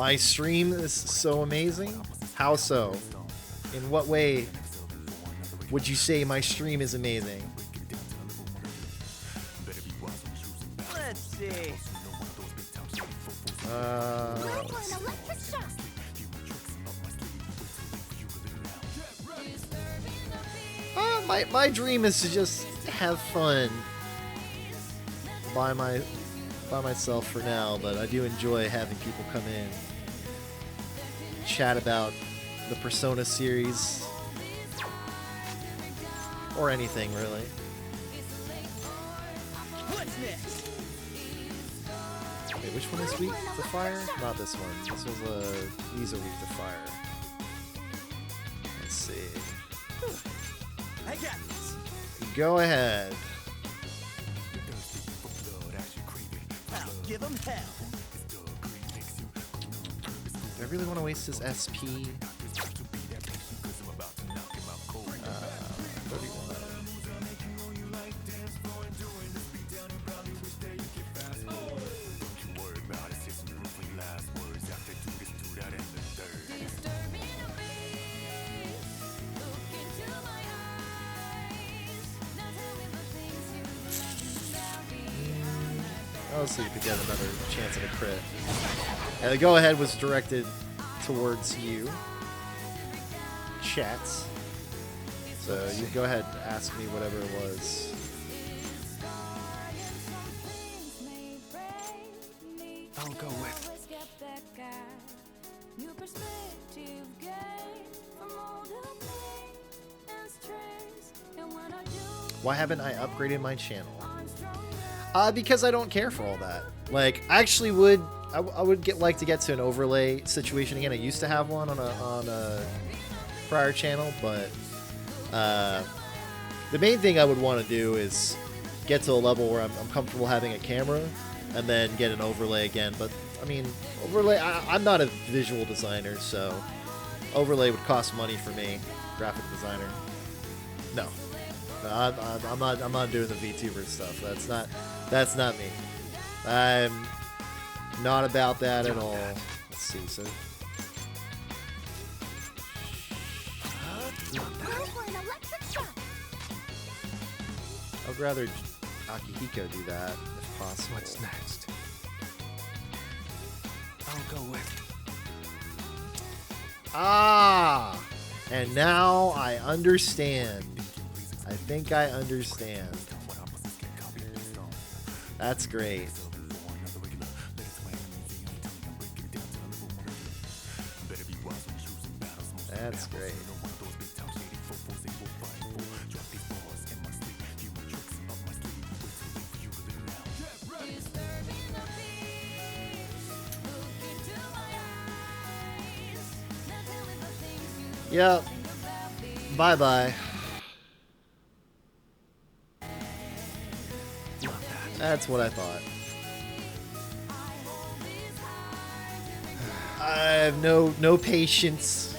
My stream is so amazing? How so? In what way would you say my stream is amazing? Let's see. My dream is to just have fun by myself for now, but I do enjoy having people come in, chat about the Persona series, or anything really. What's next? Wait, which one is weak to fire? Not this one. This was these are weak to fire. Let's see. I got this. Go ahead. I'll give him hell. Do I really want to waste this SP? 31. Let's see if we get another chance at a crit. Yeah, the go-ahead was directed towards you, chats. So you go ahead and ask me whatever it was. I'll go with. Why haven't I upgraded my channel? Because I don't care for all that. Like, I actually would, I would like to get to an overlay situation again. I used to have one on a prior channel, but the main thing I would want to do is get to a level where I'm comfortable having a camera, and then get an overlay again. But I mean, overlay. I'm not a visual designer, so overlay would cost money for me. Graphic designer. No, I'm not doing the VTuber stuff. That's not me. I'm not about that at all. Let's see. So. I'd rather Akihiko do that if possible. What's next? I'll go with. Ah! And now I understand. I think I understand. That's great. That's great. Yep. Bye-bye. That's what I thought. I have no patience.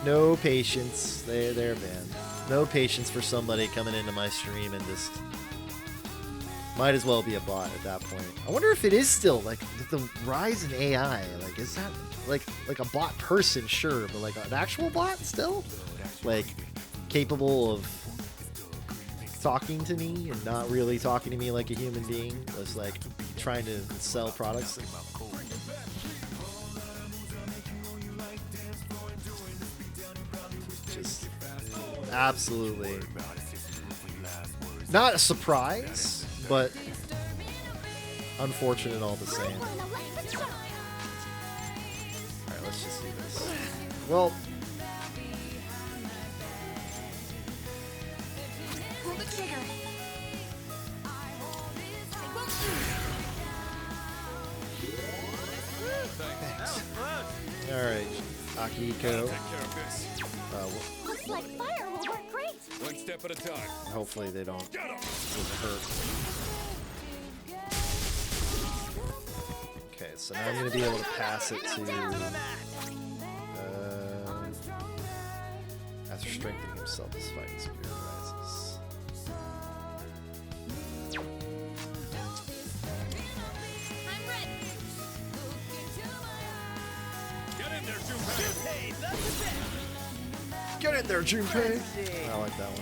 No patience. They're banned. No patience for somebody coming into my stream and just might as well be a bot at that point. I wonder if it is still like the rise in AI. Like, is that like a bot person? Sure, but like an actual bot still, like capable of talking to me and not really talking to me like a human being, just like trying to sell products. Just absolutely not a surprise, but unfortunate all the same. Alright, let's just do this. Well, Pull the trigger. thanks. Alright, Akihiko. Looks like fire will work great. One step at a time. Hopefully they don't get hurt. Okay, so now I'm going to be able to pass it to... after strengthening himself, his fighting spirit rises. I'm ready. right there, Junpei. I like that one.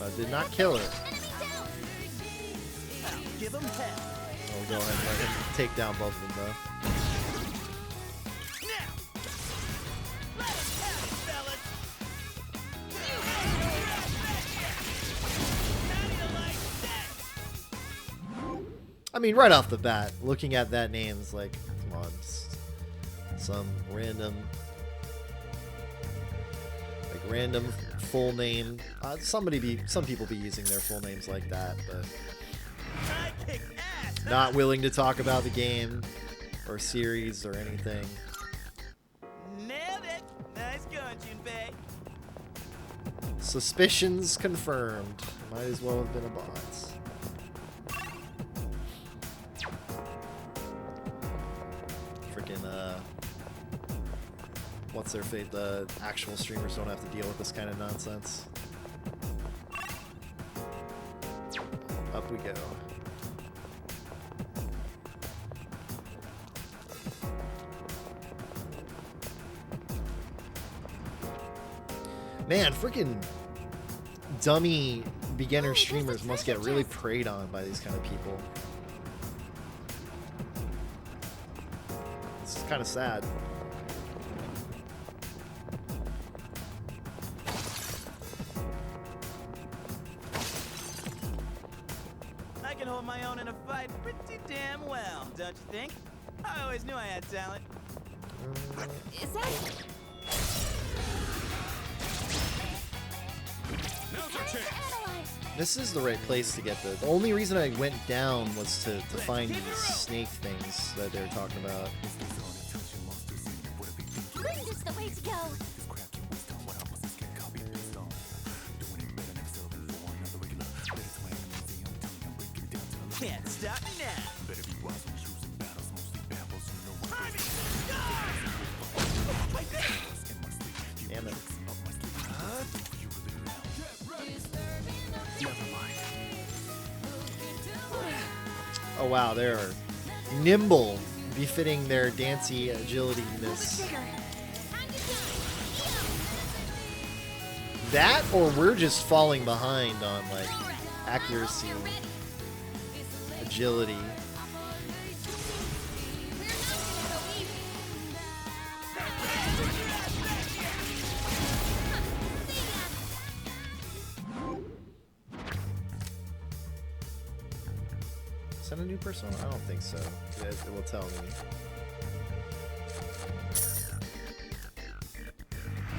I did not kill it. Give him hell. I'll go ahead and let him take down both of them, though. I mean, right off the bat, looking at that name, it's like, come on, some random, full name. Some people be using their full names like that, but not willing to talk about the game or series or anything. Nailed it. Nice going, Junpei. Suspicions confirmed. Might as well have been a bot. What's their fate? The actual streamers don't have to deal with this kind of nonsense. Up we go. Man, freaking dummy beginner streamers must get really preyed on by these kind of people. It's kind of sad. My own in a fight pretty damn well, don't you think? I always knew I had talent. Is that... Now's our chance. This is the right place to get the only reason I went down was to find these snake things that they were talking about. Wind is the way to go. Can't stop me now. Damn it. Never mind. Oh wow, they are nimble, befitting their dancy agility-ness. That, or we're just falling behind on like accuracy, agility. Is that a new persona? I don't think so. It will tell me.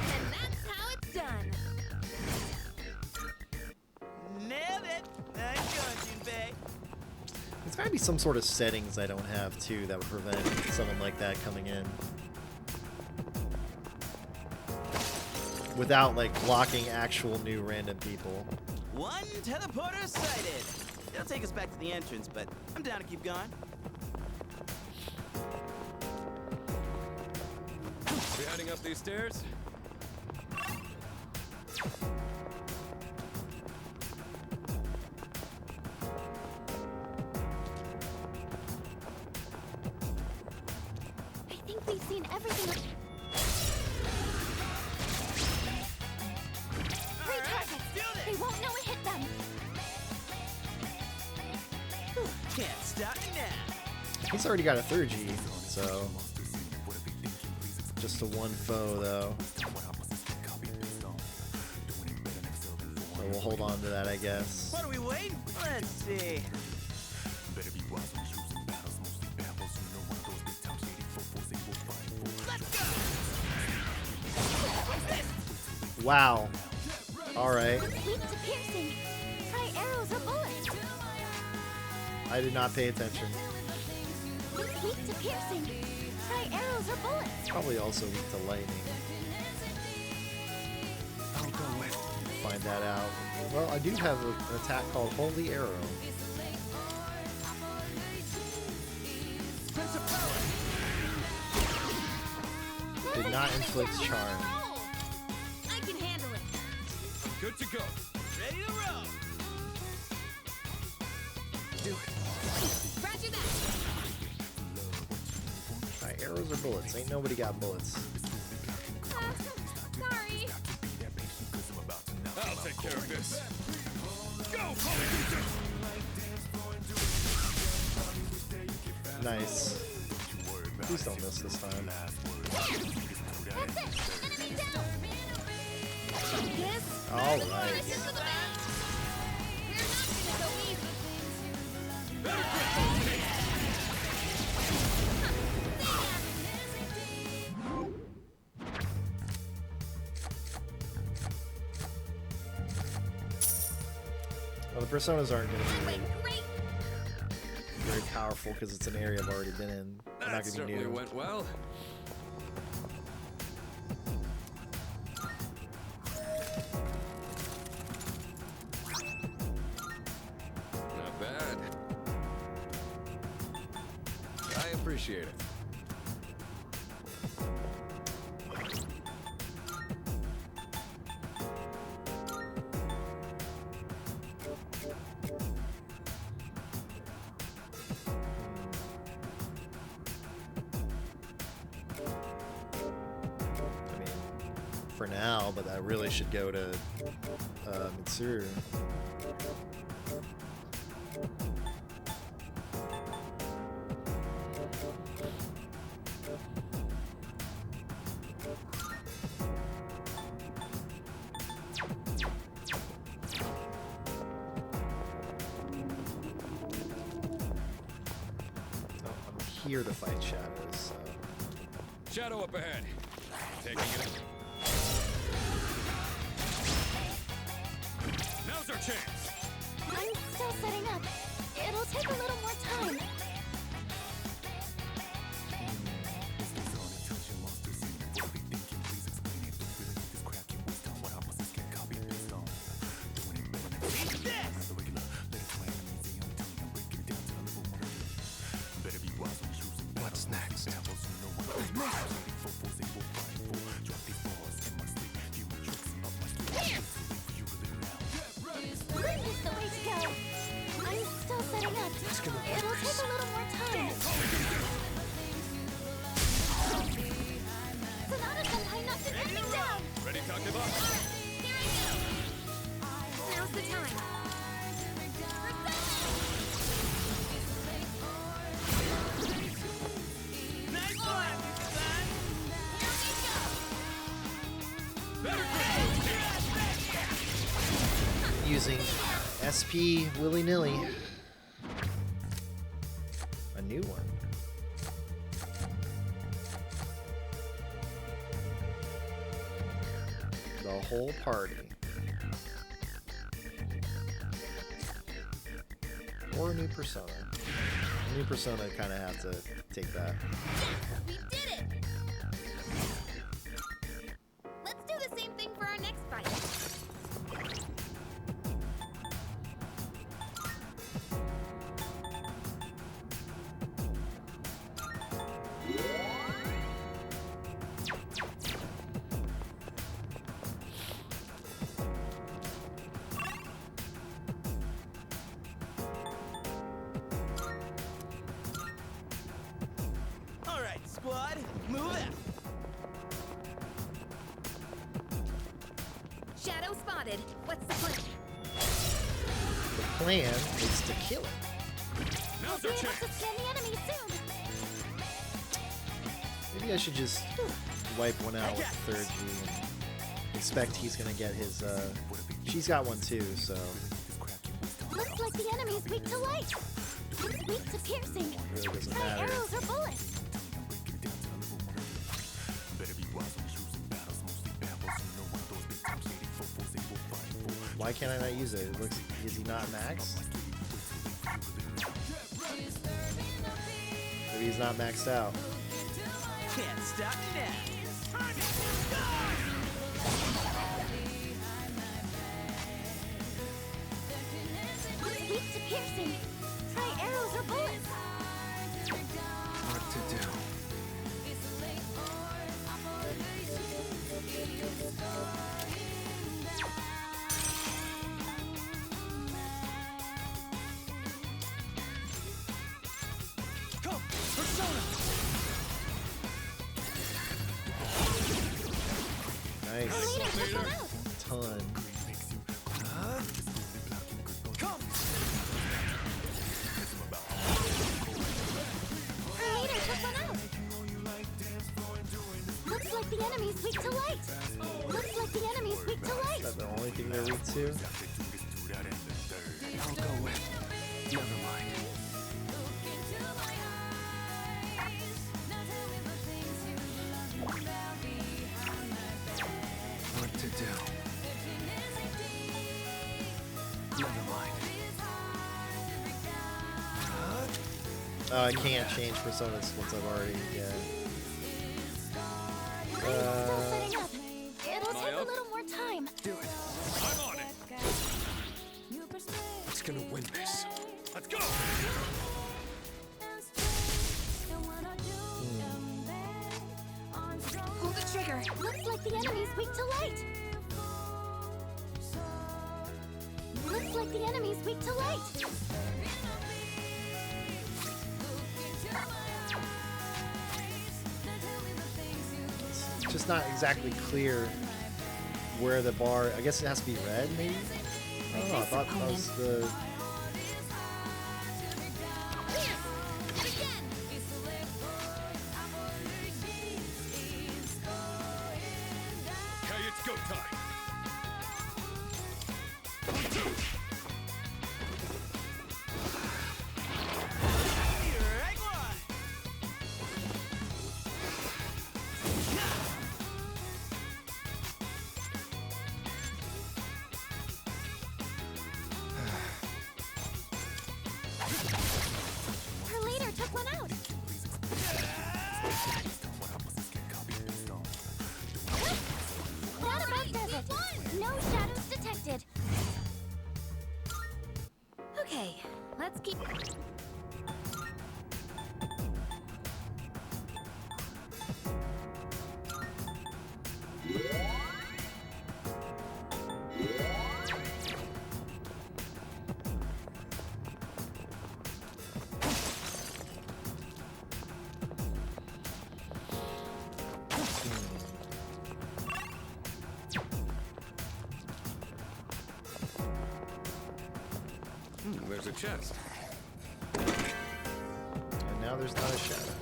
And that's how it's done. Nailed it. Nice going, Junpei. There's gotta be some sort of settings I don't have too that would prevent someone like that coming in. Without like blocking actual new random people. One teleporter sighted. It'll take us back to the entrance, but I'm down to keep going. We heading up these stairs? I think we've seen everything. Three targets. They won't know it hit them. Can't stop me now. He's already got a third G, so just a one foe though. So we'll hold on to that, I guess. What are we waiting? Let's see. Wow. All right. Weak to piercing. Try arrows or bullets. I did not pay attention. It's weak to piercing. Try arrows or bullets. Probably also weak to lightning. I'll go with. Find that out. Well, I do have an attack called Holy Arrow. Did not inflict charm. I can handle it. Good to go. Ready to roll. Scratch My arrows or bullets? Ain't nobody got bullets. Sorry. I'll take care of this. Go, Nice. Please don't miss this time. That's it. Enemy down. Yes. All right. Well, the personas aren't going to be very powerful because it's an area I've already been in. They're not going to be new. Went well. Not bad. I appreciate it. For now, but that really should go to Mitsuru. I'm here to fight shadows, so. Shadow up ahead. Taking it. Now's our chance. I'm still setting up. It'll take a little more time. What's next? Green is the way to go. I'm still setting up. It'll take a little more time. Sonata Senpai knocked an ending down. Ready, Takeba? Here I go. Now's the time. Nice one, son. Using SP willy-nilly. A new one. The whole party. Or a new persona. A new persona kind of have to take that. We did it. Let's do the same thing for our next fight. All right, squad, move out. Shadow spotted. What's the plan? The plan is to kill it. Now's We'll our be able to chance. scan the enemy soon. Maybe I should just wipe one out with third G and expect he's gonna get his, she's got one too, so. Looks like the enemy's weak to light. Weak to piercing. Really doesn't Try matter. arrows or bullets. Why can't I not use it? It looks, is he not maxed? Maybe he's not maxed out. Can't stop now. Weak to piercing. Try arrows or bullets. What to do? Nice. Ton. Looks like the enemy's weak to light. Looks like the enemy's weak to light. Is that the only thing they're weak to? I'll go with. Never mind. What to do? Never mind. Oh, I can't change personas once I've already. Yeah. Still setting up. It'll take a little more time. Do it. I'm on it. What's gonna win this? Let's go. Pull the trigger. Looks like the enemy's weak to light. Looks like the enemy's weak to light. It's just not exactly clear where the bar. I guess it has to be red, maybe. I don't know. I thought that was the. Okay, it's go time. Her leader took one out. That about does it. No shadows detected. Okay, let's keep. There's a chest. And now there's not a shadow.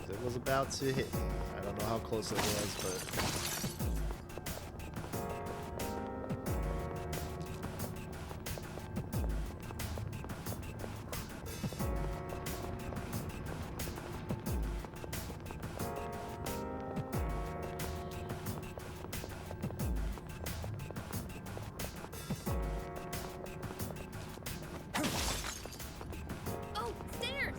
It was about to hit me. I don't know how close it was, but. Oh, stairs!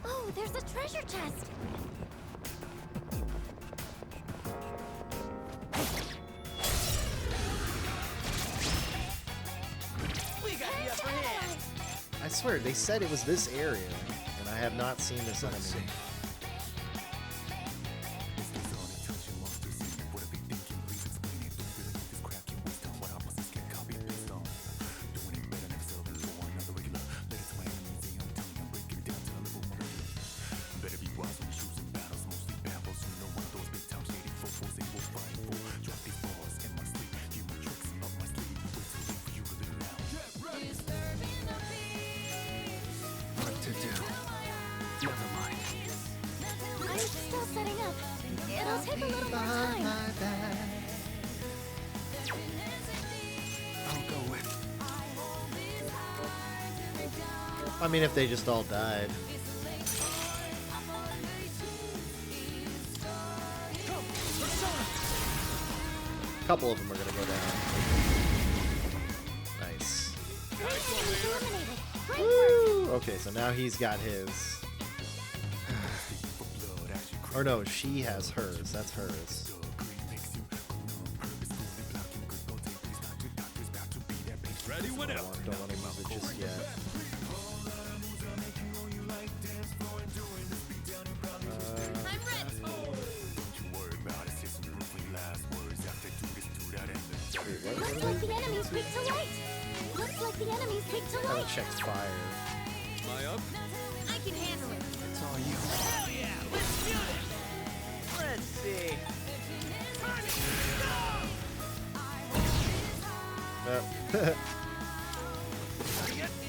Oh, there's a treasure chest. We got the upper hand. I swear, they said it was this area, and I have not seen this enemy. What to do? Never mind. I'm still setting up. It'll take a little more time. I'll go with. I mean, if they just all died. A couple of them are gonna go down. Nice. Woo! Okay, so now he's got his. Or no, she has hers. That's hers. Ready, whenever. Don't want to use it just yet. Looks like the enemy's weak to light. Looks like the enemy's weak to I light. checked fire. Am I up? I can handle it. It's all you. Hell yeah! Let's do this! Let's see.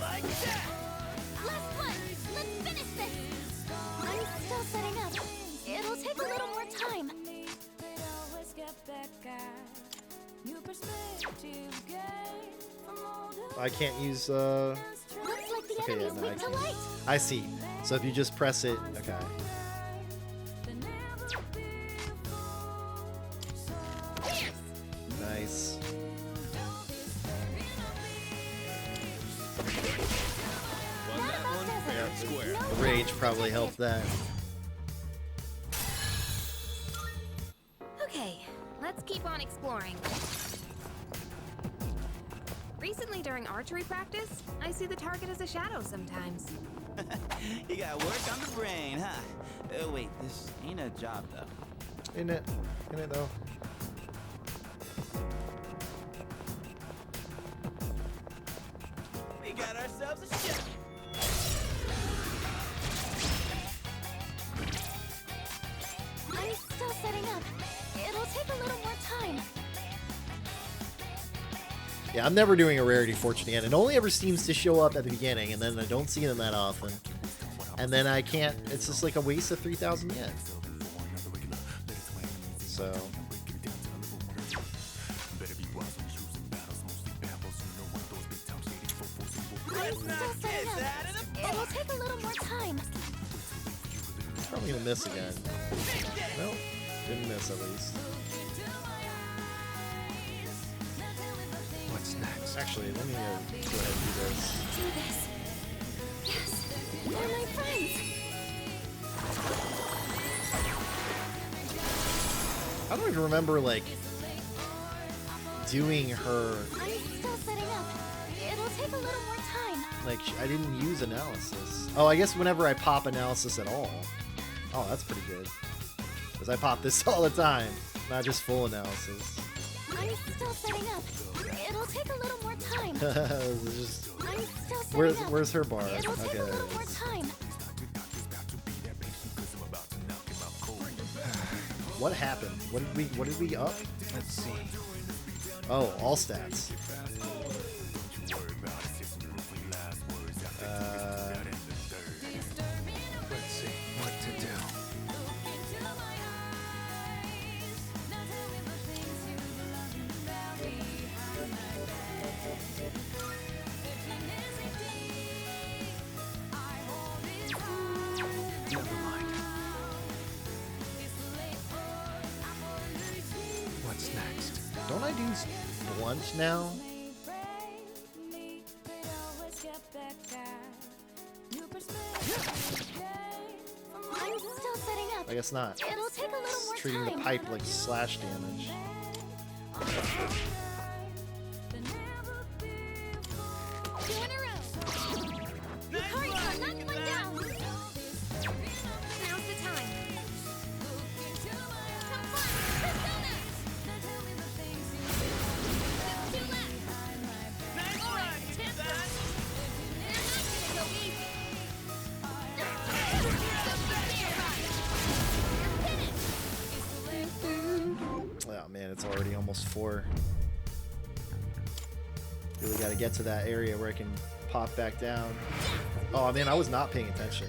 Like that! Last one! Let's finish this! I'm still setting up. It'll take a little more time. I can't use Looks like the okay, enemy's yeah, no, I weak to can't. light. I see. So if you just press it, okay. Nice. Won that one fair and square. The rage probably helped that. Okay, let's keep on exploring. Recently during archery practice, I see the target as a shadow sometimes. You got work on the brain, huh? Wait, this ain't a job though. In it though. We got ourselves a ship. I'm still setting up. It'll take a little more time. Yeah, I'm never doing a rarity fortune again. It only ever seems to show up at the beginning, and then I don't see them that often. And then I can't. It's just like a waste of 3,000 yen. So. I'm still setting up. It'll take a little more time. Probably gonna miss again. Nope. Didn't miss at least. What's next? Actually, let me go ahead and do this. Do this. Yes, they're my friends. I don't even remember, like, doing her. I'm still setting up. It'll take a little more time. Like, I didn't use analysis. Oh, I guess whenever I pop analysis at all. Oh, that's pretty good. Because I pop this all the time, not just full analysis. I'm still setting up. It'll take a little more time. Just, I'm still setting up. where's her bar? It'll take Okay, a there little it more is. time. What happened? What did we up? Let's see. Oh, all stats. Let's see what to do. Never mind. What's next? Don't I do blunt now? I'm still setting up. I guess not. It'll take a little It's more treating time. the pipe like slash damage. Two in a row. Yukari's not knocking one down. Now's the time. Have fun. Persona. Two left. Nice All right, run, Tim. son. They're not gonna go easy. Oh man, it's already almost 4. Really got to get to that area where I can pop back down. Oh man, I was not paying attention.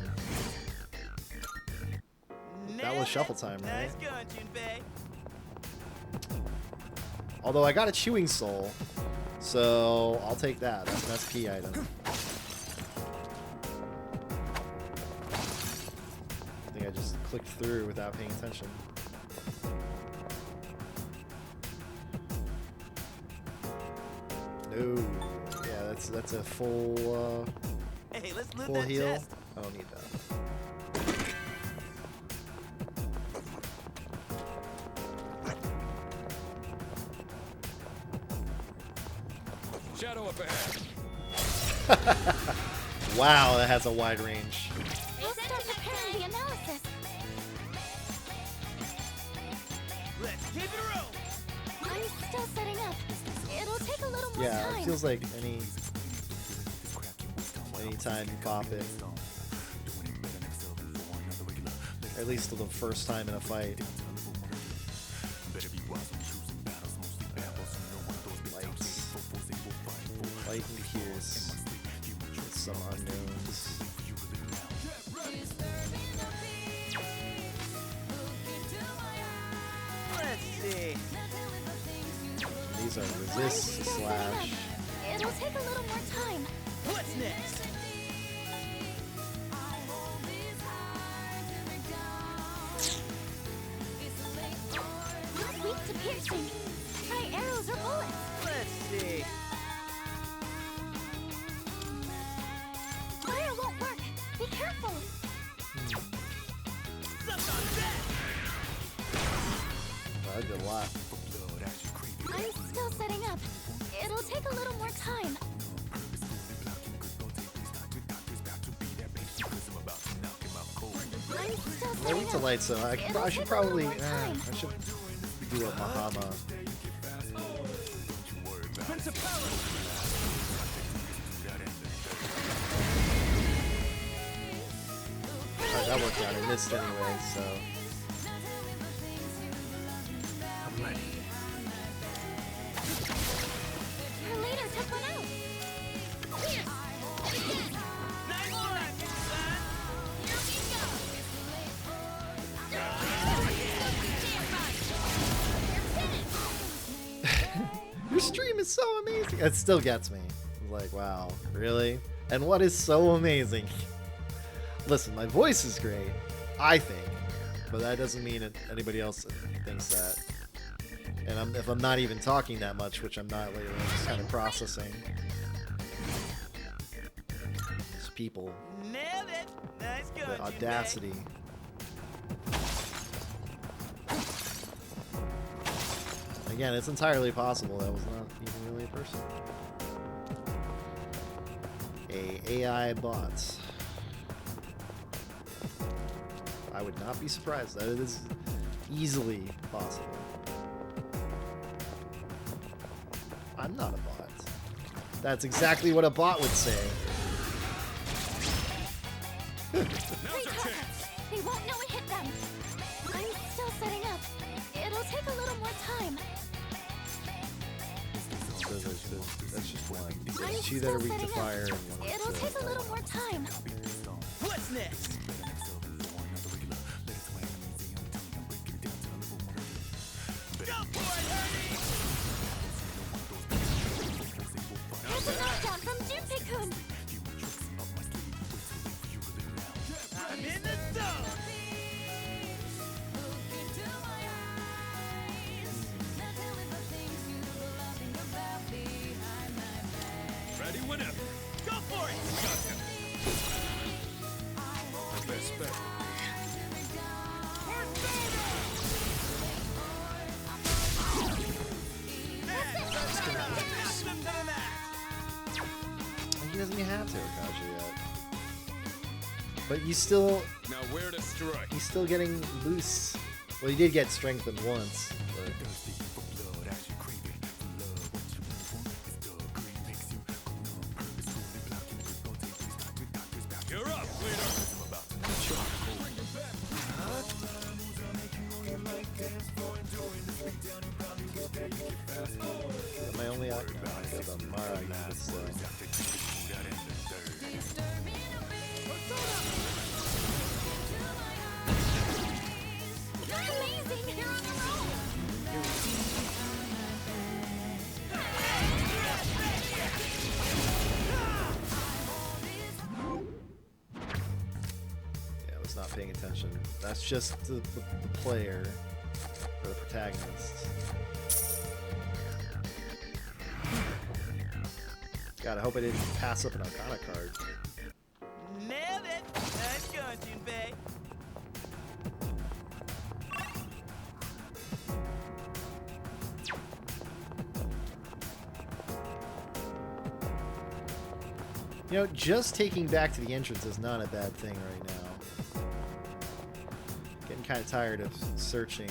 That was shuffle time, right? Nice going, Junpei. Although I got a chewing soul, so I'll take that. That's an SP item. I think I just clicked through without paying attention. No. Yeah, that's a full Hey, let's loot full that heal. chest. I don't need that. Shadow up ahead. Wow, that has a wide range. We'll start preparing the analysis. Let's keep it rolling. I'm still setting up. It'll take a little more Yeah, time. it feels like any time you pop it. Or at least the first time in a fight. Lights. Light and Pierce. Some unknowns. Let's see. These are resist slash. It'll take a little more time. What's next? Not weak to piercing. Try arrows or bullets. Let's see. Fire won't work. Be careful. I did a lot. I'm still setting up. It'll take a little more time. I'm still They're weak to setting up. light, so I should probably. I should do a Mahama. Alright, that worked out. I missed anyway, so. I'm ready. Your leader took one out. Nice one, son. Your stream is so amazing. It still gets me. It's like, wow, really? And what is so amazing? Listen, my voice is great, I think, but that doesn't mean that anybody else thinks that. And if I'm not even talking that much, which I'm not lately, I'm just kind of processing. These people. Nailed it. Nice going, The audacity. Again, it's entirely possible that was not even really a person. A AI bot. I would not be surprised. That is easily possible. I'm not a bot. That's exactly what a bot would say. They won't know it hit them. I'm still setting up. It'll take a little more time. So that's just one. So there's two that are weak to fire and one It'll take a little more time. What's next? There's a knockdown from Junpei-kun. I'm in the zone. Ready whenever. Go for it. Gotcha. The best bet. He doesn't even have to Akaja yet. But you still. Now where to strike? He's still getting boosts. Well, he did get strengthened once. But... You're up, leader. Am I only out? No, I got the Mara units, so. Amazing! You're on a roll! Yeah, I was not paying attention. That's just the player, or the protagonist. God, I hope I didn't pass up an Arcana card. Nailed it. Nice going, Junpei. You know, just taking back to the entrance is not a bad thing right now. Getting kind of tired of searching.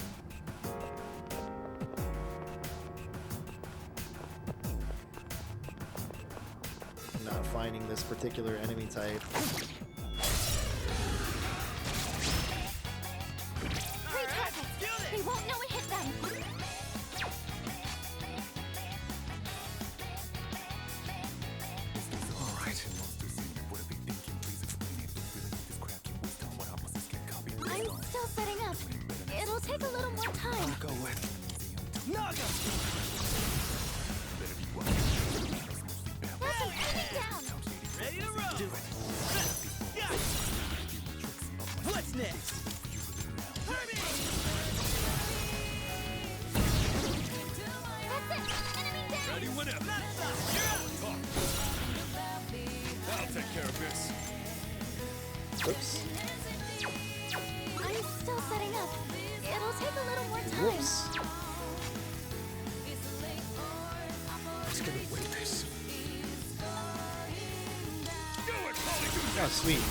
Not finding this particular enemy type. setting up. It'll take a little more time. I'll go with Naga! That's an enemy down. Ready to roll! Do it! Yeah. What's next? That's it. Enemy down. ready whenever. I'll take care of this. Oops. I'm still setting up. It'll take a little more time. Whoops. Let's get away with this. Do it, Oh, sweet.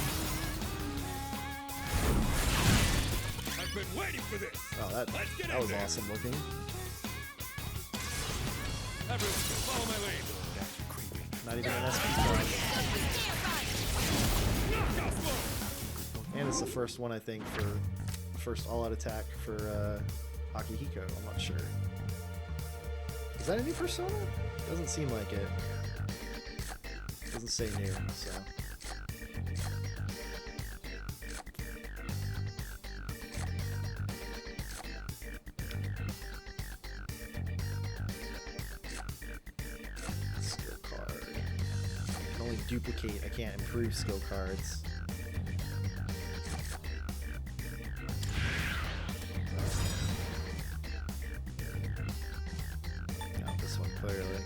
I've been waiting for this. Oh, that was awesome looking. Everyone, follow my lead. Not even an SP card. And it's the first one, I think, for first all-out attack for Akihiko. I'm not sure. Is that a new persona? Doesn't seem like it. Doesn't say new, so. Skill card. I can only duplicate, I can't improve skill cards. No, this one clearly.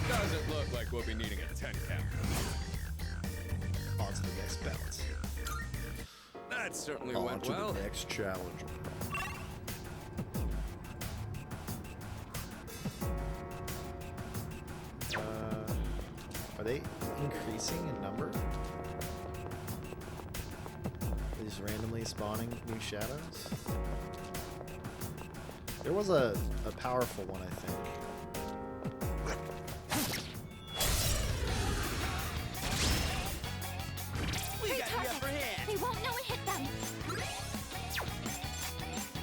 Doesn't look like we'll be needing a 10 count. On to the next bout. That certainly On went to well. the next challenger. Are they increasing in number? Is randomly spawning new shadows? There was a powerful one, I think. We got the upper hand. They won't know it hit them.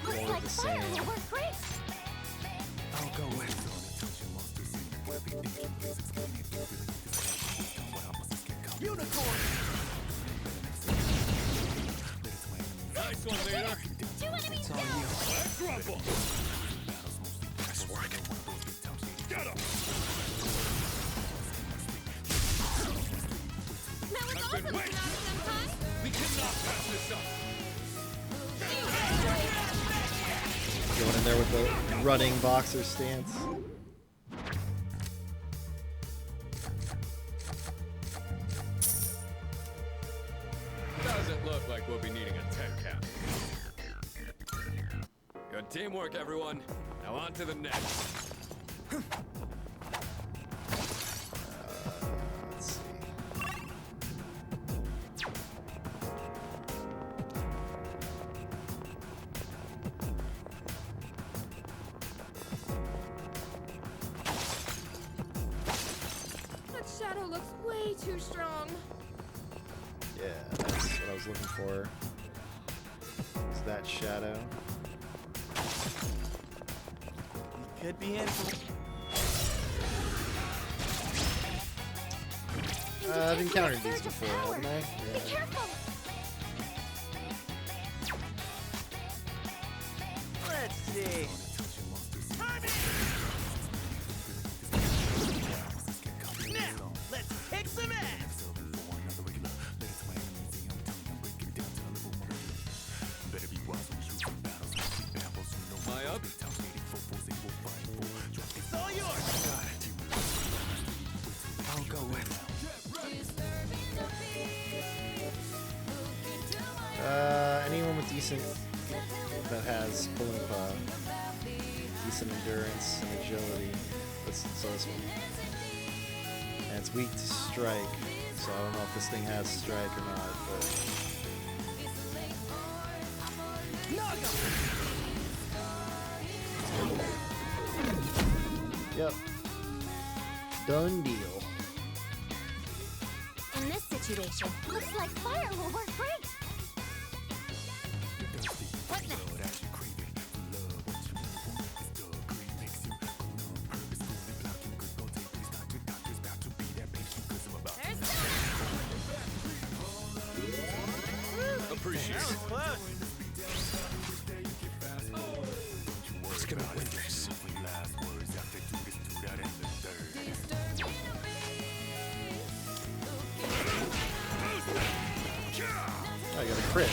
More Looks of like the fire same. will work great. I'll go with Unicorn! nice one, leader. Two enemies down. Let's rumble. Nice work. Get him. That was I've awesome, been waiting. Senpai. We cannot pass this up. Going in there with the running boxer stance. Doesn't look like we'll be needing a 10 count. Good teamwork, everyone. Now on to the next. Let's see. That shadow looks way too strong. Yeah, that's what I was looking for. Is that shadow? Could be in for... I've encountered these before, haven't I? Be Yeah. careful. Let's see. Now, let's kick some ass! Am I up? It's all yours! I'll go with Anyone with decent, that has Palumpa, decent endurance and agility. So this one. And it's weak to strike, so I don't know if this thing has strike or not, but... Yep. Done deal. In this situation, looks like fire will work great. What next? There's Jeez. Who's gonna win this? I got a crit.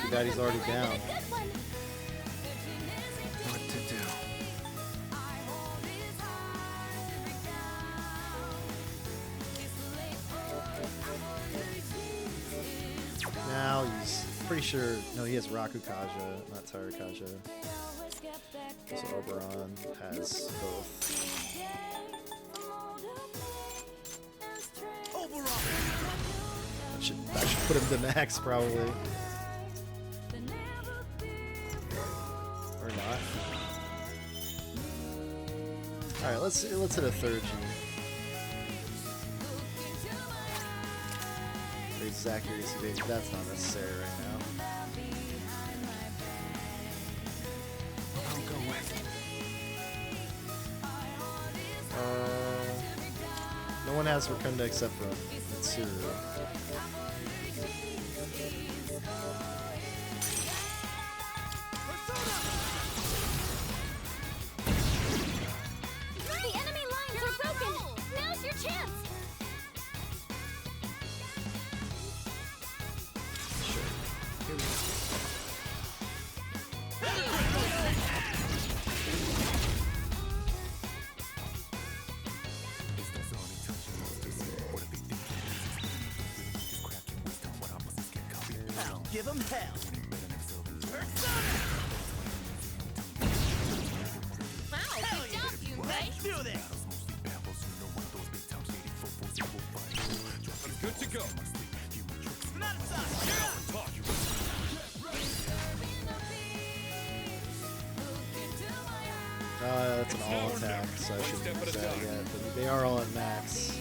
Too bad he's already down. What to do? Now he's pretty sure. No, he has Rakukaja, not Tarakaja. So Oberon has both. That should put him to max, probably. Or not. Alright, let's hit a third G. Raise accuracy, baby. That's not necessary right now. I'll go with. No one has Rakunda except for Mitsuru. The enemy lines are broken! Now's your chance! Give him hell. Wow, good job, you Let's do this. Good to go. That's an all attack, so I shouldn't use that yet. But they are all at max.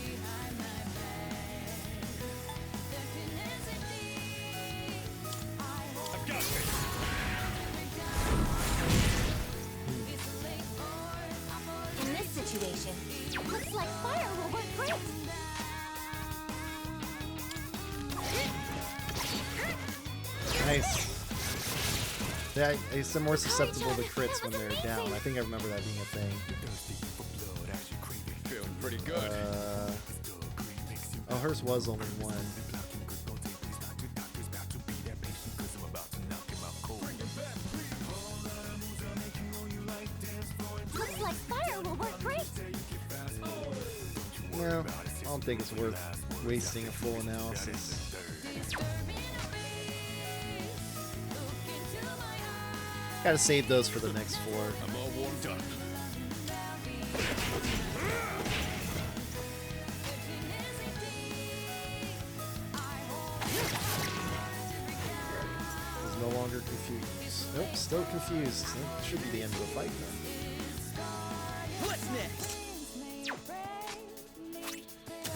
In this situation, looks like fire will work great! Nice. Yeah, they're more susceptible to crits when they're down. I think I remember that being a thing. Feeling pretty good. Oh, hers was only one. Looks like fire will work great! No, I don't think it's worth wasting a full analysis. Gotta save those for the next 4. I'm all warmed up. Is no longer confused. Nope, still confused. That should be the end of the fight then. What's next?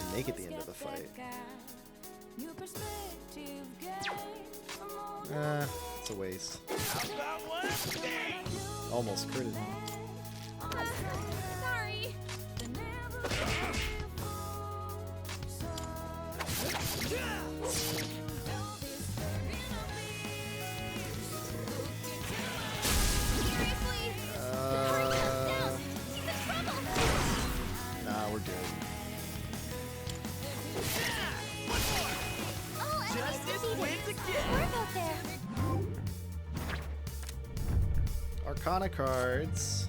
And make it the end of the fight. It's a waste. Almost critted. Sorry. Nah, we're good. Justice wins again. Work out there! Arcana cards.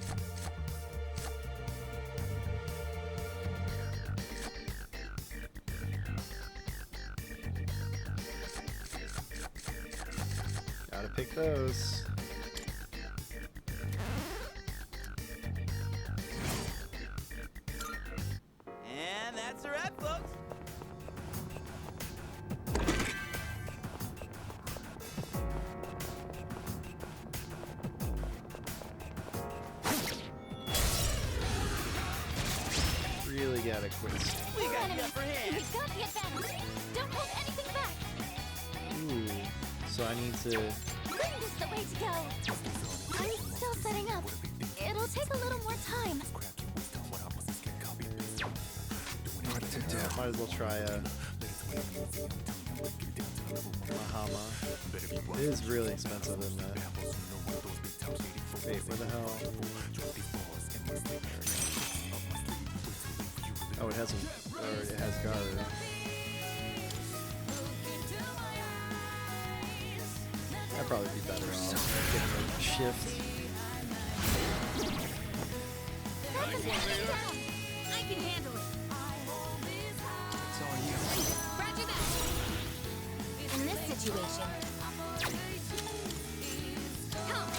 Gotta pick those. And that's a wrap, folks. Really gotta quit. We got the upper hand. We've got the advantage! Don't hold anything back! Ooh. So I need to. Wind is the way to go! I'm still setting up. It'll take a little more time. What to do? Might as well try a Bahama. It is really expensive in that. Wait, where the hell? Oh, it has it has Garu. I'd probably be better off getting a shift. I can handle it. It's all you. Roger that. In this situation. Come.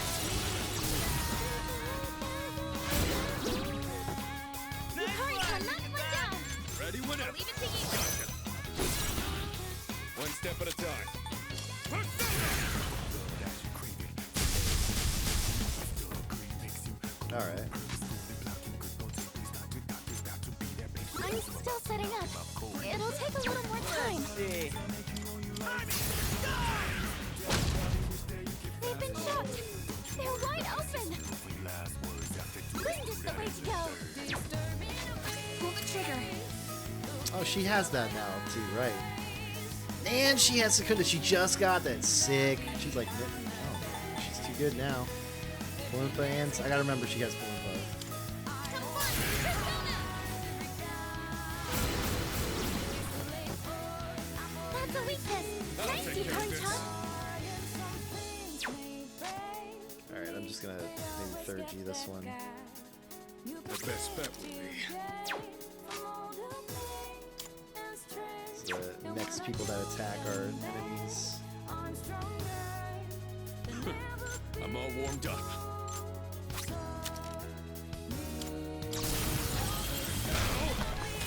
Hurry, come, not one down. Ready whenever. Leave it to you. Gotcha. One step at a time. All right. I'm still setting up. It'll take a little more time. They've been shot. They're wide open. Wind is the way to go. Pull the trigger. Oh, she has that now too, right? And she has Secunda. She just got that. Sick. She's like, oh, she's too good now. Pulumpa and I gotta remember she has Pulumpa. That's a weakness. Nice, you Kari-chan. Alright, I'm just gonna maybe third G this one. The best bet would be. So the next people that attack are enemies. I'm all warmed up.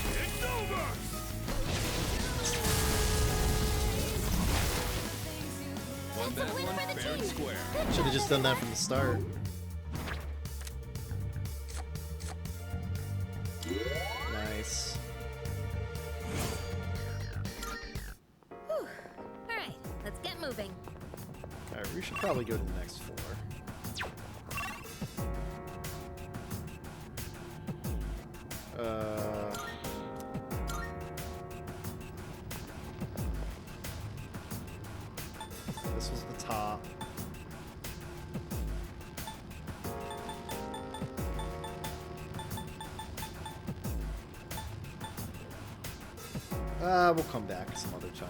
It's over! Won that one fair and square. Should have just done that from the start. Nice. Whew. Alright, let's get moving. Alright, we should probably go to the next floor. This was the top. We'll come back some other time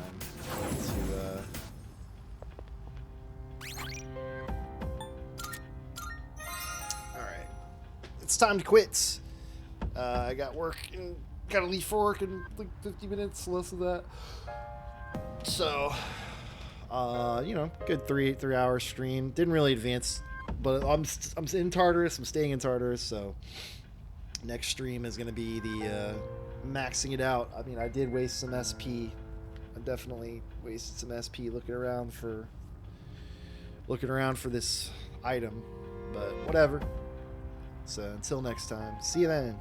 Alright. It's time to quit. I got work and gotta leave for work in like 50 minutes, less of that. So, you know, good 3-hour stream. Didn't really advance, but I'm in Tartarus. I'm staying in Tartarus, so next stream is gonna be the maxing it out. I mean, I did waste some SP. I definitely wasted some SP looking around for this item, but whatever. So until next time, see you then.